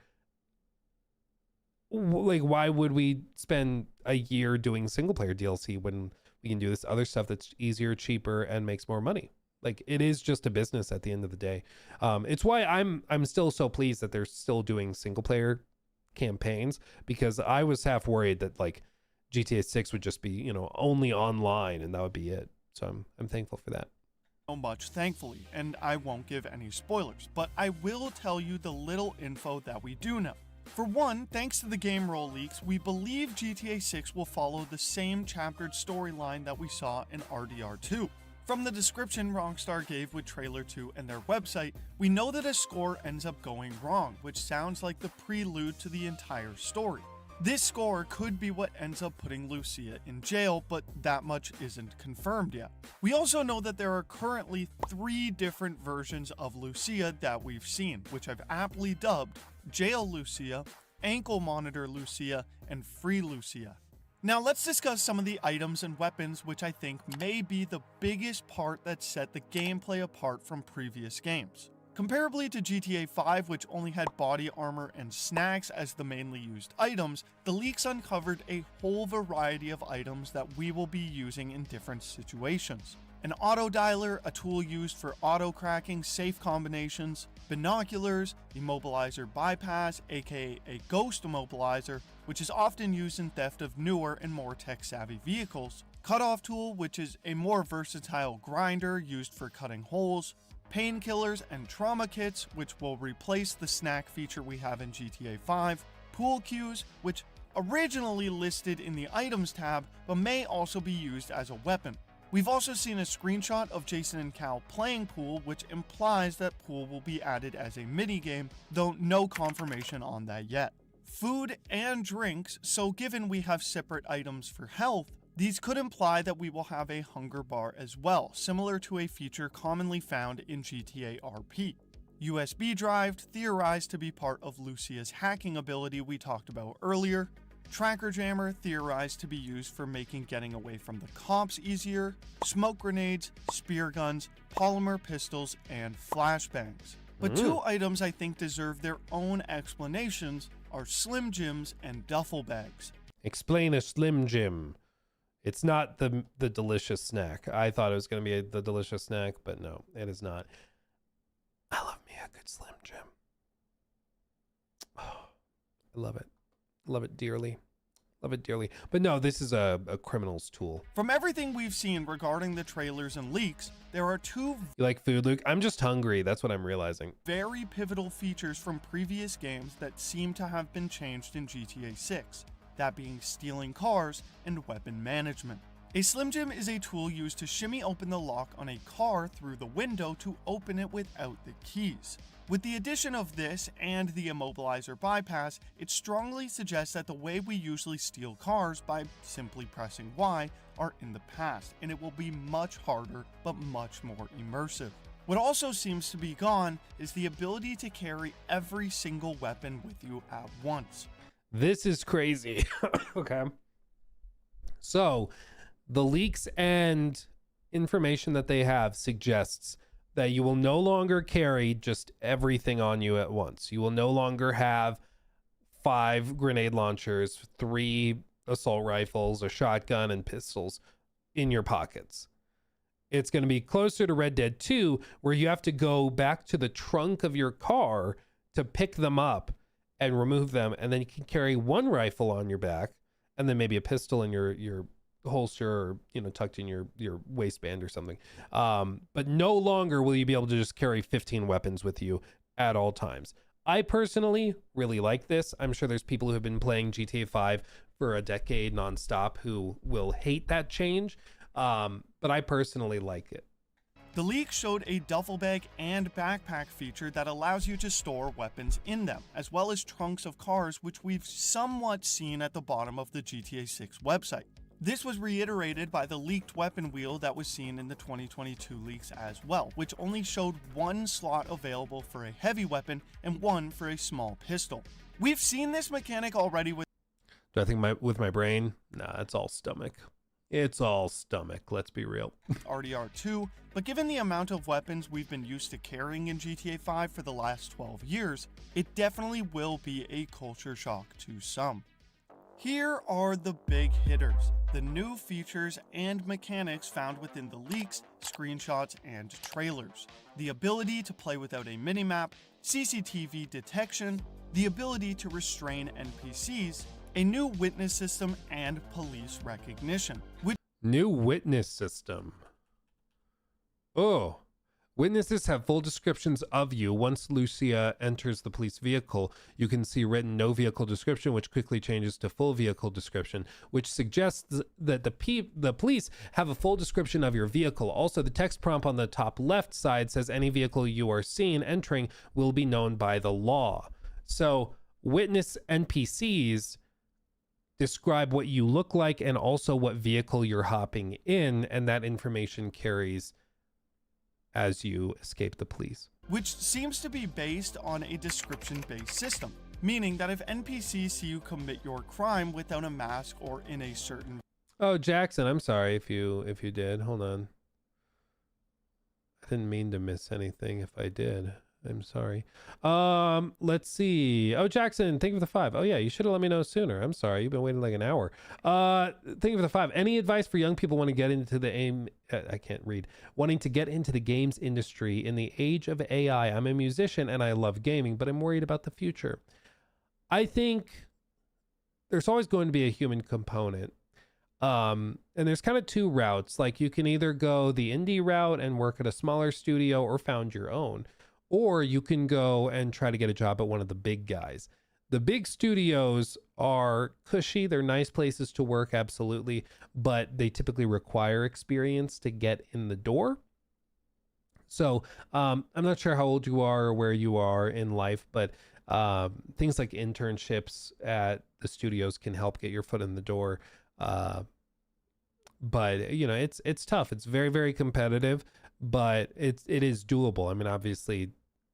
Like, why would we spend a year doing single player DLC when we can do this other stuff that's easier, cheaper, and makes more money? Like, it is just a business at the end of the day. It's why I'm still so pleased that they're still doing single player campaigns, because I was half worried that like GTA 6 would just be, you know, only online and that would be it. So I'm thankful for that. So much, thankfully, and I won't give any spoilers, but I will tell you the little info that we do know. For one, thanks to the game roll leaks, we believe GTA 6 will follow the same chaptered storyline that we saw in RDR2. From the description Rockstar gave with Trailer 2 and their website, we know that a score ends up going wrong, which sounds like the prelude to the entire story. This score could be what ends up putting Lucia in jail, but that much isn't confirmed yet. We also know that there are currently 3 different versions of Lucia that we've seen, which I've aptly dubbed Jail Lucia, Ankle Monitor Lucia, and Free Lucia. Now let's discuss some of the items and weapons which I think may be the biggest part that set the gameplay apart from previous games. Comparably to GTA 5, which only had body armor and snacks as the mainly used items, the leaks uncovered a whole variety of items that we will be using in different situations. An auto dialer, a tool used for auto cracking safe combinations, binoculars, immobilizer bypass, aka a ghost immobilizer, which is often used in theft of newer and more tech-savvy vehicles, cutoff tool, which is a more versatile grinder used for cutting holes, painkillers and trauma kits, which will replace the snack feature we have in GTA 5, pool cues, which originally listed in the items tab, but may also be used as a weapon. We've also seen a screenshot of Jason and Cal playing pool, which implies that pool will be added as a minigame, though no confirmation on that yet. Food and drinks, so given we have separate items for health, these could imply that we will have a hunger bar as well, similar to a feature commonly found in GTA RP. USB drive, theorized to be part of Lucia's hacking ability we talked about earlier. Tracker jammer, theorized to be used for making getting away from the cops easier. Smoke grenades, spear guns, polymer pistols, and flashbangs. But two items I think deserve their own explanations are Slim Jims and duffel bags. Explain a Slim Jim. It's not the delicious snack. I thought it was going to be the delicious snack, but no, it is not. I love me a good Slim Jim. Oh, I love it. Love it dearly. Love it dearly. But no, this is a criminal's tool. From everything we've seen regarding the trailers and leaks, there are two You like food, Luke? I'm just hungry. That's what I'm realizing. very pivotal features from previous games that seem to have been changed in GTA 6. That being stealing cars and weapon management. A Slim Jim is a tool used to shimmy open the lock on a car through the window to open it without the keys. With the addition of this and the immobilizer bypass, it strongly suggests that the way we usually steal cars by simply pressing Y are in the past, and it will be much harder but much more immersive. What also seems to be gone is the ability to carry every single weapon with you at once. This is crazy. Okay. So, the leaks and information that they have suggests that you will no longer carry just everything on you at once. You will no longer have 5 grenade launchers, 3 assault rifles, a shotgun, and pistols in your pockets. It's going to be closer to Red Dead 2, where you have to go back to the trunk of your car to pick them up and remove them, and then you can carry 1 rifle on your back, and then maybe a pistol in your holster, or tucked in your waistband or something. But no longer will you be able to just carry 15 weapons with you at all times. I personally really like this. I'm sure there's people who have been playing GTA 5 for a decade nonstop who will hate that change, but I personally like it. The leak showed a duffel bag and backpack feature that allows you to store weapons in them, as well as trunks of cars, which we've somewhat seen at the bottom of the GTA 6 website. This was reiterated by the leaked weapon wheel that was seen in the 2022 leaks as well, which only showed 1 slot available for a heavy weapon and 1 for a small pistol. We've seen this mechanic already with... Do I think with my brain? Nah, it's all stomach. It's all stomach, let's be real. RDR2, but given the amount of weapons we've been used to carrying in GTA 5 for the last 12 years, it definitely will be a culture shock to some. Here are the big hitters, the new features and mechanics found within the leaks, screenshots, and trailers. The ability to play without a minimap, CCTV detection, the ability to restrain NPCs, a new witness system, and police recognition. New witness system. Oh. Witnesses have full descriptions of you. Once Lucia enters the police vehicle, you can see written no vehicle description, which quickly changes to full vehicle description, which suggests that the police have a full description of your vehicle. Also, the text prompt on the top left side says any vehicle you are seen entering will be known by the law. So witness NPCs describe what you look like and also what vehicle you're hopping in, and that information carries as you escape the police. Which seems to be based on a description-based system. meaning that if NPCs see you commit your crime without a mask or in a certain... Oh, Jackson, I'm sorry if you did. Hold on. I didn't mean to miss anything if I did. I'm sorry. Let's see. Oh, Jackson, thank you for the 5. Oh yeah, you should have let me know sooner. I'm sorry. You've been waiting like an hour. Thank you for the 5. Any advice for young people wanting to get into the I can't read. Wanting to get into the games industry in the age of AI? I'm a musician and I love gaming, but I'm worried about the future. I think there's always going to be a human component. And there's kind of two routes. Like you can either go the indie route and work at a smaller studio or found your own. Or you can go and try to get a job at one of the big guys. The big studios are cushy. They're nice places to work, absolutely. But they typically require experience to get in the door. So I'm not sure how old you are or where you are in life, but things like internships at the studios can help get your foot in the door. But, you know, it's tough. It's very, very competitive, but it is doable. I mean, obviously,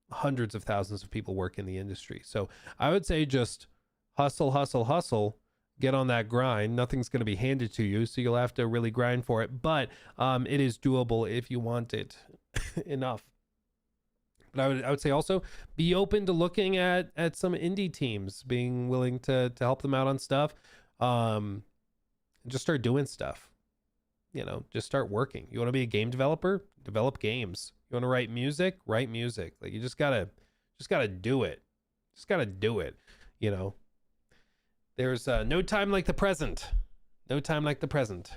hundreds of thousands of people work in the industry. So I would say just hustle, hustle, hustle, get on that grind. Nothing's going to be handed to you, so you'll have to really grind for it. But it is doable if you want it enough. But I would say also be open to looking at some indie teams, being willing to help them out on stuff. Just start doing stuff. You know, just start working. You want to be a game developer? Develop games. You want to write music? Write music. Like you just gotta do it. Just gotta do it. You know, there's no time like the present. No time like the present.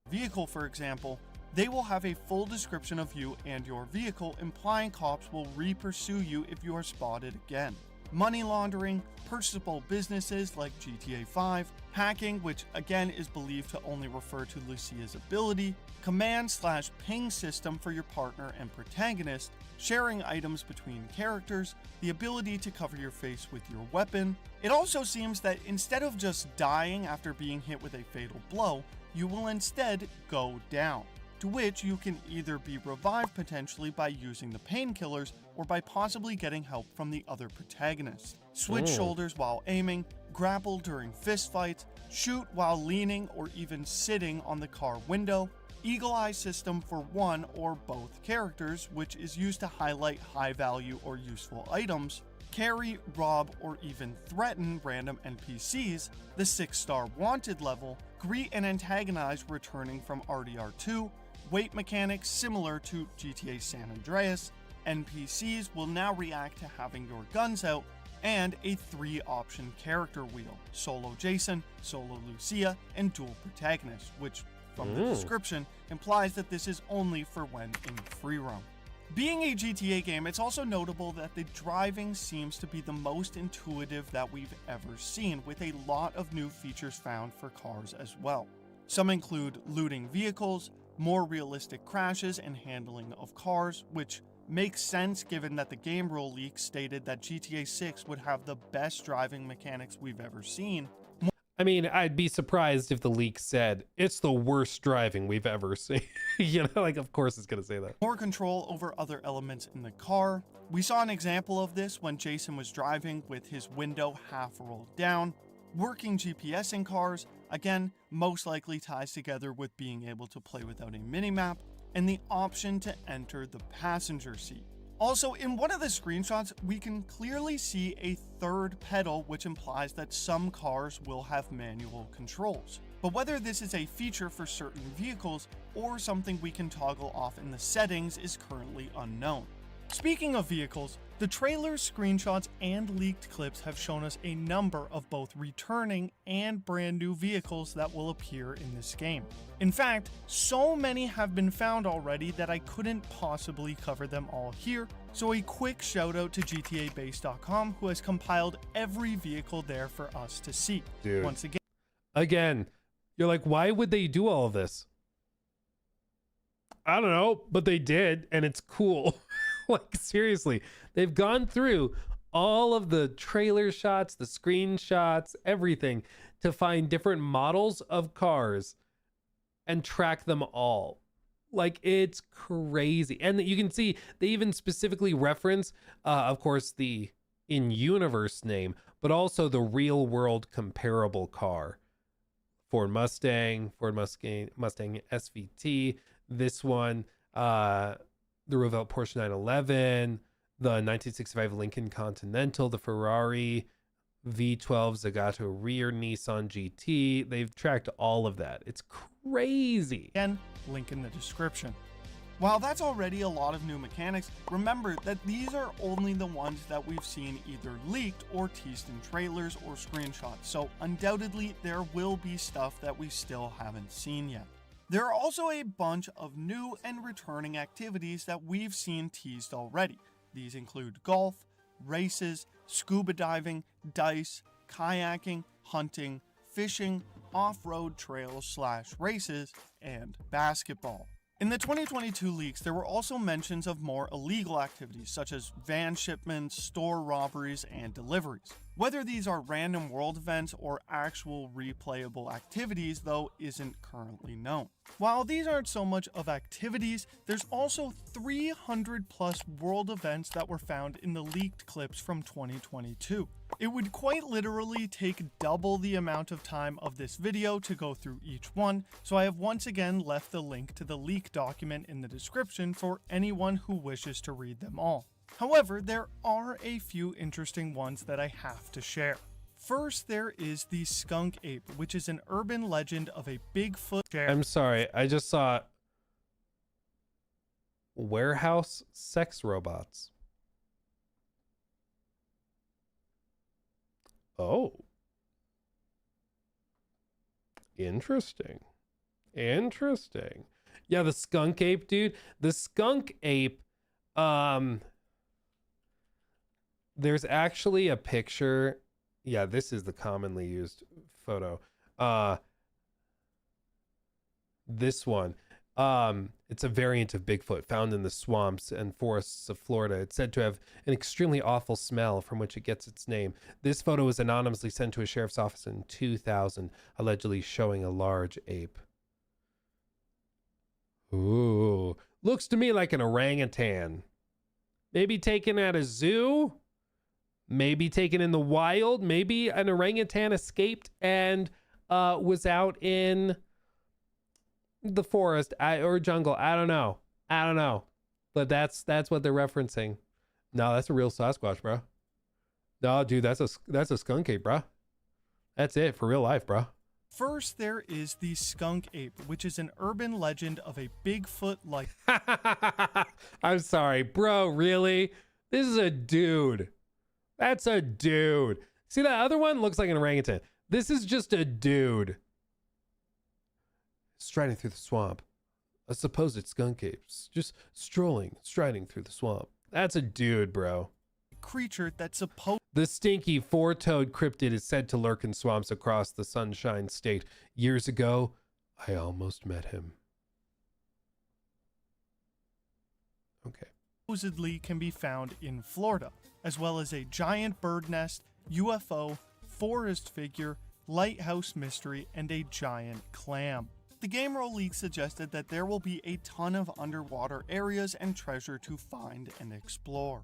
Vehicle, for example, they will have a full description of you and your vehicle, implying cops will re-pursue you if you are spotted again. Money laundering, purchasable businesses like GTA 5, hacking, which again is believed to only refer to Lucia's ability, command/ping system for your partner and protagonist, sharing items between characters, the ability to cover your face with your weapon. It also seems that instead of just dying after being hit with a fatal blow, you will instead go down, to which you can either be revived potentially by using the painkillers or by possibly getting help from the other protagonist. Switch shoulders while aiming, grapple during fistfights, shoot while leaning or even sitting on the car window, eagle eye system for one or both characters, which is used to highlight high value or useful items, carry, rob, or even threaten random NPCs, the 6-star wanted level, greet and antagonize returning from RDR2, weight mechanics similar to GTA San Andreas, NPCs will now react to having your guns out, and a 3-option character wheel, solo Jason, solo Lucia, and dual protagonist, which from the description implies that this is only for when in free roam. Being a GTA game, it's also notable that the driving seems to be the most intuitive that we've ever seen, with a lot of new features found for cars as well. Some include looting vehicles, more realistic crashes and handling of cars, which makes sense given that the game rule leak stated that GTA 6 would have the best driving mechanics we've ever seen. I mean, I'd be surprised if the leak said it's the worst driving we've ever seen. You know, like, of course it's going to say that. More control over other elements in the car. We saw an example of this when Jason was driving with his window half rolled down. Working GPS in cars, again, most likely ties together with being able to play without a minimap, and the option to enter the passenger seat. Also, in one of the screenshots, we can clearly see a third pedal, which implies that some cars will have manual controls. But whether this is a feature for certain vehicles or something we can toggle off in the settings is currently unknown. Speaking of vehicles, the trailers, screenshots, and leaked clips have shown us a number of both returning and brand new vehicles that will appear in this game. In fact, so many have been found already that I couldn't possibly cover them all here, so a quick shout out to GTABase.com, who has compiled every vehicle there for us to see. Dude. Once Again, you're like, why would they do all of this? I don't know, but they did, and it's cool. Like, seriously, they've gone through all of the trailer shots, the screenshots, everything to find different models of cars and track them all. Like, it's crazy. And you can see they even specifically reference, of course, the in-universe name, but also the real-world comparable car. Ford Mustang SVT, this one, the Roosevelt Porsche 911, the 1965 Lincoln Continental, the Ferrari V12 Zagato rear Nissan GT. They've tracked all of that. It's crazy. Again, link in the description. While that's already a lot of new mechanics, remember that these are only the ones that we've seen either leaked or teased in trailers or screenshots, so undoubtedly there will be stuff that we still haven't seen yet. There are also a bunch of new and returning activities that we've seen teased already. These include golf, races, scuba diving, dice, kayaking, hunting, fishing, off-road trails / races, and basketball. In the 2022 leaks, there were also mentions of more illegal activities such as van shipments, store robberies, and deliveries. Whether these are random world events or actual replayable activities, though, isn't currently known. While these aren't so much of activities, there's also 300 plus world events that were found in the leaked clips from 2022. It would quite literally take double the amount of time of this video to go through each one, so I have once again left the link to the leak document in the description for anyone who wishes to read them all. However, there are a few interesting ones that I have to share. First, there is the skunk ape, which is an urban legend of a Bigfoot. I'm sorry, I just saw warehouse sex robots. Oh. Interesting. Interesting. Yeah, the skunk ape, dude. The skunk ape, there's actually a picture. Yeah, this is the commonly used photo. This one. It's a variant of Bigfoot found in the swamps and forests of Florida. It's said to have an extremely awful smell from which it gets its name. This photo was anonymously sent to a sheriff's office in 2000, allegedly showing a large ape. Ooh, looks to me like an orangutan. Maybe taken at a zoo? Maybe taken in the wild? Maybe an orangutan escaped and was out in the forest or jungle. I don't know. But that's what they're referencing. No, that's a real Sasquatch, bro. No, dude, that's a skunk ape, bro. That's it for real life, bro. First, there is the skunk ape, which is an urban legend of a Bigfoot-like. I'm sorry, bro. Really? This is a dude. That's a dude. See, that other one looks like an orangutan. This is just a dude. Striding through the swamp. A supposed skunk apes. Just striding through the swamp. That's a dude, bro. Creature that's supposed. The stinky four-toed cryptid is said to lurk in swamps across the Sunshine State. Years ago, I almost met him. Okay. Supposedly can be found in Florida, as well as a giant bird nest, UFO, forest figure, lighthouse mystery, and a giant clam. The game roll leak suggested that there will be a ton of underwater areas and treasure to find and explore.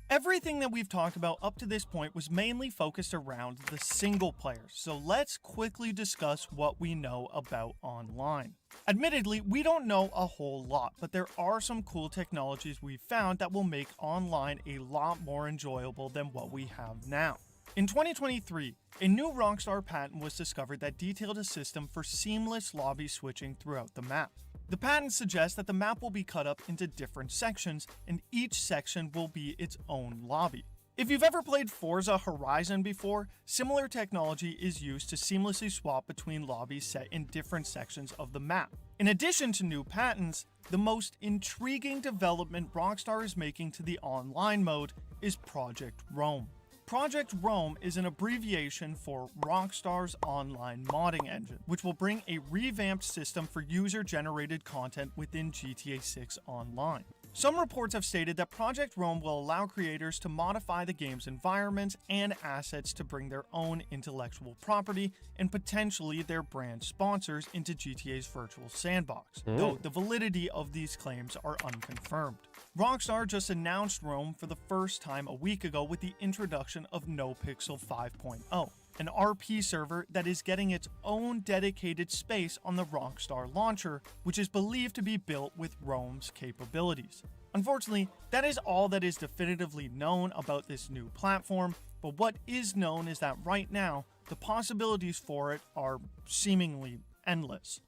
Everything that we've talked about up to this point was mainly focused around the single player, so let's quickly discuss what we know about online. Admittedly, we don't know a whole lot, but there are some cool technologies we've found that will make online a lot more enjoyable than what we have now. In 2023, a new Rockstar patent was discovered that detailed a system for seamless lobby switching throughout the map. The patent suggests that the map will be cut up into different sections, and each section will be its own lobby. If you've ever played Forza Horizon before, similar technology is used to seamlessly swap between lobbies set in different sections of the map. In addition to new patents, the most intriguing development Rockstar is making to the online mode is Project Rome. Project Rome is an abbreviation for Rockstar's online modding engine, which will bring a revamped system for user-generated content within GTA 6 Online. Some reports have stated that Project Rome will allow creators to modify the game's environments and assets to bring their own intellectual property and potentially their brand sponsors into GTA's virtual sandbox, though the validity of these claims are unconfirmed. Rockstar just announced Rome for the first time a week ago with the introduction of NoPixel 5.0, an RP server that is getting its own dedicated space on the Rockstar launcher, which is believed to be built with Rome's capabilities. Unfortunately, that is all that is definitively known about this new platform, but what is known is that right now, the possibilities for it are seemingly endless.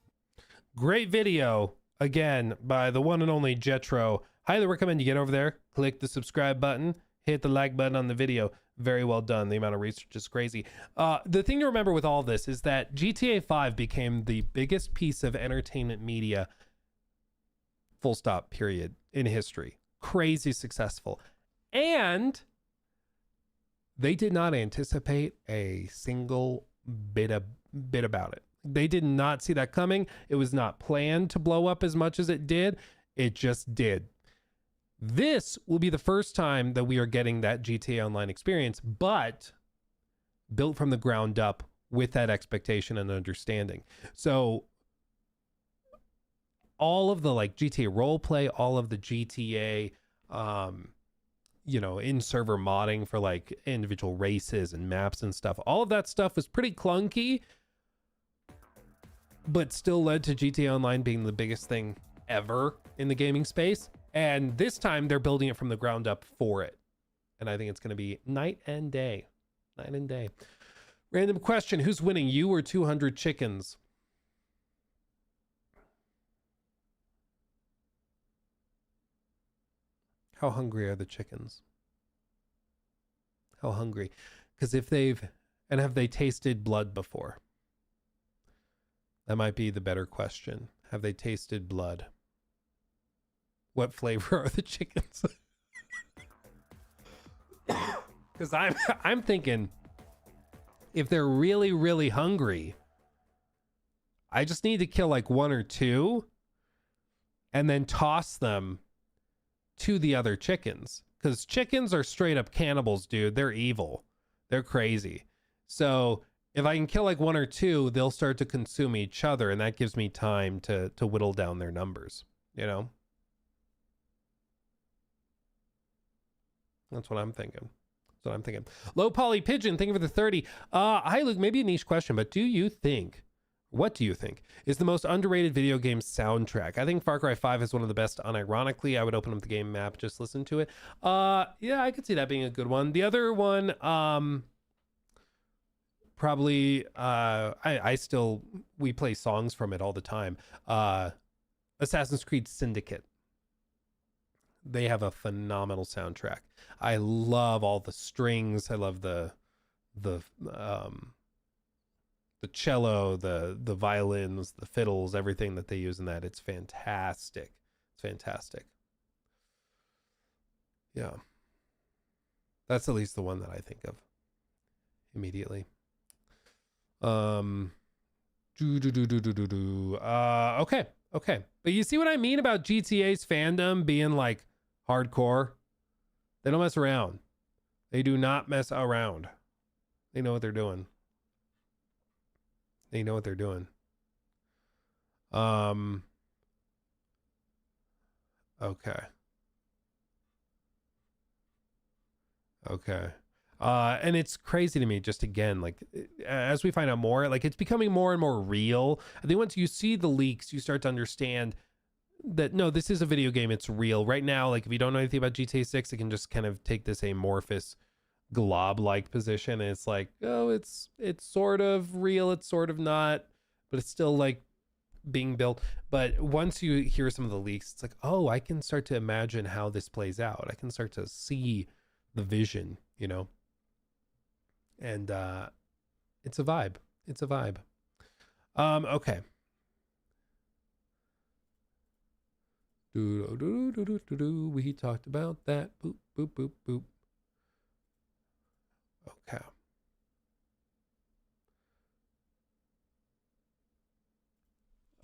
Great video, again, by the one and only Jetro. Highly recommend you get over there, click the subscribe button, hit the like button on the video. Very well done. The amount of research is crazy. The thing to remember with all this is that GTA 5 became the biggest piece of entertainment media, full stop, period, in history. Crazy successful. And they did not anticipate a single bit about it. They did not see that coming. It was not planned to blow up as much as it did. It just did. This will be the first time that we are getting that GTA Online experience, but built from the ground up with that expectation and understanding. So all of the like GTA roleplay, all of the GTA, in-server modding for like individual races and maps and stuff, all of that stuff was pretty clunky, but still led to GTA Online being the biggest thing ever in the gaming space. And this time they're building it from the ground up for it. And I think it's going to be night and day. Night and day. Random question. Who's winning, you or 200 chickens? How hungry are the chickens? How hungry? Because if have they tasted blood before? That might be the better question. Have they tasted blood? What flavor are the chickens? Because I'm thinking, if they're really, really hungry, I just need to kill like one or two and then toss them to the other chickens. Because chickens are straight up cannibals, dude. They're evil. They're crazy. So if I can kill like one or two, they'll start to consume each other, and that gives me time to whittle down their numbers, you know? That's what I'm thinking. That's what I'm thinking. Low Poly Pigeon, thank you for the 30. Hi, Luke. Maybe a niche question, but what do you think is the most underrated video game soundtrack? I think Far Cry 5 is one of the best, unironically. I would open up the game map, just listen to it. Yeah, I could see that being a good one. The other one, probably, we play songs from it all the time. Assassin's Creed Syndicate. They have a phenomenal soundtrack. I love all the strings. I love the cello, the violins, the fiddles, everything that they use in that. It's fantastic. It's fantastic. Yeah. That's at least the one that I think of immediately. Okay. But you see what I mean about GTA's fandom being like hardcore? They don't mess around. They do not mess around. They know what they're doing. They know what they're doing. Okay. And it's crazy to me, just again, like, as we find out more, like, it's becoming more and more real. I think once you see the leaks, you start to understand that, no, this is a video game. It's real. Right now, like, if you don't know anything about GTA 6, it can just kind of take this amorphous glob-like position. And it's like, oh, it's sort of real. It's sort of not, but it's still, like, being built. But once you hear some of the leaks, it's like, oh, I can start to imagine how this plays out. I can start to see the vision, you know? And it's a vibe. It's a vibe. Okay. We talked about that. Boop, boop, boop, boop. Okay.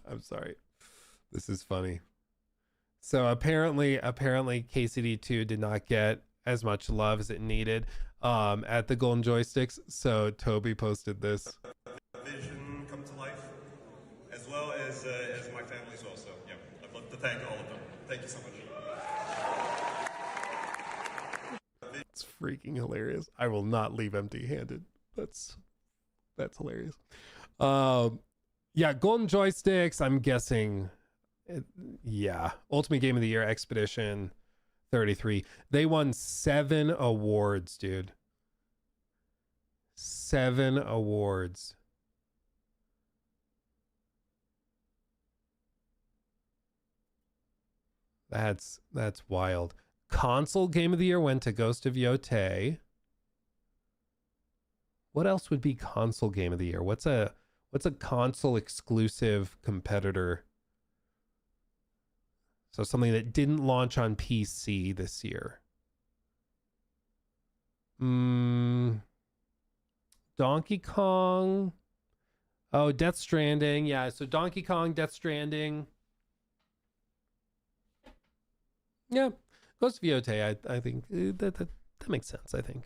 I'm sorry. This is funny. So apparently KCD2 did not get as much love as it needed at the Golden Joysticks. So Toby posted this. Vision come to life, as well as my family as well. So yeah, I'd love to thank all of them. Thank you so much. It's freaking hilarious. I will not leave empty-handed. That's hilarious. Yeah, Golden Joysticks, I'm guessing. Yeah, Ultimate Game of the Year Expedition 33. They won 7 awards, dude. 7 awards. That's wild. Console Game of the Year went to Ghost of Yotei. What else would be Console Game of the Year? What's a console exclusive competitor? So something that didn't launch on PC this year. Donkey Kong. Oh, Death Stranding. Yeah, so Donkey Kong, Death Stranding. Yeah, Ghost of Yotei, I think that makes sense, I think.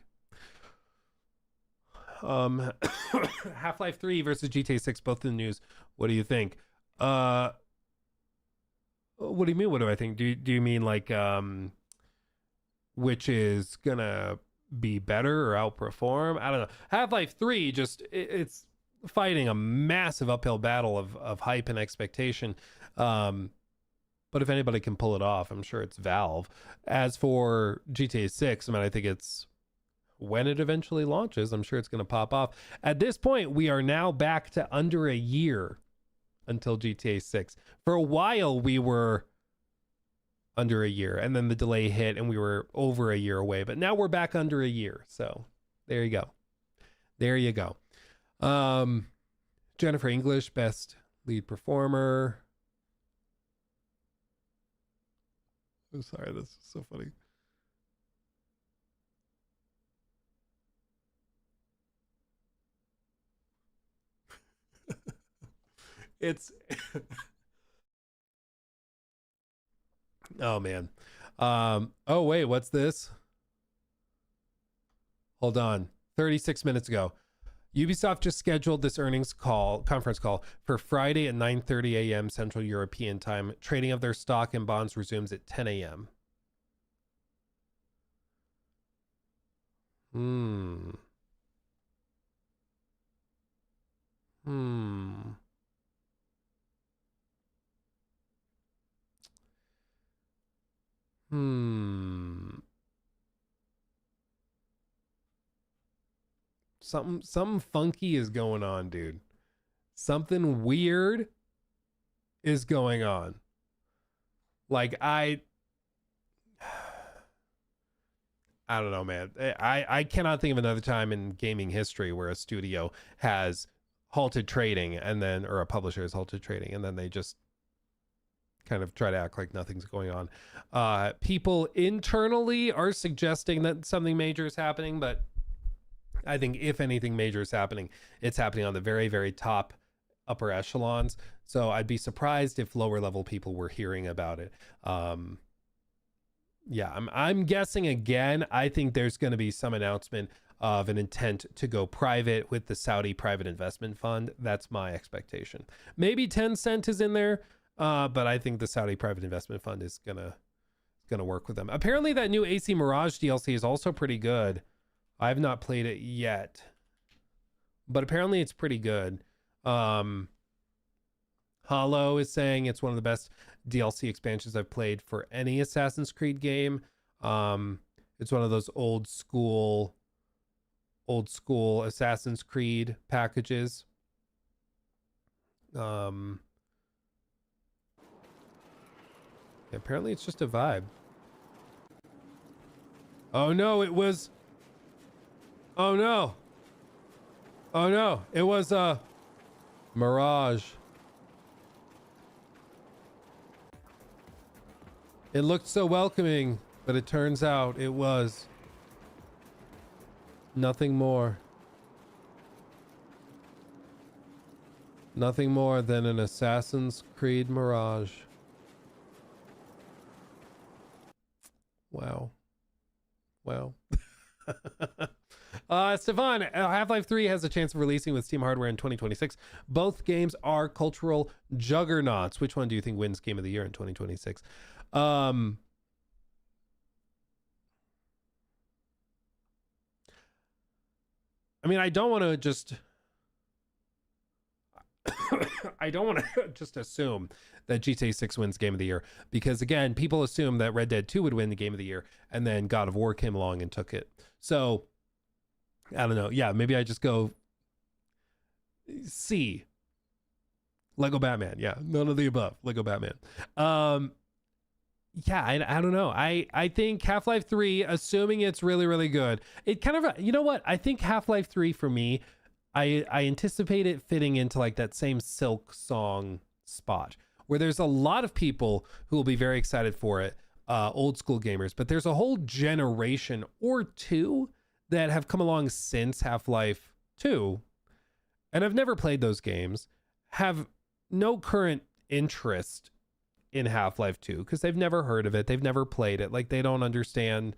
Half-Life 3 versus GTA 6, both in the news. What do you think? What do you mean, what do I think? Do you mean like which is gonna be better or outperform? I don't know. Half-Life 3 just it's fighting a massive uphill battle of hype and expectation. But if anybody can pull it off, I'm sure it's Valve. As for GTA 6, I mean, I think it's when it eventually launches, I'm sure it's going to pop off. At this point, we are now back to under a year until GTA 6. For a while, we were under a year, and then the delay hit, and we were over a year away. But now we're back under a year. So there you go. There you go. Jennifer English, Best Lead Performer. I'm sorry, this is so funny. It's oh man. Oh wait, what's this? Hold on. 36 minutes ago. Ubisoft just scheduled this conference call for Friday at 9:30 a.m. Central European time. Trading of their stock and bonds resumes at 10 a.m. Something funky is going on, dude. Something weird is going on. Like I don't know, man. I cannot think of another time in gaming history where a studio has halted trading or a publisher has halted trading and then they just kind of try to act like nothing's going on. People internally are suggesting that something major is happening, but I think if anything major is happening, it's happening on the very, very top upper echelons. So I'd be surprised if lower level people were hearing about it. Yeah, I'm guessing again, I think there's going to be some announcement of an intent to go private with the Saudi private investment fund. That's my expectation. Maybe Tencent is in there, but I think the Saudi private investment fund is gonna work with them. Apparently that new AC Mirage DLC is also pretty good. I've not played it yet, but apparently it's pretty good. Hollow is saying it's one of the best DLC expansions I've played for any Assassin's Creed game. It's one of those old school Assassin's Creed packages. Apparently it's just a vibe. Oh no, it was... Oh no. Oh no, it was a Mirage. It looked so welcoming, but it turns out it was nothing more. Nothing more than an Assassin's Creed Mirage. Wow. Stefan, Half-Life 3 has a chance of releasing with Steam hardware in 2026. Both games are cultural juggernauts. Which one do you think wins Game of the Year in 2026? I mean, I don't want to just assume that GTA 6 wins Game of the Year, because again, people assume that Red Dead 2 would win the Game of the Year, and then God of War came along and took it. So I don't know. Yeah, maybe I just go C. Lego Batman. Yeah, none of the above. Lego Batman. Yeah, I don't know. I think Half-Life 3, assuming it's really, really good, it kind of, you know what? I think Half-Life 3 for me, I anticipate it fitting into like that same Silk Song spot where there's a lot of people who will be very excited for it, old school gamers, but there's a whole generation or two that have come along since Half-Life 2 and I've never played those games, have no current interest in Half-Life 2 because they've never heard of it, they've never played it, like they don't understand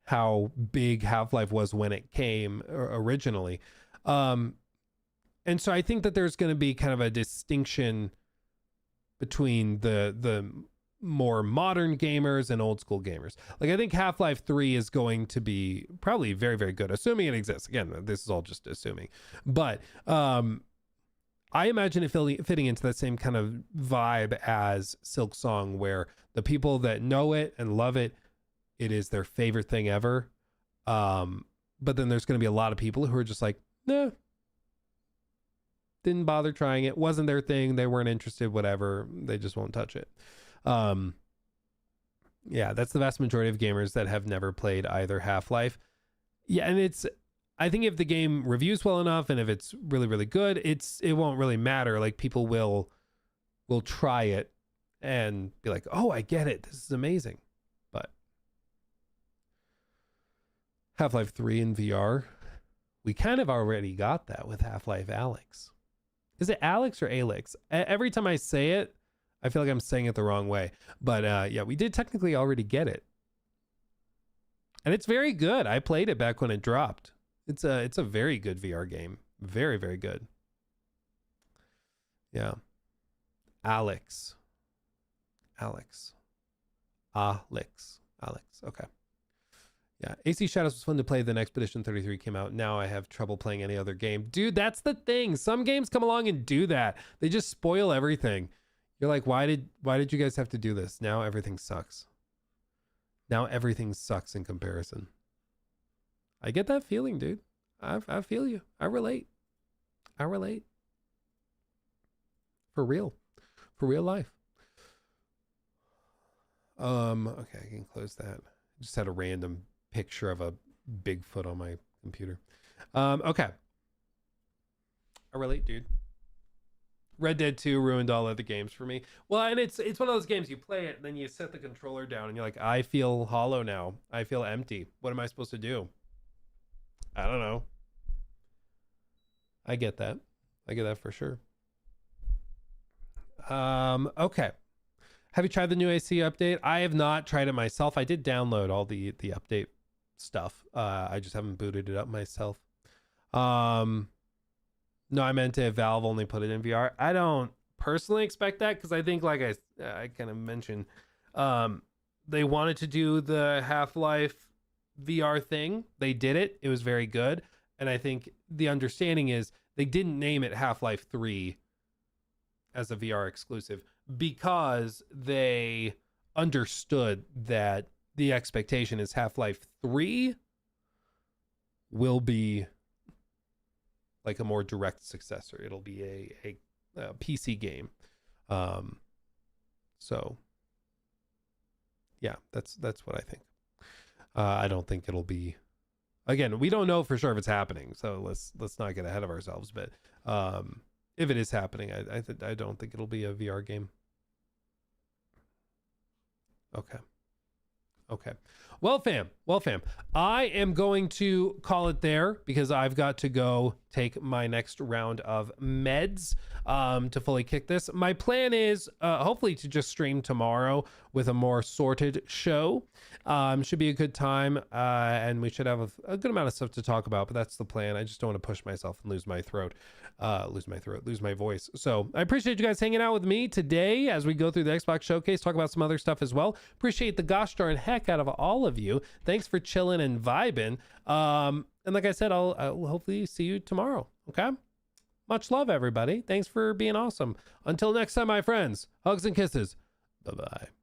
how big Half-Life was when it came originally. And so I think that there's going to be kind of a distinction between the more modern gamers and old school gamers. Like I think Half-Life 3 is going to be probably very, very good, assuming it exists. Again, this is all just assuming, but I imagine it fitting into that same kind of vibe as Silk Song, where the people that know it and love it, it is their favorite thing ever. But then there's going to be a lot of people who are just like, nah, didn't bother trying it, wasn't their thing, they weren't interested, whatever, they just won't touch it. Yeah, that's the vast majority of gamers that have never played either Half-Life. Yeah, and I think if the game reviews well enough and if it's really, really good, it won't really matter. Like people will try it and be like, oh, I get it, this is amazing. But Half-Life 3 in VR, we kind of already got that with Half-Life Alyx. Is it Alex or Alex? Every time I say it, I feel like I'm saying it the wrong way. But yeah, we did technically already get it. And it's very good. I played it back when it dropped. It's a very good VR game. Very, very good. Yeah. Alex. Okay. Yeah, AC Shadows was fun to play. Then Expedition 33 came out. Now I have trouble playing any other game. Dude, that's the thing. Some games come along and do that. They just spoil everything. You're like, why did you guys have to do this? Now everything sucks. Now everything sucks in comparison. I get that feeling, dude. I feel you. I relate. For real. For real life. Okay, I can close that. I just had a random picture of a Bigfoot on my computer. Okay. I relate, dude. Red Dead 2 ruined all other games for me. Well, and it's one of those games, you play it and then you set the controller down and you're like, I feel hollow now. I feel empty. What am I supposed to do? I don't know. I get that. I get that for sure. Okay. Have you tried the new AC update? I have not tried it myself. I did download all the update stuff. I just haven't booted it up myself. No, I meant if Valve only put it in VR. I don't personally expect that because I think, like I kind of mentioned, they wanted to do the Half-Life VR thing. They did it. It was very good. And I think the understanding is they didn't name it Half-Life 3 as a VR exclusive because they understood that the expectation is Half-Life 3 will be like a more direct successor. It'll be a PC game. So yeah, that's what I think. I don't think it'll be, again, we don't know for sure if it's happening, so let's not get ahead of ourselves, but if it is happening, I don't think it'll be a VR game. Okay. Well, fam, I am going to call it there because I've got to go take my next round of meds to fully kick this. My plan is hopefully to just stream tomorrow with a more sorted show. Should be a good time, and we should have a good amount of stuff to talk about, but that's the plan. I just don't want to push myself and lose my voice. So I appreciate you guys hanging out with me today as we go through the Xbox Showcase, talk about some other stuff as well. Appreciate the gosh darn heck out of all of you. Thanks for chilling and vibing. And like I said, I'll hopefully see you tomorrow. Okay? Much love, everybody. Thanks for being awesome. Until next time, my friends, hugs and kisses. Bye-bye.